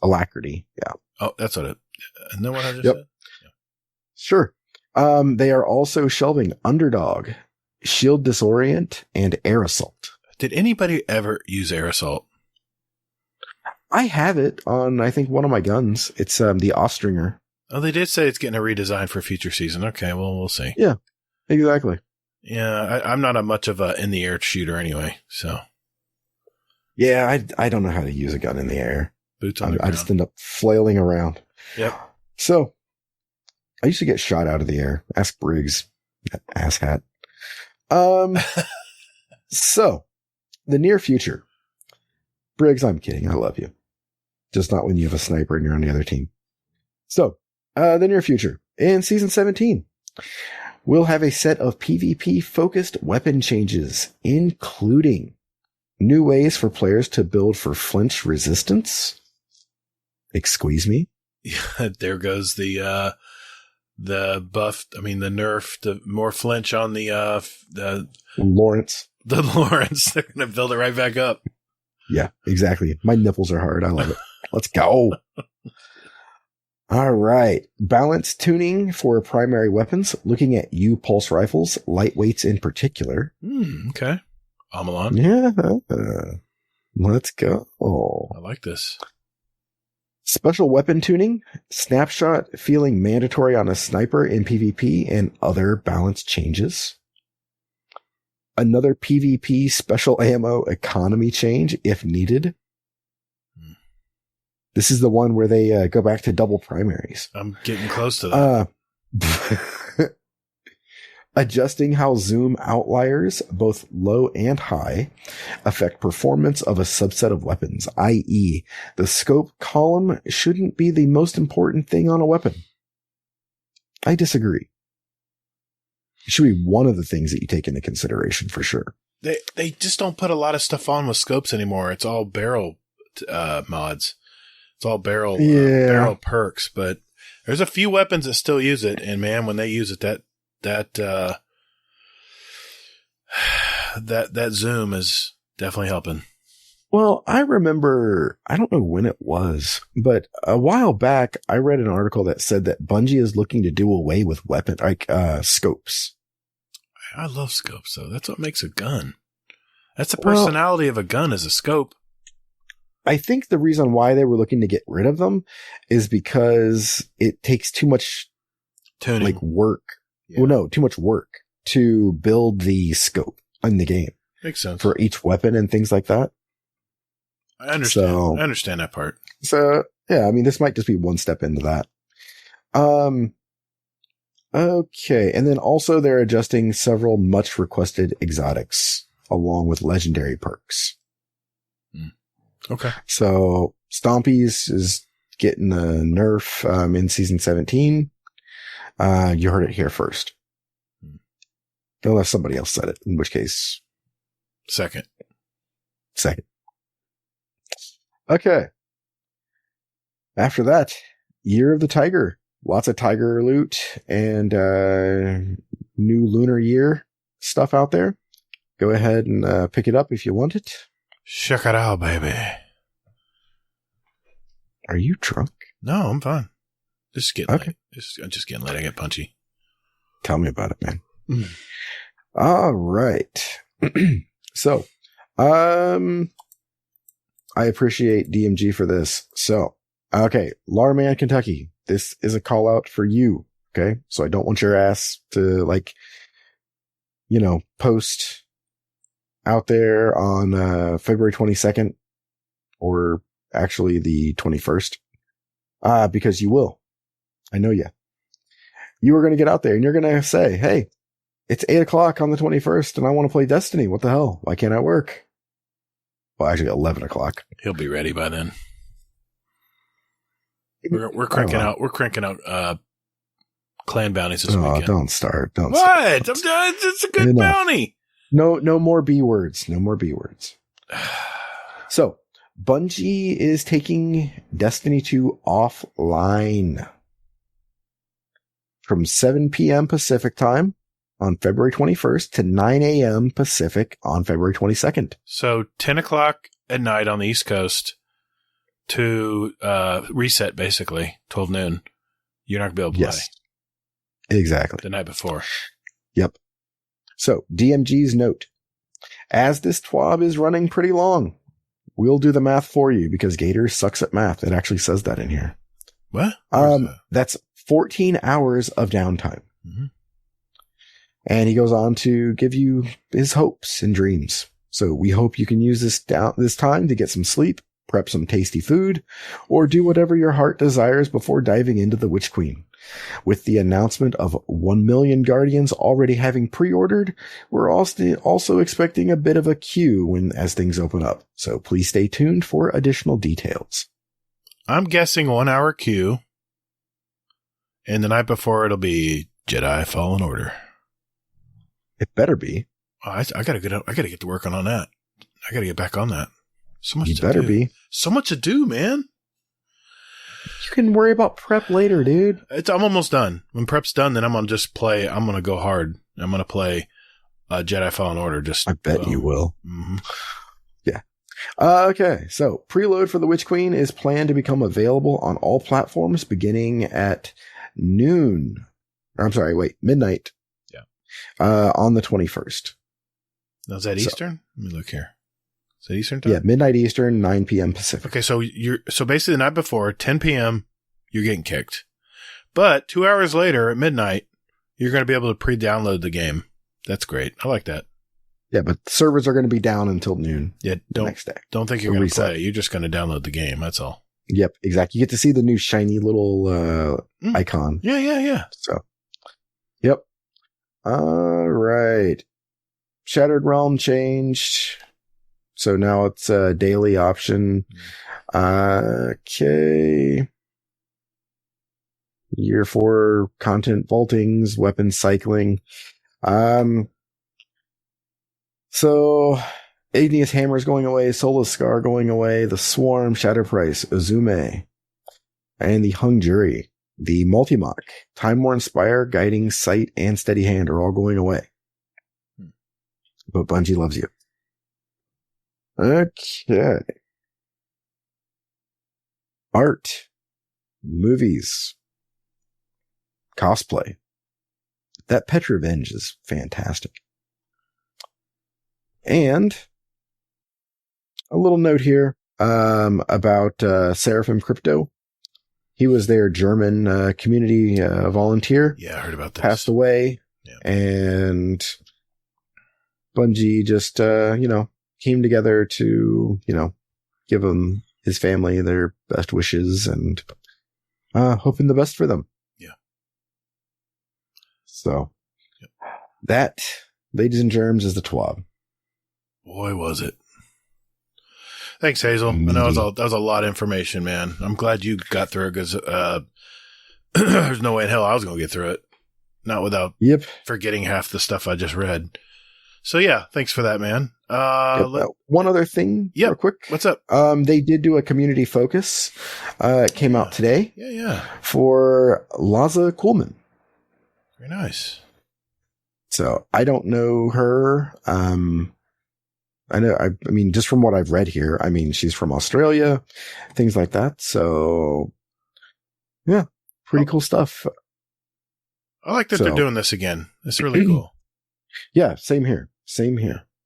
Alacrity, yeah. Oh, that's what it... Isn't that what I just Yep. said? Yeah. Sure. They are also shelving Underdog, Shield Disorient, and Air Assault. Did anybody ever use Air Assault? I have it on, I think, one of my guns. It's the Austringer. Oh, they did say it's getting a redesign for future season. Okay, well, we'll see. Yeah, exactly. Yeah, I'm not a much of a in-the-air shooter anyway, so. Yeah, I don't know how to use a gun in the air. Boots on the I ground. just end up flailing around. Yep. So, I used to get shot out of the air. Ask Briggs, that asshat. So, the near future. Briggs, I'm kidding. I love you. Just not when you have a sniper and you're on the other team. So, the near future. In Season 17, we'll have a set of PvP-focused weapon changes, including new ways for players to build for flinch resistance. Excuse me? Yeah, there goes the buff. I mean, the nerf, the more flinch on the Lawrence. The Lawrence. They're going to build it right back up. Yeah, exactly. My nipples are hard. I love it. Let's go. All right. Balance tuning for primary weapons, looking at U pulse rifles, lightweights in particular. Okay. Amalon. Yeah. Let's go. I like this. Special weapon tuning, snapshot feeling mandatory on a sniper in PvP, and other balance changes. Another PvP special ammo economy change if needed. This is the one where they go back to double primaries. I'm getting close to that. Adjusting how zoom outliers, both low and high, affect performance of a subset of weapons, i.e., the scope column shouldn't be the most important thing on a weapon. I disagree. It should be one of the things that you take into consideration for sure. They just don't put a lot of stuff on with scopes anymore. It's all barrel mods. It's all barrel perks, but there's a few weapons that still use it, and man, when they use it, that zoom is definitely helping. Well, I remember, I don't know when it was, but a while back, I read an article that said that Bungie is looking to do away with scopes. I love scopes, though. That's what makes a gun. That's the personality of a gun, is a scope. I think the reason why they were looking to get rid of them is because it takes too much tuning, work. Yeah. Well, no, too much work to build the scope in the game. Makes sense. For each weapon and things like that. I understand. I understand that part. So, yeah, I mean, this might just be one step into that. Okay. And then also they're adjusting several much requested exotics along with legendary perks. Okay. So Stompies is getting a nerf, in season 17. You heard it here first. Unless somebody else said it, in which case. Second. Okay. After that, Year of the Tiger. Lots of tiger loot and new lunar year stuff out there. Go ahead and pick it up if you want it. Check it out, baby. Are you drunk? No, I'm fine. Just getting late. I'm just getting late. I get punchy. Tell me about it, man. All right. So, I appreciate DMG for this. So, okay, Larman, Kentucky. This is a call out for you. Okay. So I don't want your ass to post out there on, February 22nd or actually the 21st. Because you will. I know you. You are going to get out there and you're going to say, hey, it's 8:00 on the 21st and I want to play Destiny. What the hell? Why can't I work? Well, actually 11 o'clock. He'll be ready by then. We're cranking out. We're cranking out clan bounties this weekend. Don't start. What? It's a good bounty. No more B words. No more B words. So Bungie is taking Destiny 2 offline from 7 p.m. Pacific time on February 21st to 9 a.m. Pacific on February 22nd. So 10 o'clock at night on the East Coast to reset, basically, 12 noon. You're not going to be able to play. Exactly. The night before. Yep. So DMG's note. As this TWAB is running pretty long, we'll do the math for you because Gatr sucks at math. It actually says that in here. What? That's 14 hours of downtime. Mm-hmm. And he goes on to give you his hopes and dreams. So we hope you can use this time to get some sleep, prep some tasty food, or do whatever your heart desires before diving into the Witch Queen. With the announcement of 1 million Guardians already having pre-ordered, we're also expecting a bit of a queue as things open up. So please stay tuned for additional details. I'm guessing 1 hour queue. And the night before it'll be Jedi Fallen Order. It better be. I gotta get to working on that. I gotta get back on that. So much. You better be. So much to do, man. You can worry about prep later, dude. I'm almost done. When prep's done, then I'm gonna just play. I'm gonna go hard. I'm gonna play Jedi Fallen Order. I bet you will. Mm-hmm. Yeah. Okay. So preload for the Witch Queen is planned to become available on all platforms beginning at midnight. On the 21st. Now, is that Eastern? Let me look here. Is that Eastern time? Yeah, midnight Eastern, 9 p.m. Pacific. Okay, so basically the night before, 10 p.m., you're getting kicked. But 2 hours later at midnight, you're going to be able to pre-download the game. That's great. I like that. Yeah, but servers are going to be down until noon. Yeah, the next day. Don't think you're going to play. You're just going to download the game. That's all. Yep, exactly. You get to see the new shiny little icon. Yeah. So, yep. All right. Shattered Realm changed. So now it's a daily option. Okay. Year 4 content vaultings, weapon cycling. So Igneous Hammer is going away, Soulless Scar going away, the Swarm, Shatter Price, Uzume, and the Hung Jury, the Multimach, Time Worn Spire, Guiding Sight, and Steady Hand are all going away. But Bungie loves you. Okay. Art, movies, cosplay. That Pet Revenge is fantastic. And a little note here about Seraphim Crypto. He was their German community volunteer. Yeah, I heard about this. Passed away. Yeah. And Bungie just, came together to, give him, his family, their best wishes and hoping the best for them. Yeah. So, that, ladies and germs, is the TWAB. Boy, was it. Thanks, Hazel. I know that was a lot of information, man. I'm glad you got through it because there's no way in hell I was going to get through it. Not without forgetting half the stuff I just read. So, yeah, thanks for that, man. One other thing real quick. What's up? They did do a community focus. It came out today. Yeah. For Laza Kuhlman. Very nice. So, I don't know her. I mean, just from what I've read here, I mean, she's from Australia, things like that. So, yeah, pretty cool stuff. I like that they're doing this again. It's really cool. Yeah, same here.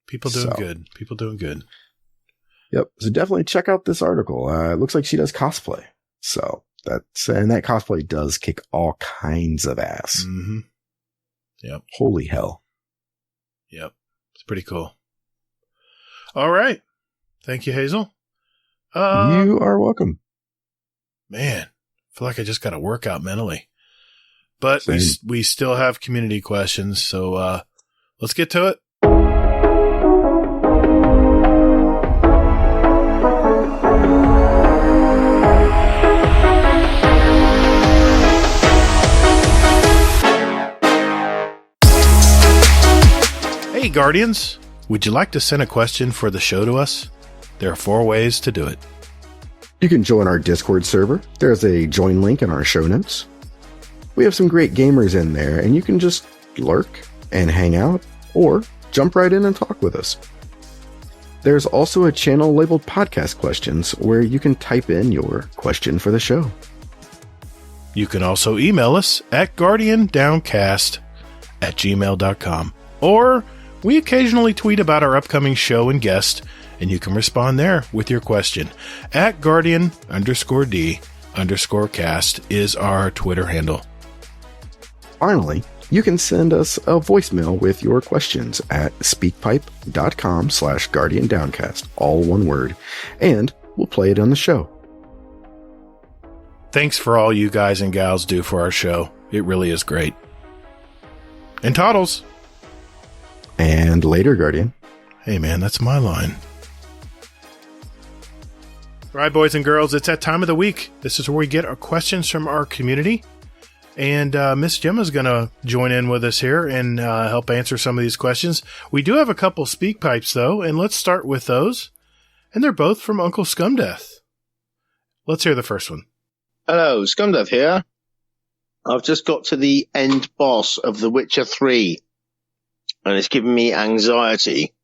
People doing good. People doing good. Yep. So definitely check out this article. It looks like she does cosplay. So that cosplay does kick all kinds of ass. Mm-hmm. Yep. Holy hell. Yep. It's pretty cool. All right. Thank you, Hazel. You are welcome. Man, I feel like I just got to work out mentally. But Same. we still have community questions, so let's get to it. Hey, Guardians. Would you like to send a question for the show to us? There are 4 ways to do it. You can join our Discord server. There's a join link in our show notes. We have some great gamers in there, and you can just lurk and hang out, or jump right in and talk with us. There's also a channel labeled Podcast Questions, where you can type in your question for the show. You can also email us at guardiandowncast@gmail.com, or we occasionally tweet about our upcoming show and guest, and you can respond there with your question. At Guardian_D_cast is our Twitter handle. Finally, you can send us a voicemail with your questions at speakpipe.com/guardiandowncast, all one word, and we'll play it on the show. Thanks for all you guys and gals do for our show. It really is great. And Toddles. And later, Guardian. Hey, man, that's my line. All right, boys and girls, it's that time of the week. This is where we get our questions from our community. And Miss Gemma's going to join in with us here and help answer some of these questions. We do have a couple speak pipes, though, and let's start with those. And they're both from Uncle Scumdeth. Let's hear the first one. Hello, Scumdeth here. I've just got to the end boss of The Witcher 3. And it's giving me anxiety.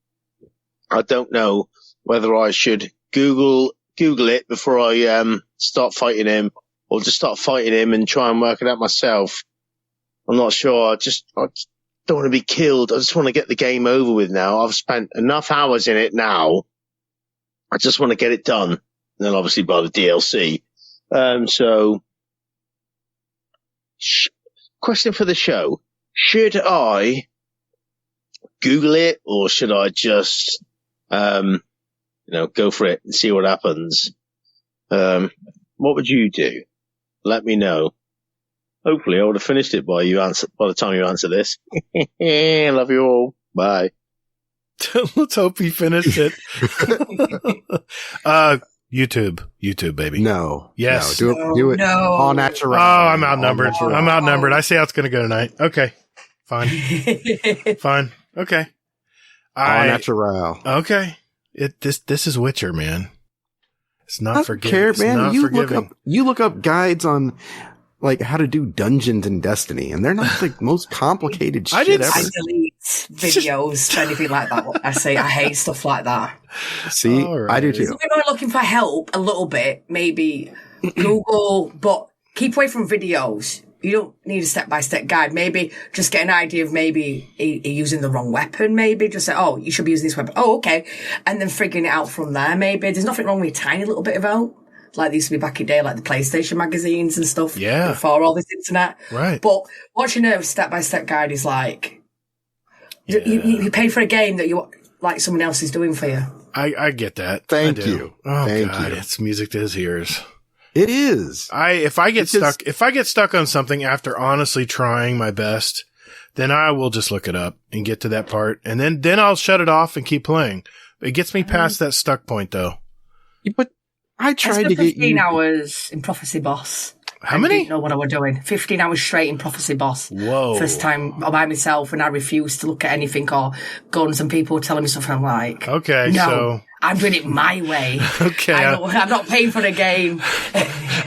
I don't know whether I should Google it before I start fighting him, or just start fighting him and try and work it out myself. I'm not sure. I don't want to be killed. I just want to get the game over with now. I've spent enough hours in it now. I just want to get it done. And then obviously buy the DLC. Question for the show. Should I Google it or should I just, go for it and see what happens? What would you do? Let me know. Hopefully I would have finished it by the time you answer this. Love you all. Bye. Let's hope he finished it. YouTube, baby. No. Yes. No, do it. No. All natural. Oh, I'm outnumbered. I'm outnumbered. I see how it's going to go tonight. Okay. Fine. Fine. Okay. All natural. Okay. This is Witcher, man. It's not I forgiving. care, It's man. not forgiving. You look up guides on like how to do dungeons in Destiny, and they're not the most complicated shit ever. I delete videos for anything like that. I hate stuff like that. See, right. I do too. So if you're looking for help a little bit, maybe Google, but keep away from videos. You don't need a step-by-step guide. Maybe just get an idea of maybe using the wrong weapon. Maybe just say, oh, you should be using this weapon. Oh, okay. And then figuring it out from there. Maybe there's nothing wrong with a tiny little bit of help. Like they used to be back in the day, like the PlayStation magazines and stuff. Yeah. Before all this internet. Right. But watching a step-by-step guide is like, you pay for a game that someone else is doing for you. I get that. Thank I do. you. Oh, Thank God, you. it's music to his ears. It is. If I get stuck on something after honestly trying my best, then I will just look it up and get to that part, and then I'll shut it off and keep playing. It gets me past that stuck point, though. But I tried to get 15 hours in Prophecy Boss. How I many? didn't know what I was doing. 15 hours straight in Prophecy Boss. Whoa. First time by myself, and I refused to look at anything or guns, and people were telling me stuff, and I'm like, Okay, no, so I'm doing it my way. Okay. I'm not paying for the game.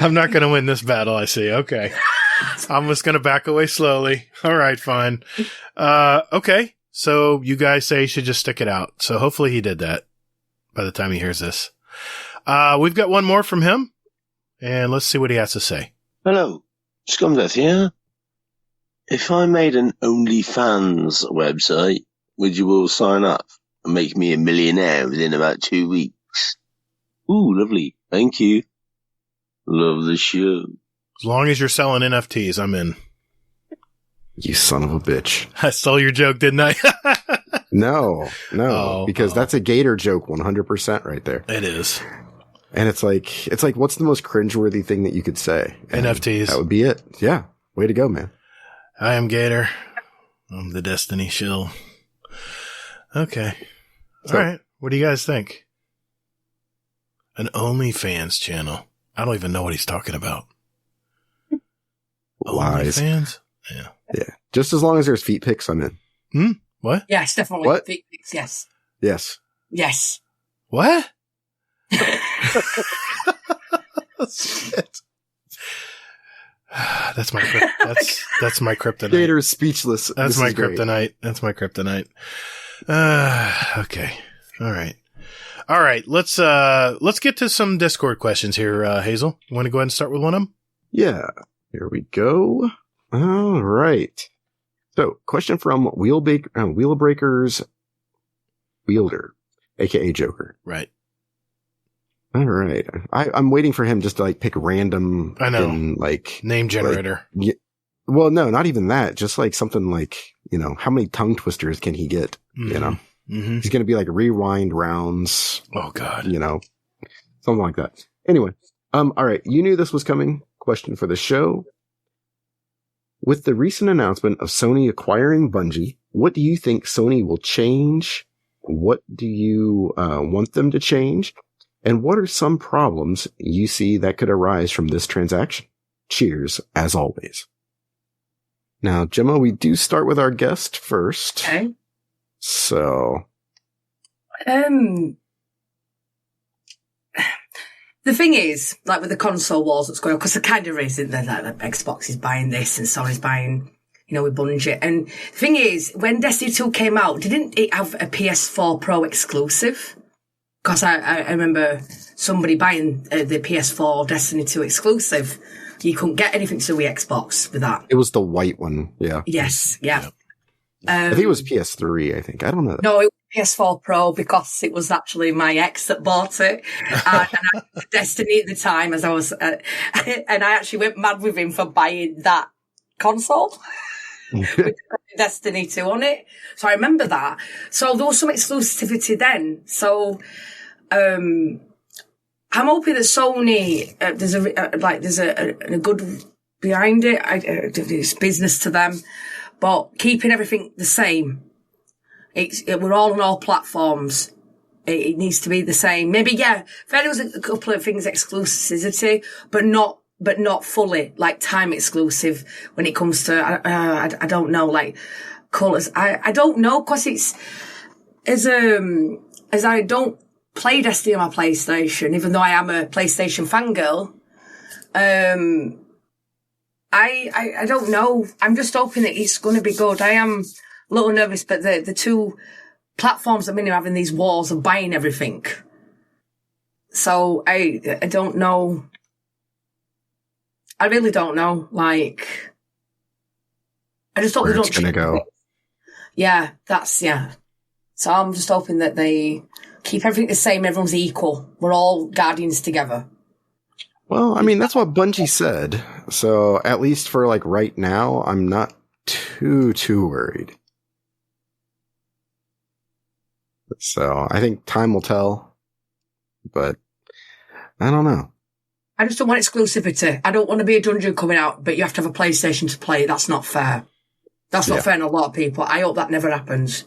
I'm not going to win this battle, I see. Okay. I'm just going to back away slowly. All right, fine. Okay. So you guys say you should just stick it out. So hopefully he did that by the time he hears this. We've got one more from him, and let's see what he has to say. Hello, Scumdeth here. If I made an OnlyFans website, would you all sign up and make me a millionaire within about 2 weeks? Ooh, lovely. Thank you. Love the show. As long as you're selling NFTs, I'm in. You son of a bitch. I stole your joke, didn't I? No, because that's a Gatr joke 100% right there. It is. And it's like, what's the most cringeworthy thing that you could say? And NFTs. That would be it. Yeah. Way to go, man. I am Gatr. I'm the Destiny shill. Okay. So- All right. What do you guys think? An OnlyFans channel. I don't even know what he's talking about. Lies. OnlyFans? Yeah. Yeah. Just as long as there's feet pics, I'm in. What? Yes, definitely. What? Yes. Yes. Yes. What? Shit. That's my that's my kryptonite. Gatr is speechless. That's This my is great. kryptonite. That's my kryptonite. Okay. All right. Let's get to some Discord questions here, Hazel. You want to go ahead and start with one of them? Yeah. Here we go. All right. So, question from Wheelbreaker's Wielder, aka Joker. Right. All right. I'm waiting for him just to pick random. I know. Name generator. Well, no, not even that. Just something how many tongue twisters can he get? Mm-hmm. He's going to be rewind rounds. Oh God. Something like that. Anyway. All right. You knew this was coming. Question for the show. With the recent announcement of Sony acquiring Bungie, what do you think Sony will change? What do you want them to change? And what are some problems you see that could arise from this transaction? Cheers, as always. Now, Gemma, we do start with our guest first. Okay. So. The thing is, with the console wars that's going on, because there kind of is, isn't there? Xbox is buying this and Sony's buying, with Bungie. And the thing is, when Destiny 2 came out, didn't it have a PS4 Pro exclusive? Because I remember somebody buying the PS4 Destiny 2 exclusive. You couldn't get anything to the Xbox with that. It was the white one, yeah. Yes, yeah. I think it was PS3, I think. I don't know. No, it was PS4 Pro because it was actually my ex that bought it. And I had Destiny at the time as I was, and I actually went mad with him for buying that console. With Destiny 2 on it. So I remember that. So there was some exclusivity then. So, I'm hoping that Sony, there's a good behind it. It's business to them, but keeping everything the same. We're all on all platforms. It needs to be the same. Maybe, yeah, there was a couple of things exclusivity, but not fully, like time exclusive when it comes to, I don't know, like colours. I don't know, cause it's, as I don't play Destiny on my PlayStation, even though I am a PlayStation fangirl, I don't know. I'm just hoping that it's going to be good. I am a little nervous, but the two platforms I'm in are having these wars of buying everything. So I don't know. I really don't know. Like, I just hope they don't. It's gonna go. Yeah, yeah. So I'm just hoping that they keep everything the same. Everyone's equal. We're all guardians together. Well, I mean, that's what Bungie said. So at least for like right now, I'm not too worried. So I think time will tell, but I don't know. I just don't want exclusivity. I don't want to be a dungeon coming out, but you have to have a PlayStation to play. That's not fair. That's not fair to a lot of people. I hope that never happens.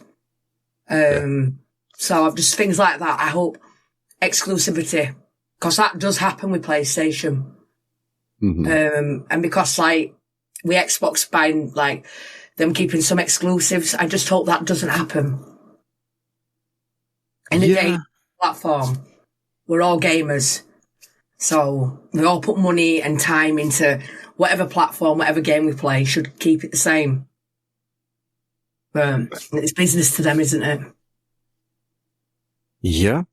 So I've just things like that. I hope exclusivity, because that does happen with PlayStation. Mm-hmm. And because like with Xbox buying like them keeping some exclusives, I just hope that doesn't happen. In the game platform, we're all gamers. So we all put money and time into whatever platform, whatever game we play, should keep it the same. It's business to them, isn't it? Yeah.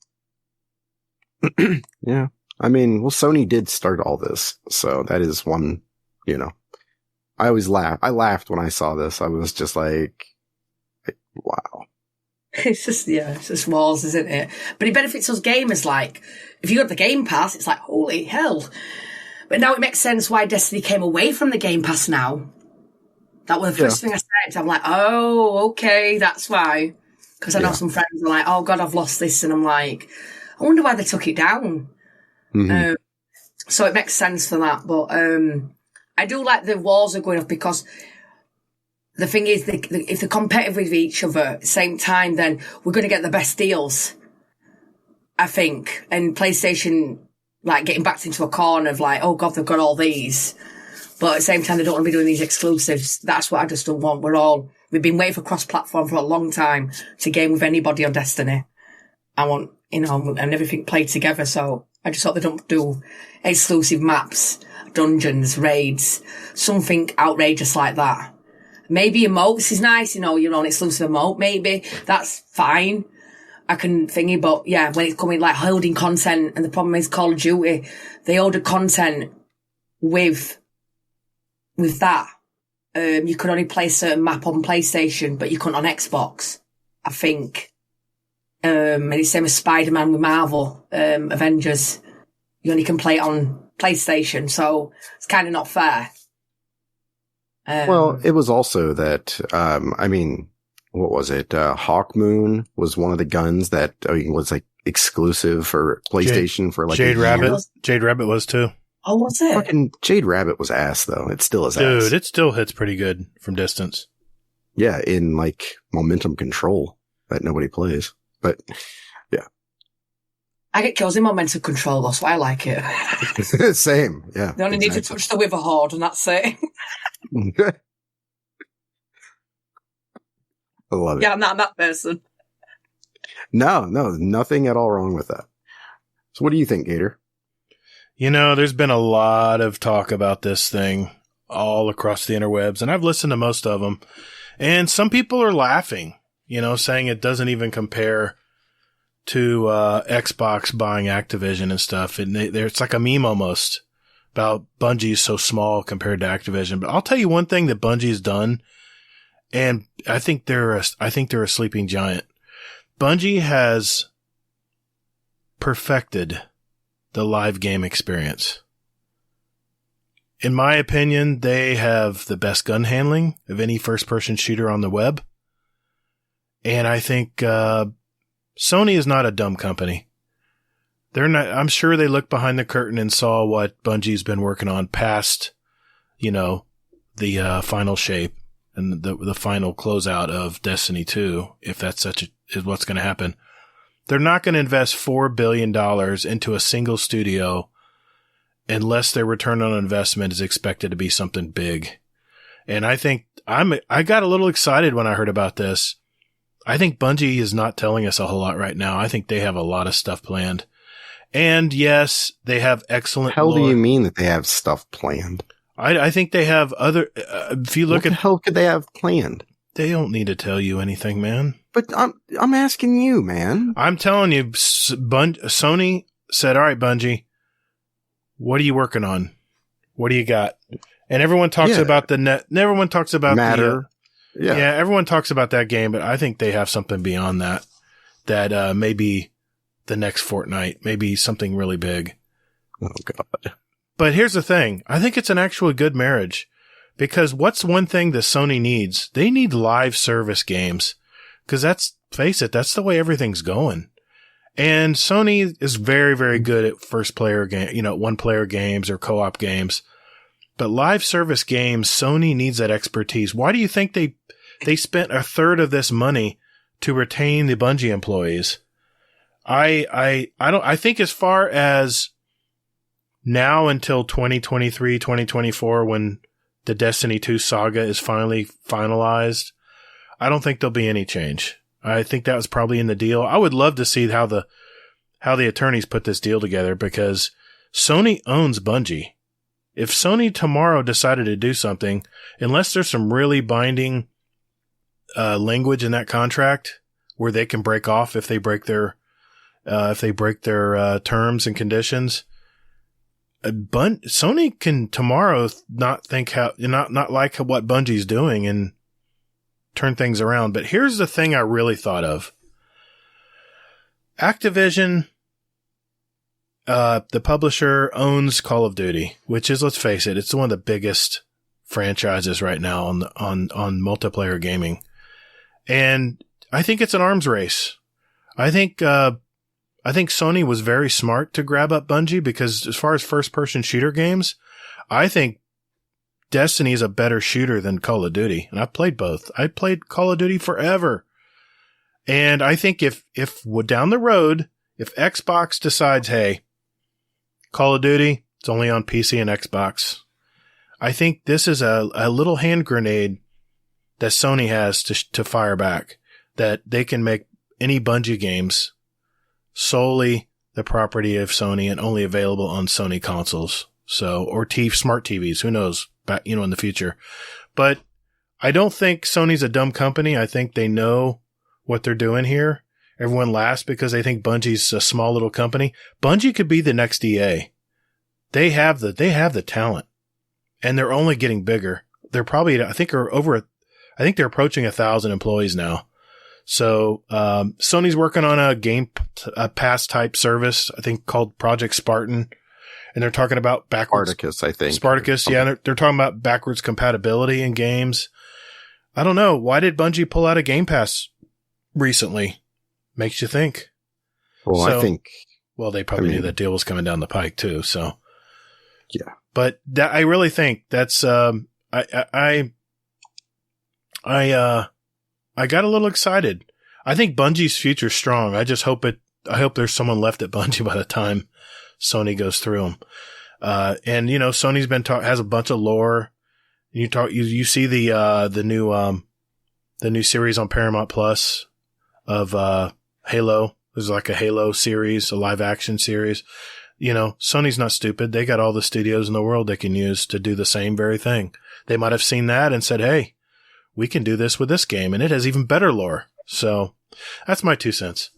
Yeah. I mean, well, Sony did start all this. So that is one, I always laugh. I laughed when I saw this. I was just like wow. It's just wars, isn't it? But it benefits us gamers. Like, if you got the Game Pass, it's like, holy hell. But now it makes sense why Destiny came away from the Game Pass now. That was the first thing I said. I'm like, oh, okay, that's why. Because I know some friends are like, oh, God, I've lost this. And I'm like, I wonder why they took it down. Mm-hmm. So it makes sense for that. But I do like the wars are going off because the thing is, if they're competitive with each other at the same time, then we're going to get the best deals, I think. And PlayStation, like, getting backed into a corner of like, oh, God, they've got all these. But at the same time, they don't want to be doing these exclusives. That's what I just don't want. We've been waiting for cross-platform for a long time to game with anybody on Destiny. I want, and everything played together. So I just hope they don't do exclusive maps, dungeons, raids, something outrageous like that. Maybe emotes is nice, you're on exclusive emote, maybe. That's fine. I can thingy, but yeah, when it's coming like holding content, and the problem is Call of Duty, they order content with that. You could only play a certain map on PlayStation, but you couldn't on Xbox, I think. And it's the same as Spider-Man with Marvel, Avengers. You only can play it on PlayStation, so it's kind of not fair. Well, it was also that, what was it? Hawkmoon was one of the guns that was like exclusive for PlayStation for like Jade Rabbit. Jade Rabbit was too. Oh, what's it? Fucking Jade Rabbit was ass though. It still is ass. Dude, it still hits pretty good from distance. Yeah, in like momentum control that nobody plays. But yeah. I get kills in momentum control, that's why I like it. Same, yeah. You only need to touch the Wither Horde and that's it. I love it. Yeah, I'm not that person. No, nothing at all wrong with that. So what do you think, Gatr? There's been a lot of talk about this thing all across the interwebs, and I've listened to most of them. And some people are laughing, saying it doesn't even compare to Xbox buying Activision and stuff. And it's like a meme almost about Bungie's so small compared to Activision. But I'll tell you one thing that Bungie's done And I think they're a sleeping giant. Bungie has perfected the live game experience. In my opinion, they have the best gun handling of any first-person shooter on the web. And I think Sony is not a dumb company. They're not. I'm sure they looked behind the curtain and saw what Bungie's been working on past, the final shape and the final closeout of Destiny 2, if that's is what's going to happen. They're not going to invest $4 billion into a single studio unless their return on investment is expected to be something big. And I think I got a little excited when I heard about this. I think Bungie is not telling us a whole lot right now. I think they have a lot of stuff planned. And yes, they have excellent How lore. do you mean that they have stuff planned? I think they have other, if you look what the hell could they have planned? They don't need to tell you anything, man. But I'm asking you, man. I'm telling you, Sony said, all right, Bungie, what are you working on? What do you got? And everyone talks about the net. Everyone talks about Matter. Yeah, everyone talks about that game, but I think they have something beyond that. That maybe the next Fortnite, maybe something really big. Oh God! But here's the thing: I think it's an actually good marriage, because what's one thing that Sony needs? They need live service games, because face it, that's the way everything's going. And Sony is very, very good at first player game, one player games or co-op games. But live service games, Sony needs that expertise. Why do you think they spent a third of this money to retain the Bungie employees? I think as far as now until 2023, 2024, when the Destiny 2 saga is finally finalized, I don't think there'll be any change. I think that was probably in the deal. I would love to see how the attorneys put this deal together, because Sony owns Bungie. If Sony tomorrow decided to do something, unless there's some really binding language in that contract where they can break off if they break their terms and conditions, Sony can tomorrow not like what Bungie's doing and turn things around. But here's the thing I really thought of. Activision, the publisher, owns Call of Duty, which is, let's face it, it's one of the biggest franchises right now on multiplayer gaming. And I think it's an arms race. I think Sony was very smart to grab up Bungie, because as far as first-person shooter games, I think Destiny is a better shooter than Call of Duty. And I've played both. I played Call of Duty forever. And I think if down the road, if Xbox decides, hey, Call of Duty, it's only on PC and Xbox, I think this is a little hand grenade that Sony has to fire back, that they can make any Bungie games solely the property of Sony and only available on Sony consoles. So, or smart TVs, who knows, in the future. But I don't think Sony's a dumb company. I think they know what they're doing here. Everyone laughs because they think Bungie's a small little company. Bungie could be the next EA. They have the talent, and they're only getting bigger. They're probably, I think they're approaching 1,000 employees now. So, Sony's working on a game pass type service, I think called Project Spartan. And they're talking about backwards. Spartacus, I think. Spartacus, yeah. They're talking about backwards compatibility in games. I don't know. Why did Bungie pull out of Game Pass recently? Makes you think. Well, I think. Well, they probably knew that deal was coming down the pike too. So. Yeah. But I really think that's, I got a little excited. I think Bungie's future's strong. I hope there's someone left at Bungie by the time Sony goes through them. And Sony's has a bunch of lore. You see the new series on Paramount Plus of, Halo. There's like a Halo series, a live action series. Sony's not stupid. They got all the studios in the world they can use to do the same very thing. They might have seen that and said, hey, we can do this with this game, and it has even better lore. So that's my 2 cents.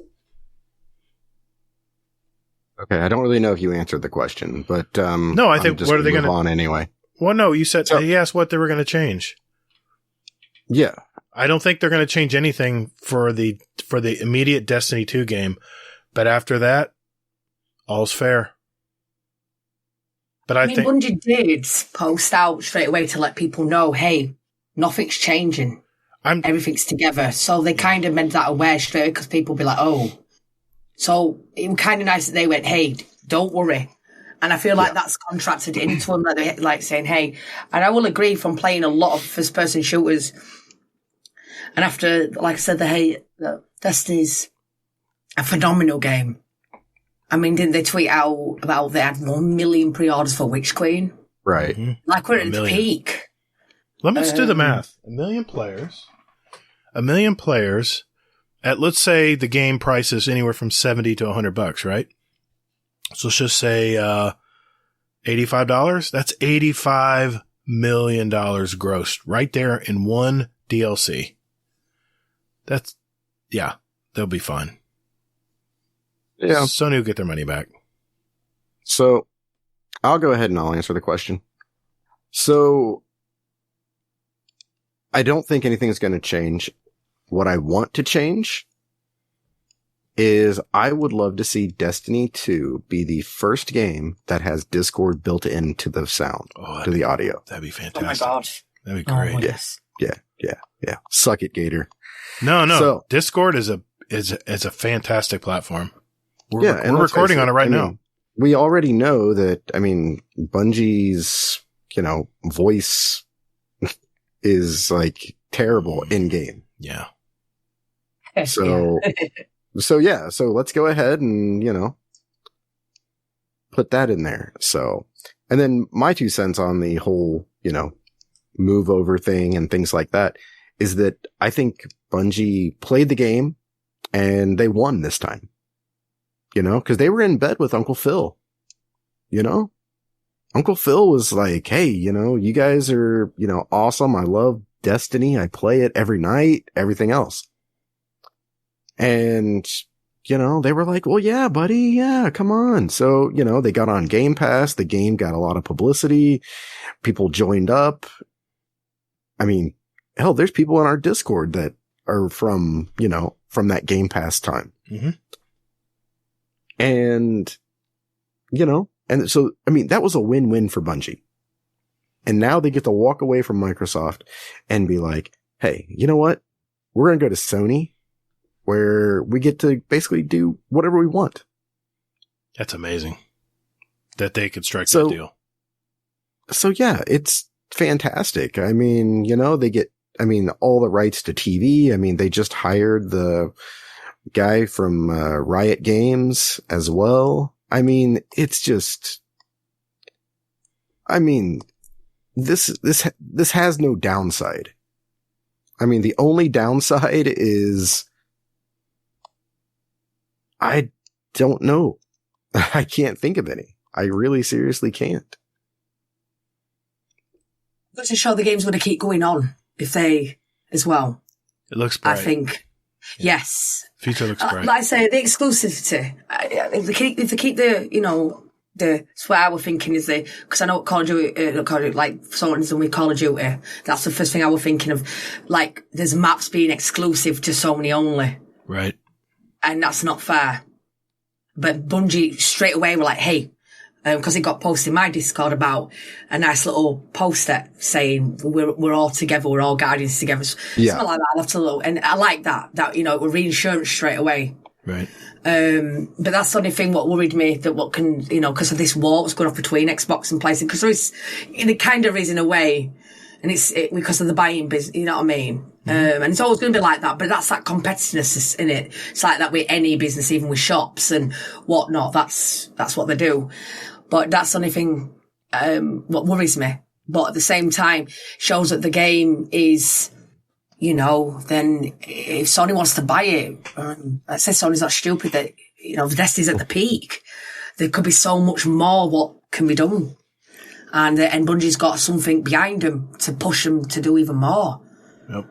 Okay, I don't really know if you answered the question, but no, I think what are they going to on anyway? Well, no, you said he asked what they were going to change. Yeah, I don't think they're going to change anything for the immediate Destiny 2 game. But after that, all's fair. But I think Bungie did post out straight away to let people know, hey, nothing's changing. Everything's together. So they kind of made that aware straight away because people be like, oh. So it was kind of nice that they went, hey, don't worry. And I feel like that's contracted into them, like saying, hey, and I will agree from playing a lot of first-person shooters. And after, like I said, the Destiny's a phenomenal game. I mean, didn't they tweet out about they had 1 million pre-orders for Witch Queen? Right. Mm-hmm. Like we're at the peak. Let's do the math. 1 million players. 1 million players at, let's say the game price is anywhere from $70 to $100, right? So let's just say $85. That's $85 million grossed right there in one DLC. They'll be fine. Yeah. Sony will get their money back. So I'll go ahead and I'll answer the question. So I don't think anything is going to change. What I want to change is I would love to see Destiny 2 be the first game that has Discord built into the sound, to the audio. That'd be fantastic. Oh my God. That'd be great. Yes. Yeah. Suck it, Gatr. No. So, Discord is a fantastic platform. We're recording on it right now. We already know that, Bungie's, voice is like terrible in game. Yeah. So let's go ahead and, put that in there. So, and then my 2 cents on the whole, move over thing and things like that is that I think Bungie played the game and they won this time, cause they were in bed with Uncle Phil, Uncle Phil was like, hey, you guys are, awesome. I love Destiny. I play it every night, everything else. And, they were like, well, yeah, buddy. Yeah, come on. So, they got on Game Pass. The game got a lot of publicity. People joined up. Hell, there's people in our Discord that are from that Game Pass time. Mm-hmm. And, and so, that was a win-win for Bungie. And now they get to walk away from Microsoft and be like, hey, you know what? We're going to go to Sony where we get to basically do whatever we want. That's amazing that they could strike that deal. So yeah, it's fantastic. They get, all the rights to TV. They just hired the guy from Riot Games as well. It's just, this has no downside. The only downside is I don't know. I can't think of any. I really seriously can't. But to show the game's going to keep going on if they as well. It looks bright. I think. Yeah. Yes. Future looks bright. Like I say, the exclusivity. If they keep that's what I was thinking is because I know Call of Duty, like someone's done with Call of Duty, that's the first thing I was thinking of. Like, there's maps being exclusive to Sony only. Right. And that's not fair. But Bungie straight away were like, hey, because it got posted in my Discord about a nice little poster saying we're all together, we're all Guardians together. Yeah. Something like that. I'll have to look. And I like that we're reinsurance straight away. Right. But that's the only thing what worried me, that what can, because of this war that's going on between Xbox and PlayStation, because there is, it kind of is in a way, and it's because of the buying business, you know what I mean? And it's always going to be like that, but that's that competitiveness in it. It's like that with any business, even with shops and whatnot. That's what they do. But that's the only thing, what worries me. But at the same time, shows that the game is, then if Sony wants to buy it, I say Sony's not stupid, that, the Destiny's at the peak. There could be so much more what can be done. And Bungie's got something behind them to push them to do even more. Yep.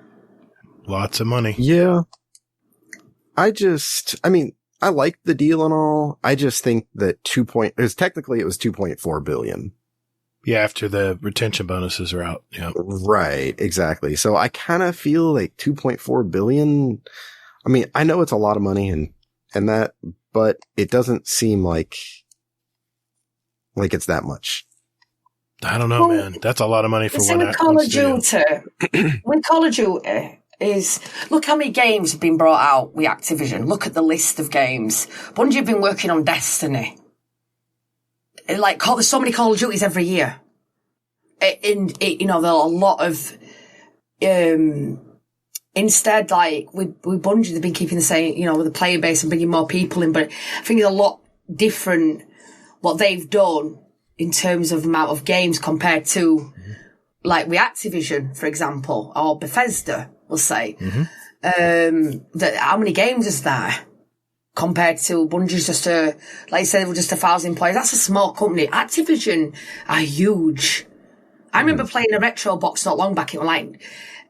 Lots of money. Yeah. I like the deal and all. I just think that technically it was 2.4 billion. Yeah, after the retention bonuses are out. Yeah. Right, exactly. So I kind of feel like 2.4 billion. I mean, I know it's a lot of money and that, but it doesn't seem like it's that much. I don't know, man. That's a lot of money for one. With Call of Duty, with Call of Duty is, look how many games have been brought out with Activision. Look at the list of games. Bungie have been working on Destiny. Like, there's so many Call of Duties every year. You know, there are a lot of, instead, like, with Bungie, they've been keeping the same, you know, with the player base and bringing more people in, but I think it's a lot different what they've done in terms of amount of games compared to, like, with Activision, for example, or Bethesda, we'll say. How many games is there? Compared to Bungie's just like you said, just 1,000 players. That's a small company. Activision are huge. I remember playing a retro box not long back and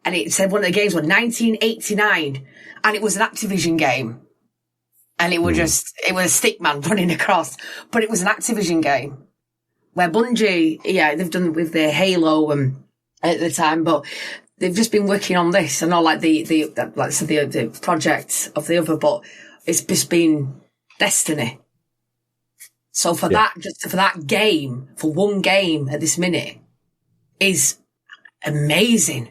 it said one of the games was 1989, and it was an Activision game. And it was it was a stickman running across, but it was an Activision game. Where Bungie, yeah, they've done with their Halo at the time, but they've just been working on this, and not like the project of the other, but it's just been Destiny. So for that, just for that game, for one game at this minute, is amazing.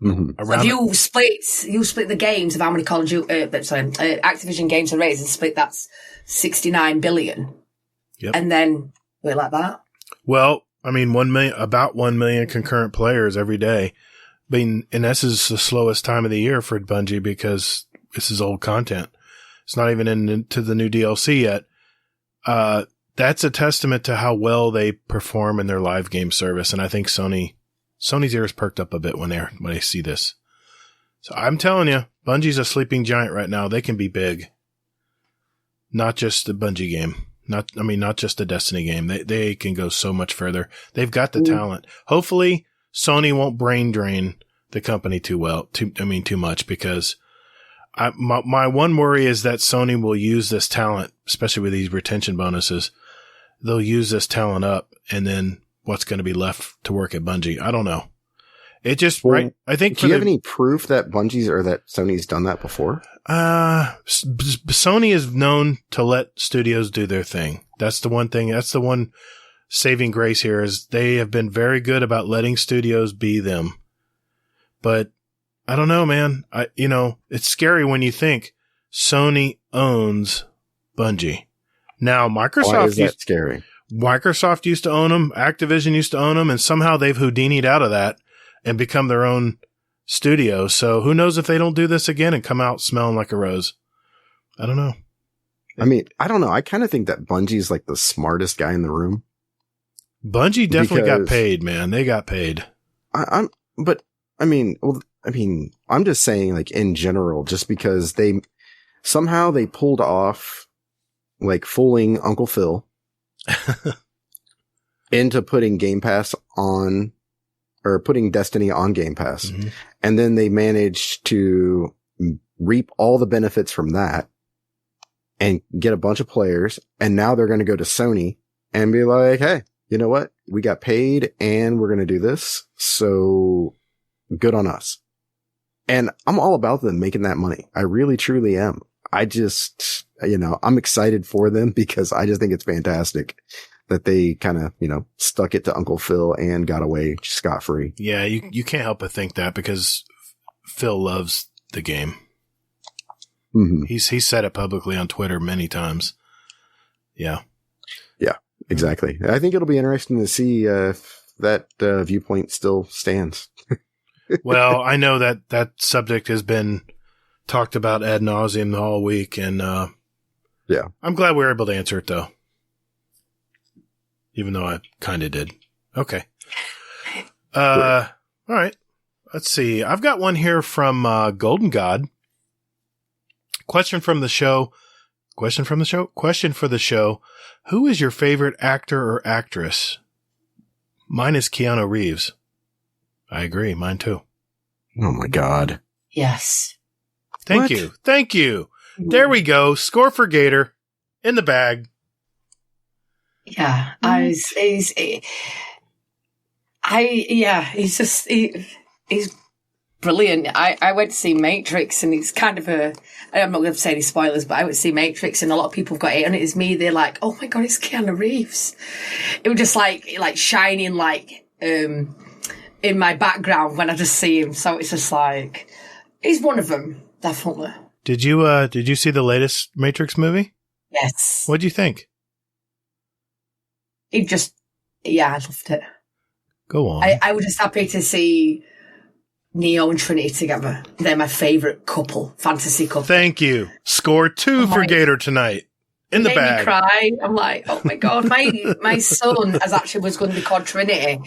If you split the games of how many Call of Duty, Activision games are raised, and split that's 69 billion. Yep. And then we're like that. Well, I mean, about 1 million concurrent players every day. I mean, and this is the slowest time of the year for Bungie because this is old content. It's not even into the new DLC yet. That's a testament to how well they perform in their live game service. And I think Sony's ears perked up a bit when they see this. So I'm telling you, Bungie's a sleeping giant right now. They can be big. Not just the Bungie game. Not just the Destiny game. They can go so much further. They've got the talent. Hopefully Sony won't brain drain the company too much, because my one worry is that Sony will use this talent, especially with these retention bonuses. They'll use this talent up, and then what's going to be left to work at Bungie? I don't know. It just, right. I think. Do you have any proof that Bungie's or that Sony's done that before? Sony is known to let studios do their thing. That's the one thing. That's the one saving grace here, is they have been very good about letting studios be them. But I don't know, man. It's scary when you think Sony owns Bungie. Now, Microsoft. Why is that scary? Microsoft used to own them. Activision used to own them, and somehow they've Houdini'd out of that and become their own studio. So who knows if they don't do this again and come out smelling like a rose? I don't know. I mean, I don't know. I kind of think that Bungie's like the smartest guy in the room. Bungie definitely got paid, man. They got paid. I'm just saying, like, in general, just because they pulled off, like, fooling Uncle Phil into putting Game Pass on, or putting Destiny on Game Pass. Mm-hmm. And then they managed to reap all the benefits from that and get a bunch of players. And now they're going to go to Sony and be like, hey, you know what? We got paid and we're going to do this. So good on us. And I'm all about them making that money. I really, truly am. I just, I'm excited for them because I just think it's fantastic that they kind of, stuck it to Uncle Phil and got away scot-free. Yeah, you can't help but think that, because Phil loves the game. Mm-hmm. He's said it publicly on Twitter many times. Yeah. Yeah, exactly. I think it'll be interesting to see if that viewpoint still stands. Well, I know that subject has been talked about ad nauseum all week, and yeah, I'm glad we were able to answer it, though. Even though I kind of did. Okay. All right. Let's see. I've got one here from Golden God. Question for the show. Who is your favorite actor or actress? Mine is Keanu Reeves. I agree. Mine too. Oh my God. Yes. Thank you. There we go. Score for Gatr in the bag. Yeah, he's brilliant. I went to see Matrix, and it's kind of I'm not going to say any spoilers, but I went to see Matrix, and a lot of people have got it, and it's me. They're like, "Oh my god, it's Keanu Reeves!" It was just like shining in my background when I just see him. So it's just like he's one of them, definitely. Did you see the latest Matrix movie? Yes. What'd you think? I loved it. Go on. I was just happy to see Neo and Trinity together. They're my favourite couple, fantasy couple. Thank you. Score 2 for Gatr tonight. In the bag. Made me cry. I'm like, oh my god, my son was going to be called Trinity.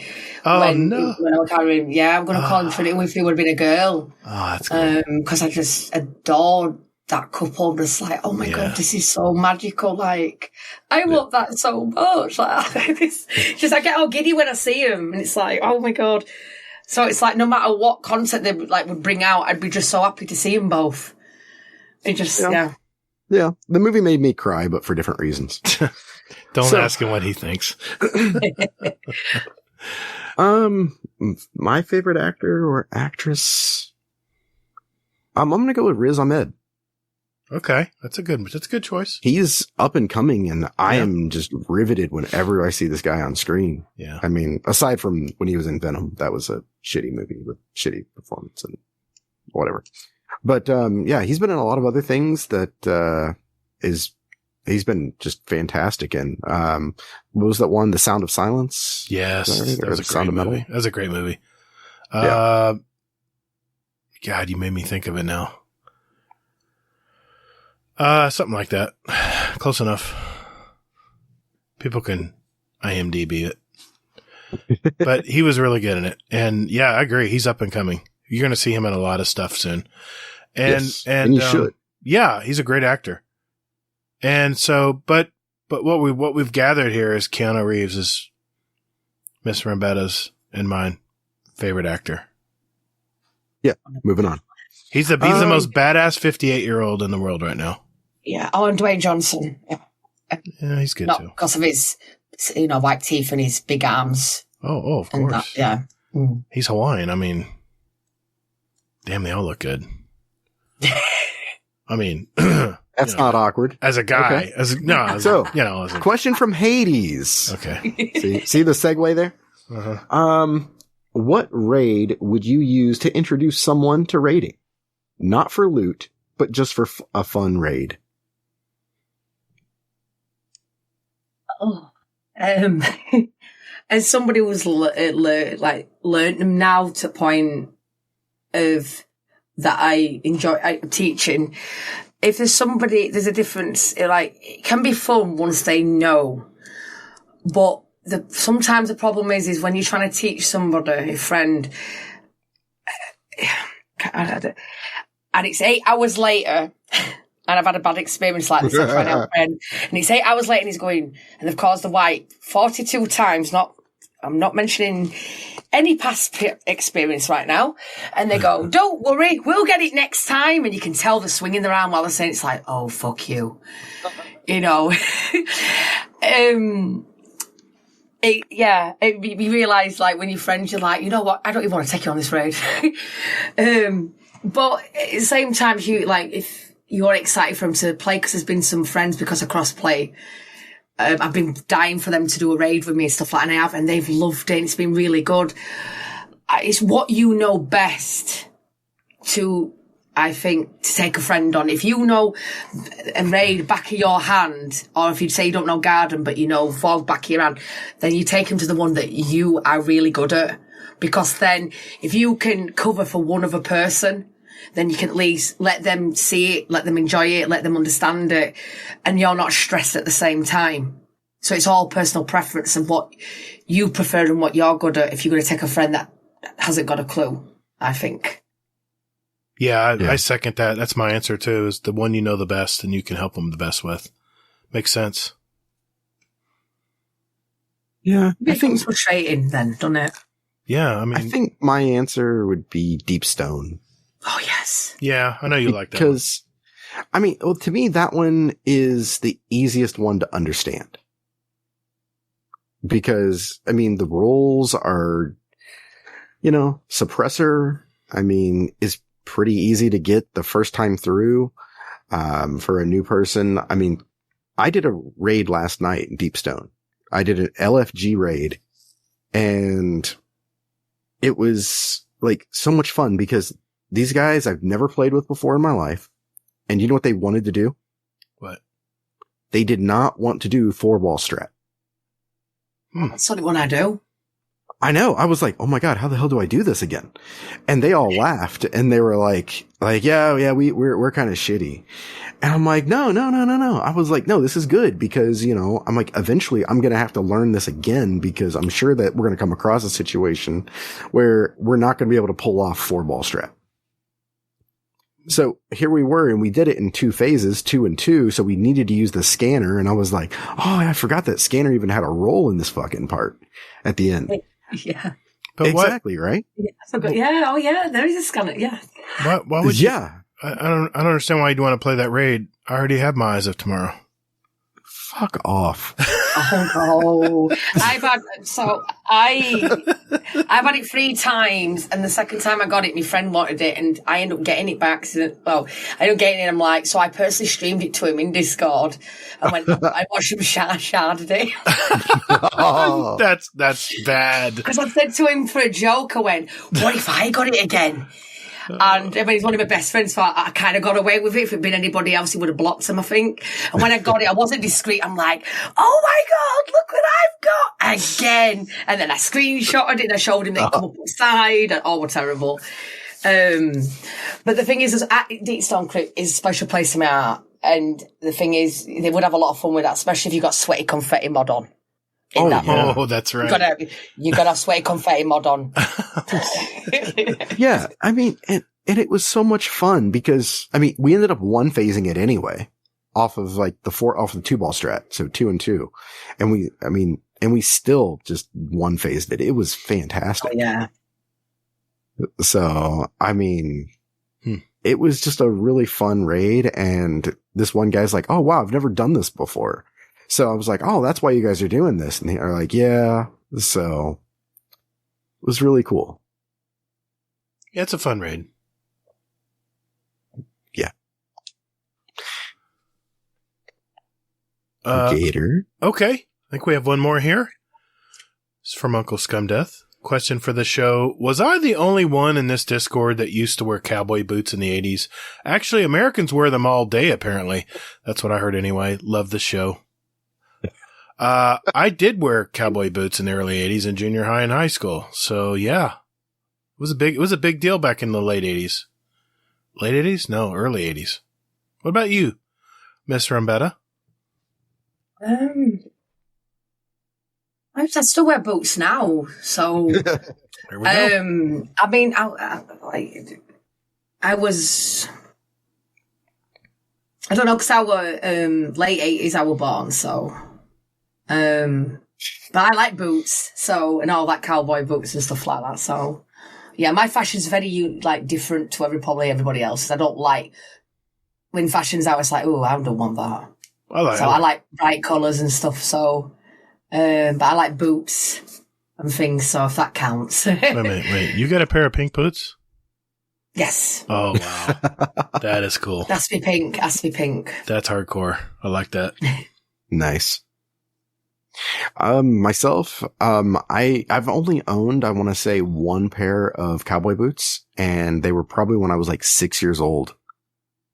When I was carrying, I'm going to call him Trinity if he would have been a girl. Oh, that's good. Because I just adored that couple. I'm just like, oh my god, this is so magical. Like, I love that so much. Like, I get all giddy when I see him, and it's like, oh my god. So it's like, no matter what content they would bring out, I'd be just so happy to see them both. It just, Yeah, the movie made me cry, but for different reasons. Don't ask him what he thinks. My favorite actor or actress, I'm going to go with Riz Ahmed. Okay, that's a good choice. He's up and coming, and I am just riveted whenever I see this guy on screen. Yeah, I mean, aside from when he was in Venom, that was a shitty movie with shitty performance and whatever. But, he's been in a lot of other things that, he's been just fantastic. And, what was that one? The Sound of Silence? Yes. That was a great movie. That was a great movie. God, you made me think of it now. Something like that. Close enough. People can IMDb it. But he was really good in it. And I agree. He's up and coming. You're going to see him in a lot of stuff soon. And you should. Yeah, he's a great actor. And so, but what we've gathered here is Keanu Reeves is Miss Rambeta's and mine favorite actor. Yeah, moving on. He's the most badass 58-year-old in the world right now. Yeah. Oh, and Dwayne Johnson. Yeah, he's good too. Because of his, white teeth and his big arms. Oh, of course. Mm. He's Hawaiian. I mean, damn, they all look good. I mean, that's not awkward. As a guy, okay. Question from Hades. Okay. See the segue there? Uh-huh. What raid would you use to introduce someone to raiding? Not for loot, but just for a fun raid. Oh, as somebody who's learned them now to the point of that I enjoy teaching. If there's a difference, it can be fun once they know. But sometimes the problem is when you're trying to teach somebody, a friend, and it's 8 hours later, and I've had a bad experience like this, I'm trying to help a friend, and it's 8 hours later and he's going, and they've caused the wipe 42 times, I'm not mentioning any past experience right now. And they go, don't worry, we'll get it next time. And you can tell they're swinging their arm while they're saying, it's like, oh, fuck you. You realise, when you're friends, you're like, you know what, I don't even want to take you on this raid. But at the same time, if you're excited for them to play, because there's been some friends because of cross-play, I've been dying for them to do a raid with me and stuff like that, and I have, and they've loved it, and it's been really good. It's what you know best to take a friend on. If you know a raid back of your hand, or if you say you don't know Garden, but you know Vogue back of your hand, then you take them to the one that you are really good at. Because then, if you can cover for one other person, then you can at least let them see it, let them enjoy it, let them understand it, and you're not stressed at the same time. So it's all personal preference and what you prefer and what you're good at if you're going to take a friend that hasn't got a clue, I think. Yeah, I second that. That's my answer too, is the one you know the best and you can help them the best with. Makes sense. Yeah. I think it's frustrating then, doesn't it? Yeah, I think my answer would be Deep Stone. Oh, yes. Yeah, I know you like that. Because, to me, that one is the easiest one to understand. because, I mean, the roles are, you know, suppressor, I mean, is pretty easy to get the first time through. For a new person, I mean, I did a raid last night in Deepstone. I did an LFG raid, and it was like so much fun because these guys I've never played with before in my life. And you know what they wanted to do? What? They did not want to do 4-wall strat. That's not what I do. I know. I was like, oh my God, how the hell do I do this again? And they all laughed and they were like, yeah, we're kind of shitty. And I'm like, no. I was like, no, this is good because, you know, I'm like, eventually I'm going to have to learn this again because I'm sure that we're going to come across a situation where we're not going to be able to pull off 4-ball strat. So here we were, and we did it in 2 phases, 2 and 2. So we needed to use the scanner. And I was like, oh, I forgot that scanner even had a role in this fucking part at the end. Yeah. But exactly, right? Yeah, I forgot. Yeah. Oh, yeah. There is a scanner. Yeah. Why would you? Yeah. I don't understand why you'd want to play that raid. I already have my Eyes of Tomorrow. Fuck off. Oh no! I've had it 3 times, and the second time I got it, my friend wanted it, and I ended up getting it by accident. Well, I ended up getting it. I'm like, so I personally streamed it to him in Discord, and when I watched him sharded it. Oh. That's bad. Because I said to him for a joke, I went, "What if I got it again?" And I mean, he's one of my best friends, so I kind of got away with it. If it'd been anybody else, he would have blocked him, I think. And when I got it, I wasn't discreet. I'm like, oh my God, look what I've got again. And then I screenshotted it and I showed him that it come up the side and we're terrible. But the thing is Deepstone Crypt is a special place in my heart. And the thing is, they would have a lot of fun with that, especially if you've got sweaty confetti mod on. Oh, that's right. You got to have sweaty confetti mod on. Yeah, I mean, and it was so much fun because, I mean, we ended up 1-phasing it anyway off of like the 2-ball strat. So 2 and 2. And we still just 1-phased it. It was fantastic. Oh, yeah. So, I mean, it was just a really fun raid. And this one guy's like, oh wow, I've never done this before. So I was like, oh, that's why you guys are doing this. And they're like, yeah. So it was really cool. Yeah, it's a fun raid. Yeah. Gatr. Okay. I think we have one more here. It's from Uncle Scumdeth. Question for the show. Was I the only one in this Discord that used to wear cowboy boots in the 80s? Actually, Americans wear them all day, apparently. That's what I heard anyway. Love the show. I did wear cowboy boots in the early 80s in junior high and high school. So yeah, it was a big deal back in the late 80s. Late 80s? No, early 80s. What about you, Miss Rambeta? I still wear boots now. So, there we go. I mean, I was, I don't know, because our late 80s I were born, so. But I like boots, so, and all that cowboy boots and stuff like that. So, yeah, my fashion's very different to probably everybody else's. I don't like when fashion's out. It's like, oh, I don't want that. I like bright colours and stuff. So, but I like boots and things. So if that counts. Wait, you got a pair of pink boots? Yes. Oh wow, that is cool. Has to be pink. That's hardcore. I like that. Nice. Myself, I've only owned, I want to say 1 pair of cowboy boots, and they were probably when I was like 6 years old.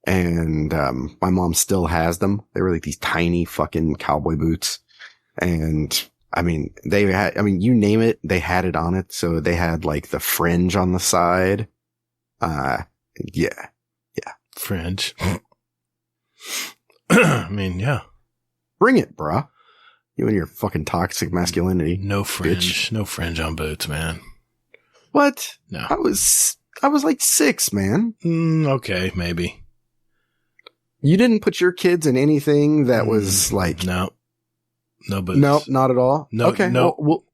And, my mom still has them. They were like these tiny fucking cowboy boots. And I mean, you name it, they had it on it. So they had like the fringe on the side. Yeah. Fringe. I mean, yeah. Bring it, bruh. You and your fucking toxic masculinity. No fringe. Bitch. No fringe on boots, man. What? No. I was like 6, man. Okay, maybe. You didn't put your kids in anything that was like... No boots. Nope, not at all? No. Okay, well,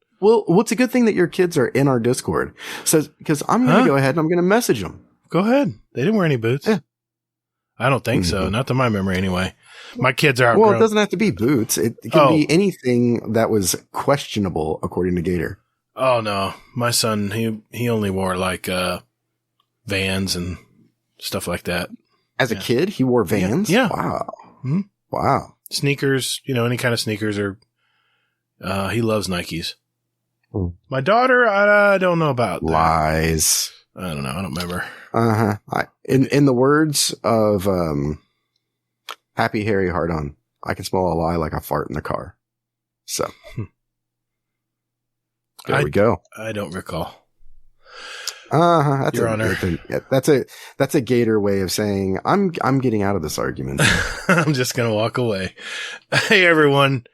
it's a good thing that your kids are in our Discord. So, because I'm going to go ahead and I'm going to message them. Go ahead. They didn't wear any boots. Yeah. I don't think so. Not to my memory anyway. My kids are Well, outgrown. it doesn't have to be boots. It can be anything that was questionable, according to Gatr. Oh no, my son, he only wore like, Vans and stuff like that. As a kid, he wore Vans? Yeah. Wow. Hmm? Wow. Sneakers, any kind of sneakers are, he loves Nikes. Hmm. My daughter, I don't know about that. Lies. I don't know. I don't remember. In the words of, Happy Harry Hardon, I can smell a lie like a fart in the car. So. There we go. I don't recall. That's Your Honor. That's a Gatr way of saying I'm getting out of this argument. I'm just going to walk away. Hey, everyone.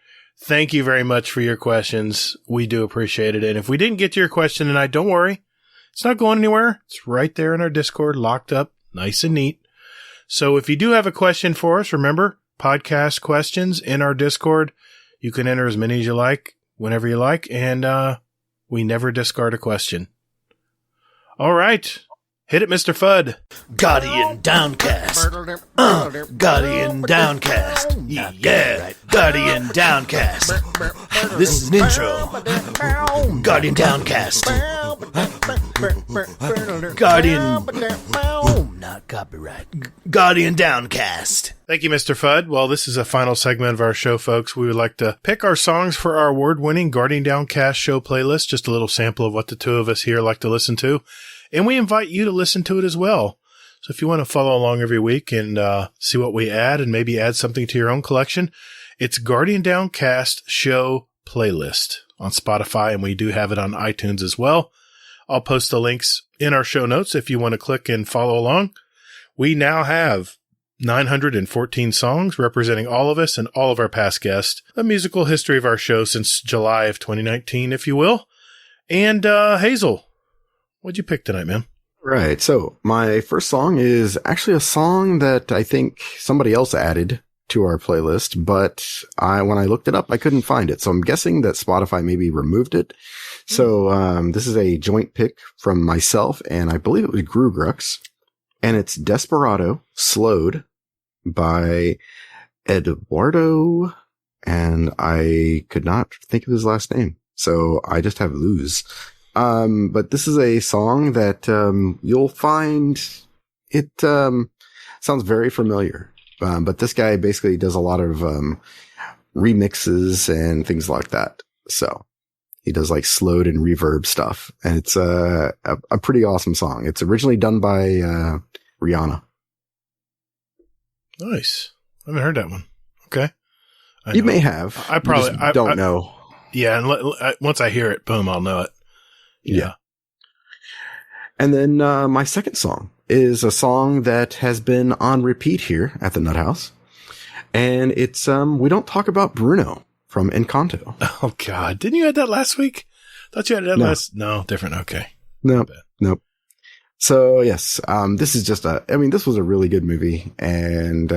Thank you very much for your questions. We do appreciate it. And if we didn't get to your question tonight, don't worry. It's not going anywhere. It's right there in our Discord, locked up, nice and neat. So if you do have a question for us, remember, podcast questions in our Discord. You can enter as many as you like, whenever you like. And we never discard a question. All right. Hit it, Mr. Fudd. Guardian Downcast. Guardian Downcast. Yeah. Guardian Downcast. This is an intro. Guardian Downcast. Guardian. Not copyright. Guardian Downcast. Thank you, Mr. Fudd. Well, this is a final segment of our show, folks. We would like to pick our songs for our award-winning Guardian Downcast show playlist. Just a little sample of what the two of us here like to listen to. And we invite you to listen to it as well. So if you want to follow along every week and see what we add and maybe add something to your own collection, it's Guardian Downcast Show Playlist on Spotify, and we do have it on iTunes as well. I'll post the links in our show notes if you want to click and follow along. We now have 914 songs representing all of us and all of our past guests, a musical history of our show since July of 2019, if you will. And Hazel, what'd you pick tonight, man? Right. So my first song is actually a song that I think somebody else added to our playlist, but when I looked it up, I couldn't find it. So I'm guessing that Spotify maybe removed it. So this is a joint pick from myself, and I believe it was Grugrux, and it's Desperado Slowed by Eduardo, and I could not think of his last name. So I just have Luz. But this is a song that, you'll find it, sounds very familiar. But this guy basically does a lot of, remixes and things like that. So he does like slowed and reverb stuff. And it's, a pretty awesome song. It's originally done by, Rihanna. Nice. I haven't heard that one. Okay. You may have. I probably don't know. Yeah. And once I hear it, boom, I'll know it. Yeah. And then my second song is a song that has been on repeat here at the Nut House. And it's We Don't Talk About Bruno from Encanto. Oh, God. Didn't you add that last week? Thought you had that last. No, different. Okay. Nope. So, yes, this is just this was a really good movie. And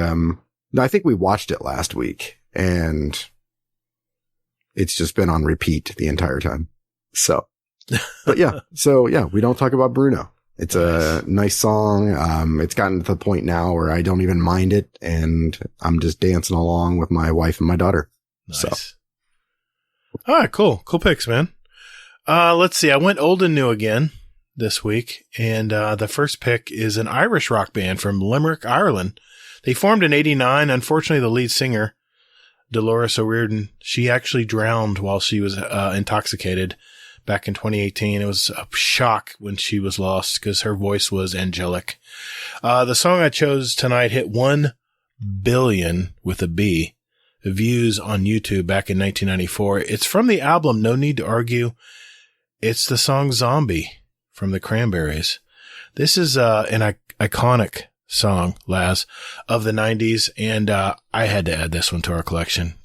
I think we watched it last week. And it's just been on repeat the entire time. So. But yeah, We Don't Talk About Bruno. It's a nice song. It's gotten to the point now where I don't even mind it, and I'm just dancing along with my wife and my daughter. Nice. So. All right, cool picks, man. Let's see. I went old and new again this week, and the first pick is an Irish rock band from Limerick, Ireland. They formed in '89. Unfortunately, the lead singer, Dolores O'Riordan, she actually drowned while she was intoxicated. Back in 2018, it was a shock when she was lost because her voice was angelic. The song I chose tonight hit 1 billion with a B views on YouTube back in 1994. It's from the album No Need to Argue. It's the song Zombie from the Cranberries. This is an iconic song, Laz, of the 90s, and I had to add this one to our collection.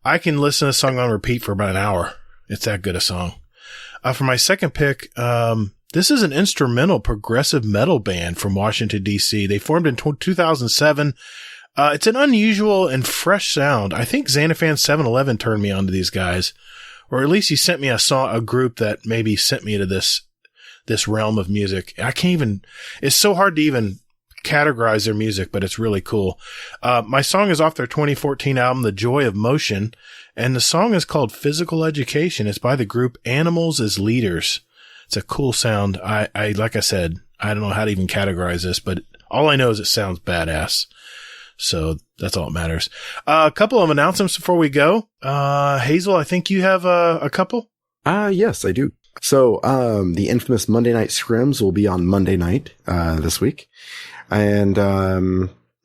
I can listen to a song on repeat for about an hour. It's that good a song. For my second pick, this is an instrumental progressive metal band from Washington, D.C. They formed in 2007. It's an unusual and fresh sound. I think Xanafan 711 turned me on to these guys, or at least he sent me a group that maybe sent me to this realm of music. It's so hard to even categorize their music, but it's really cool. My song is off their 2014 album, The Joy of Motion, and the song is called Physical Education. It's by the group Animals as Leaders. It's a cool sound. I like I said, I don't know how to even categorize this, but all I know is it sounds badass. So that's all that matters. A couple of announcements before we go. Hazel, I think you have a couple? Yes, I do. So, the infamous Monday Night Scrims will be on Monday night, this week. And,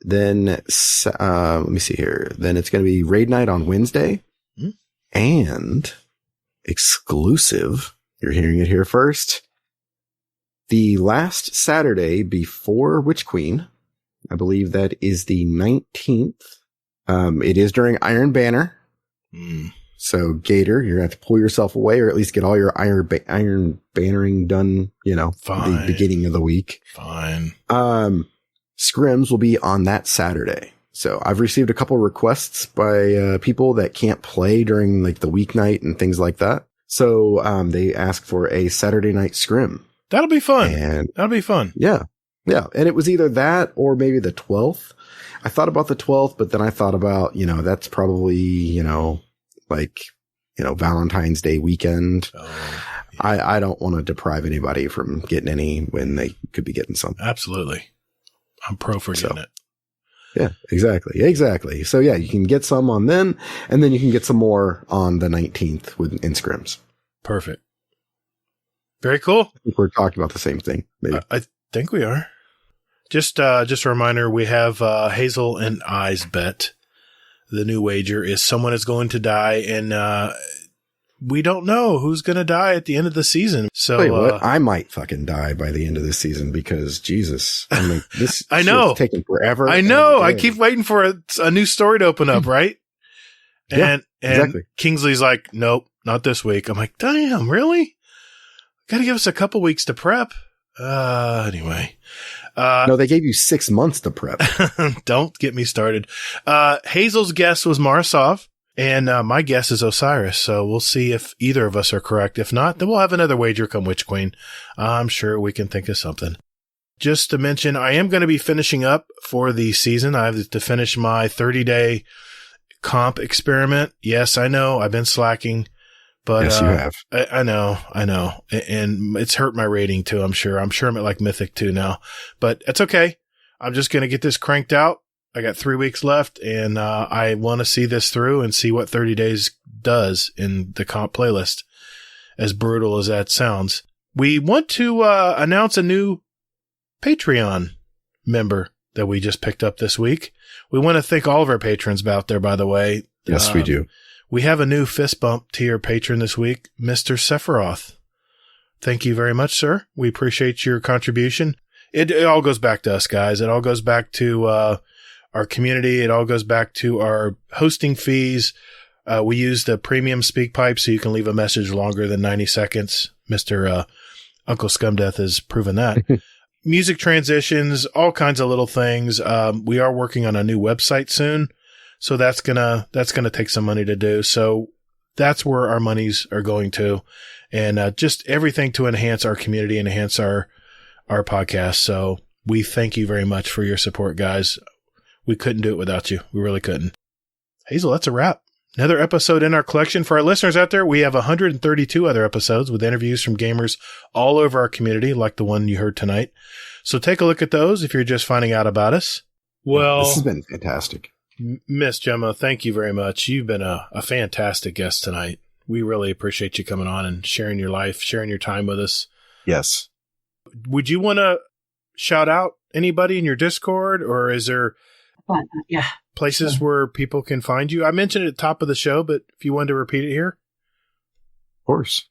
then, let me see here. Then it's going to be Raid Night on Wednesday. Mm-hmm. And exclusive, you're hearing it here first, the last Saturday before Witch Queen, I believe that is the 19th. It is during Iron Banner. So Gatr, you're going to have to pull yourself away, or at least get all your Iron Bannering done, the beginning of the week. Fine. Scrims will be on that Saturday. So I've received a couple requests by people that can't play during like the weeknight and things like that. So they asked for a Saturday night scrim. That'll be fun. Yeah. Yeah. And it was either that or maybe the 12th. I thought about the 12th, but then I thought about, that's probably, Valentine's Day weekend. Oh, yeah. I don't want to deprive anybody from getting any when they could be getting something. Absolutely. I'm pro for getting it. Yeah, exactly. So yeah, you can get some on then, and then you can get some more on the 19th in scrims. Perfect. Very cool. I think we're talking about the same thing. Maybe. I think we are. Just a reminder, we have Hazel and I's bet. The new wager is someone is going to die, and we don't know who's going to die at the end of the season. So wait, what? I might fucking die by the end of this season because Jesus, this I know shit's taking forever. I know. I keep waiting for a new story to open up, right? And exactly. Kingsley's like, nope, not this week. I'm like, damn, really? Got to give us a couple weeks to prep. Anyway. No, they gave you 6 months to prep. Don't get me started. Hazel's guess was Marisov, and my guess is Osiris. So we'll see if either of us are correct. If not, then we'll have another wager come Witch Queen. I'm sure we can think of something. Just to mention, I am going to be finishing up for the season. I have to finish my 30-day comp experiment. Yes, I know. I've been slacking. But, yes, you have. I know. And it's hurt my rating too, I'm sure. I'm sure I'm at like Mythic 2 now, but it's okay. I'm just going to get this cranked out. I got 3 weeks left, and I want to see this through and see what 30 days does in the comp playlist, as brutal as that sounds. We want to announce a new Patreon member that we just picked up this week. We want to thank all of our patrons out there, by the way. Yes, we do. We have a new fist bump tier patron this week, Mr. Sephiroth. Thank you very much, sir. We appreciate your contribution. It all goes back to us, guys. It all goes back to our community. It all goes back to our hosting fees. We use the premium speak pipe, so you can leave a message longer than 90 seconds. Mr. Uncle Scumdeth has proven that. Music transitions, all kinds of little things. We are working on a new website soon. So that's gonna take some money to do. So that's where our monies are going to, and just everything to enhance our community, enhance our podcast. So we thank you very much for your support, guys. We couldn't do it without you. We really couldn't. Hazel, that's a wrap. Another episode in our collection. For our listeners out there, we have 132 other episodes with interviews from gamers all over our community, like the one you heard tonight. So take a look at those if you're just finding out about us. Well, this has been fantastic. Miss Gemma, thank you very much. You've been a fantastic guest tonight. We really appreciate you coming on and sharing your life, sharing your time with us. Yes. Would you want to shout out anybody in your Discord, or is there places where people can find you? I mentioned it at the top of the show, but if you wanted to repeat it here. Of course.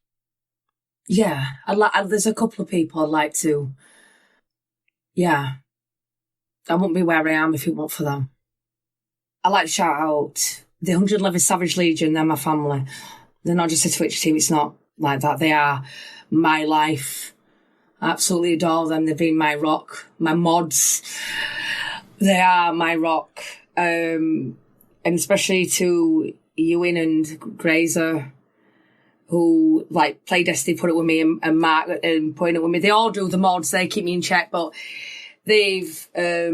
Yeah, there's a couple of people I'd like to. Yeah. I wouldn't be where I am if it weren't for them. I'd like to shout out the 111 Savage Legion. They're my family. They're not just a Twitch team. It's not like that. They are my life. I absolutely adore them. They've been my rock, my mods. They are my rock. And especially to Ewan and Grazer, who play Destiny, put it with me, and Mark and putting it with me. They all do the mods. They keep me in check, but they've, they're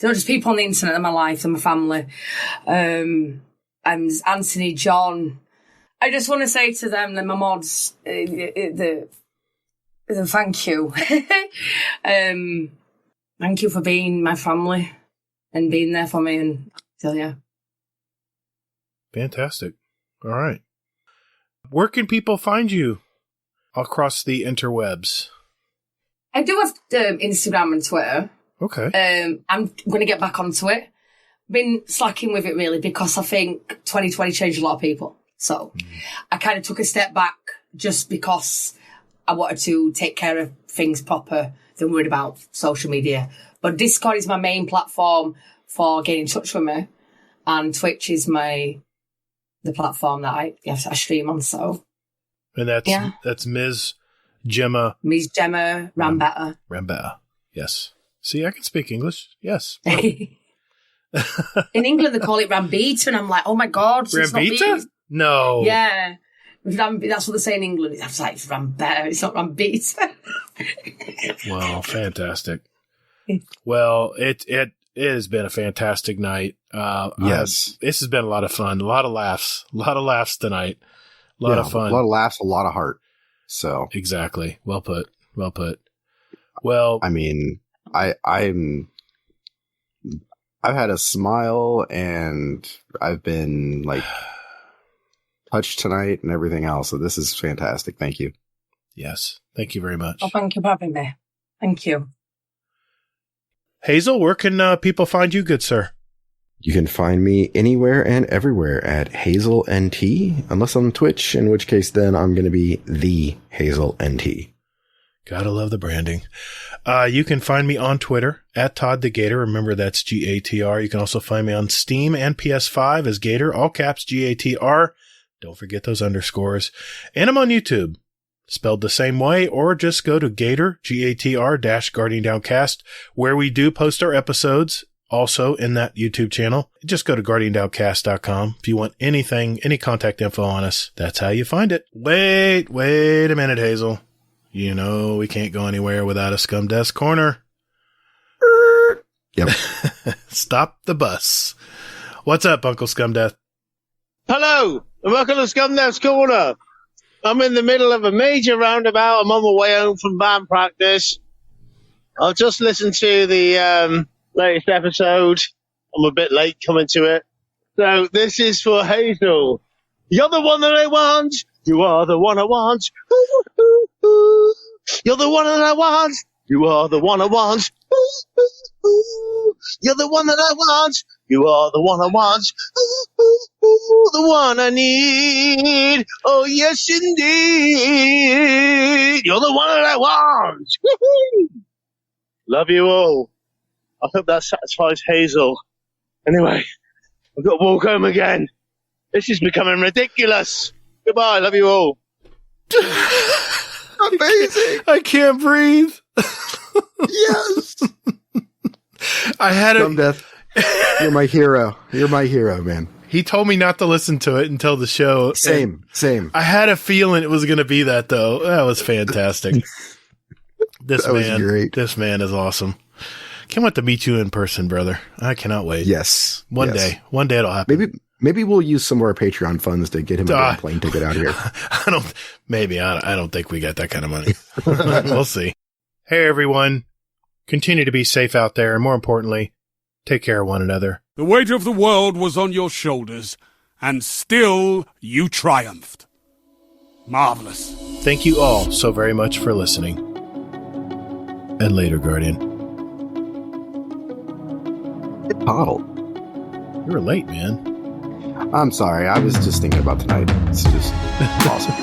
not just people on the internet, they're my life, they're my family. And Anthony, John, I just want to say to them that my mods, the thank you. Thank you for being my family and being there for me. And so, yeah. Fantastic. All right. Where can people find you across the interwebs? I do have Instagram and Twitter. Okay. I'm going to get back onto it. Been slacking with it really because I think 2020 changed a lot of people. So I kind of took a step back just because I wanted to take care of things proper than worried about social media. But Discord is my main platform for getting in touch with me, and Twitch is the platform that I stream on. So, and that's Ms. Gemma. Ms. Gemma Rambeta. Rambeta. Yes. See, I can speak English. Yes. In England, they call it Rambeta, and I'm like, oh my god, Rambeta? No. Yeah. That's what they say in England. It's like, it's Rambeta, it's not Rambeta. Wow, fantastic. Well, it has been a fantastic night. Yes. This has been a lot of fun, a lot of laughs tonight. A lot of fun. A lot of laughs, a lot of heart. So exactly. Well put. Well put. Well, I mean, I've had a smile and I've been like touched tonight and everything else. So this is fantastic. Thank you. Yes. Thank you very much. Oh, thank you for having me. Thank you. Hazel, where can people find you, good sir? You can find me anywhere and everywhere at Hazel NT, unless on Twitch, in which case then I'm going to be the Hazel NT. Gotta love the branding. You can find me on Twitter at Todd the Gatr. Remember, that's Gatr. You can also find me on Steam and PS5 as Gatr, all caps Gatr. Don't forget those underscores. And I'm on YouTube, spelled the same way, or just go to Gatr, Gatr Guardian Downcast, where we do post our episodes. Also in that YouTube channel, just go to guardiandowncast.com. If you want anything, any contact info on us, that's how you find it. Wait a minute, Hazel. You know we can't go anywhere without a Scumdeth corner. Yep. Stop the bus. What's up, Uncle Scumdeth? Hello, and welcome to Scumdeth's Corner. I'm in the middle of a major roundabout. I'm on my way home from band practice. I've just listened to the latest episode. I'm a bit late coming to it. So this is for Hazel. You're the one that I want. You are the one I want. Ooh, ooh, ooh. You're the one that I want. You are the one I want. Ooh, ooh, ooh. You're the one that I want. You are the one I want. Ooh, ooh, ooh. The one I need. Oh, yes, indeed. You're the one that I want. Woo-hoo. Love you all. I hope that satisfies Hazel. Anyway, I've got to walk home again. This is becoming ridiculous. Goodbye. Love you all. Amazing. I can't breathe. Yes. I had it. Scumdeth, you're my hero. You're my hero, man. He told me not to listen to it until the show. Same. I had a feeling it was going to be that, though. That was fantastic. This man is awesome. Can't wait to meet you in person, brother. I cannot wait. Yes. One day it'll happen. Maybe we'll use some of our Patreon funds to get him a plane ticket out here. I don't think we got that kind of money. We'll see. Hey, everyone. Continue to be safe out there. And more importantly, take care of one another. The weight of the world was on your shoulders, and still you triumphed. Marvelous. Thank you all so very much for listening. And later, Guardian. Toddle. You were late, man. I'm sorry. I was just thinking about tonight. It's just awesome.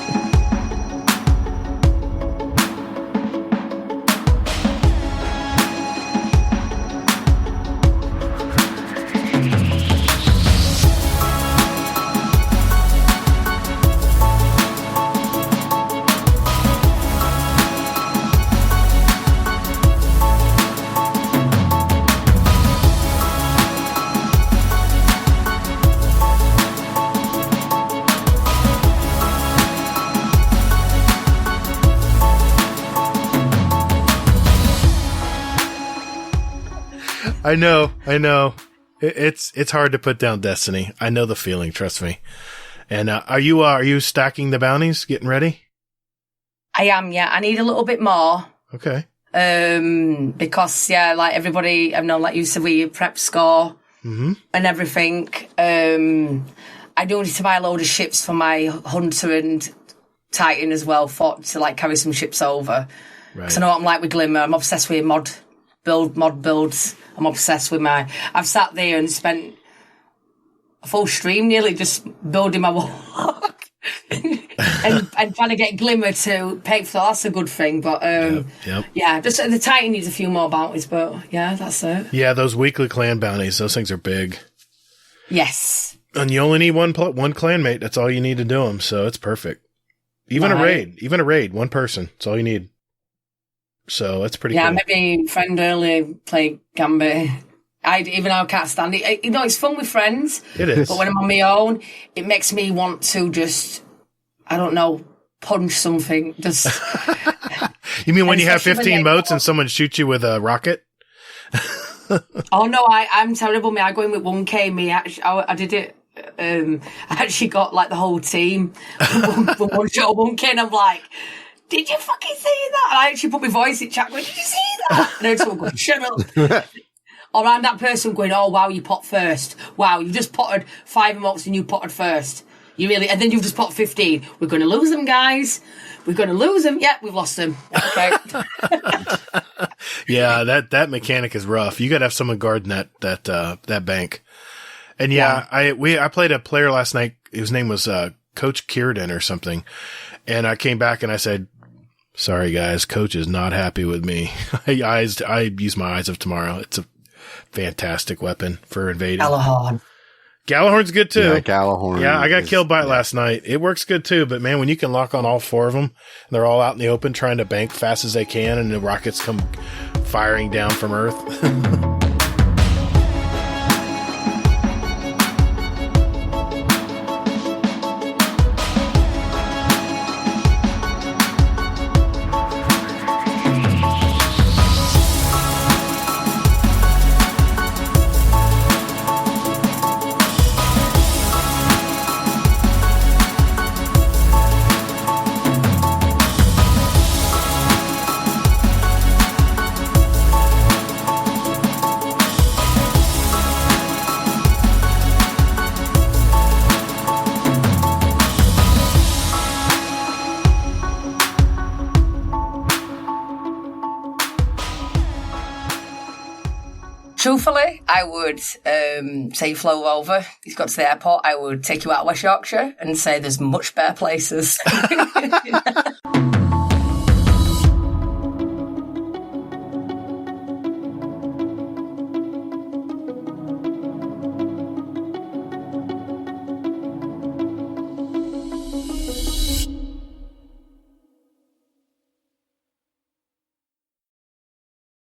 I know. It's hard to put down Destiny. I know the feeling. Trust me. And are you stacking the bounties? Getting ready? I am. Yeah, I need a little bit more. Okay. Because like everybody, I know, like you said, we prep score and everything. I do need to buy a load of ships for my Hunter and Titan as well, to like carry some ships over. Because I know what I'm like with Glimmer. I'm obsessed with mod builds. I'm obsessed with I've sat there and spent a full stream nearly just building my warlock and trying to get Glimmer to pay for that. That's a good thing. But just the Titan needs a few more bounties. But yeah, that's it. Yeah, those weekly clan bounties, those things are big. Yes. And you only need one clanmate. That's all you need to do them. So it's perfect. Even a raid, one person. That's all you need. So that's pretty cool. Yeah, maybe friend earlier played Gambit. Even though I can't stand it. It's fun with friends. It is. But when I'm on my own, it makes me want to just, I don't know, punch something. Just. You mean when you have 15 motes and someone shoots you with a rocket? Oh no, I'm terrible. I go in with 1K. I did it. I actually got like the whole team one shot of 1K, and I'm like, did you fucking see that? And I actually put my voice in chat going, did you see that? And then someone going, shut up. Or I'm that person going, oh wow, you pot first. Wow, you just potted 5 emotes and you potted first. You really, and then you've just potted 15. We're going to lose them, guys. We're going to lose them. Yeah, we've lost them. Okay. Yeah, that mechanic is rough. You got to have someone guarding that bank. And I played a player last night. His name was Coach Kierden or something. And I came back and I said, sorry guys, Coach is not happy with me. I use my Eyes of Tomorrow. It's a fantastic weapon for invading. Galahorn's good too. Yeah, Galahorn. Yeah, I got killed by it last night. It works good too, but man, when you can lock on all 4 of them, and they're all out in the open trying to bank fast as they can, and the rockets come firing down from Earth. Truthfully, I would say flow over. He's got to the airport. I would take you out of West Yorkshire and say there's much better places.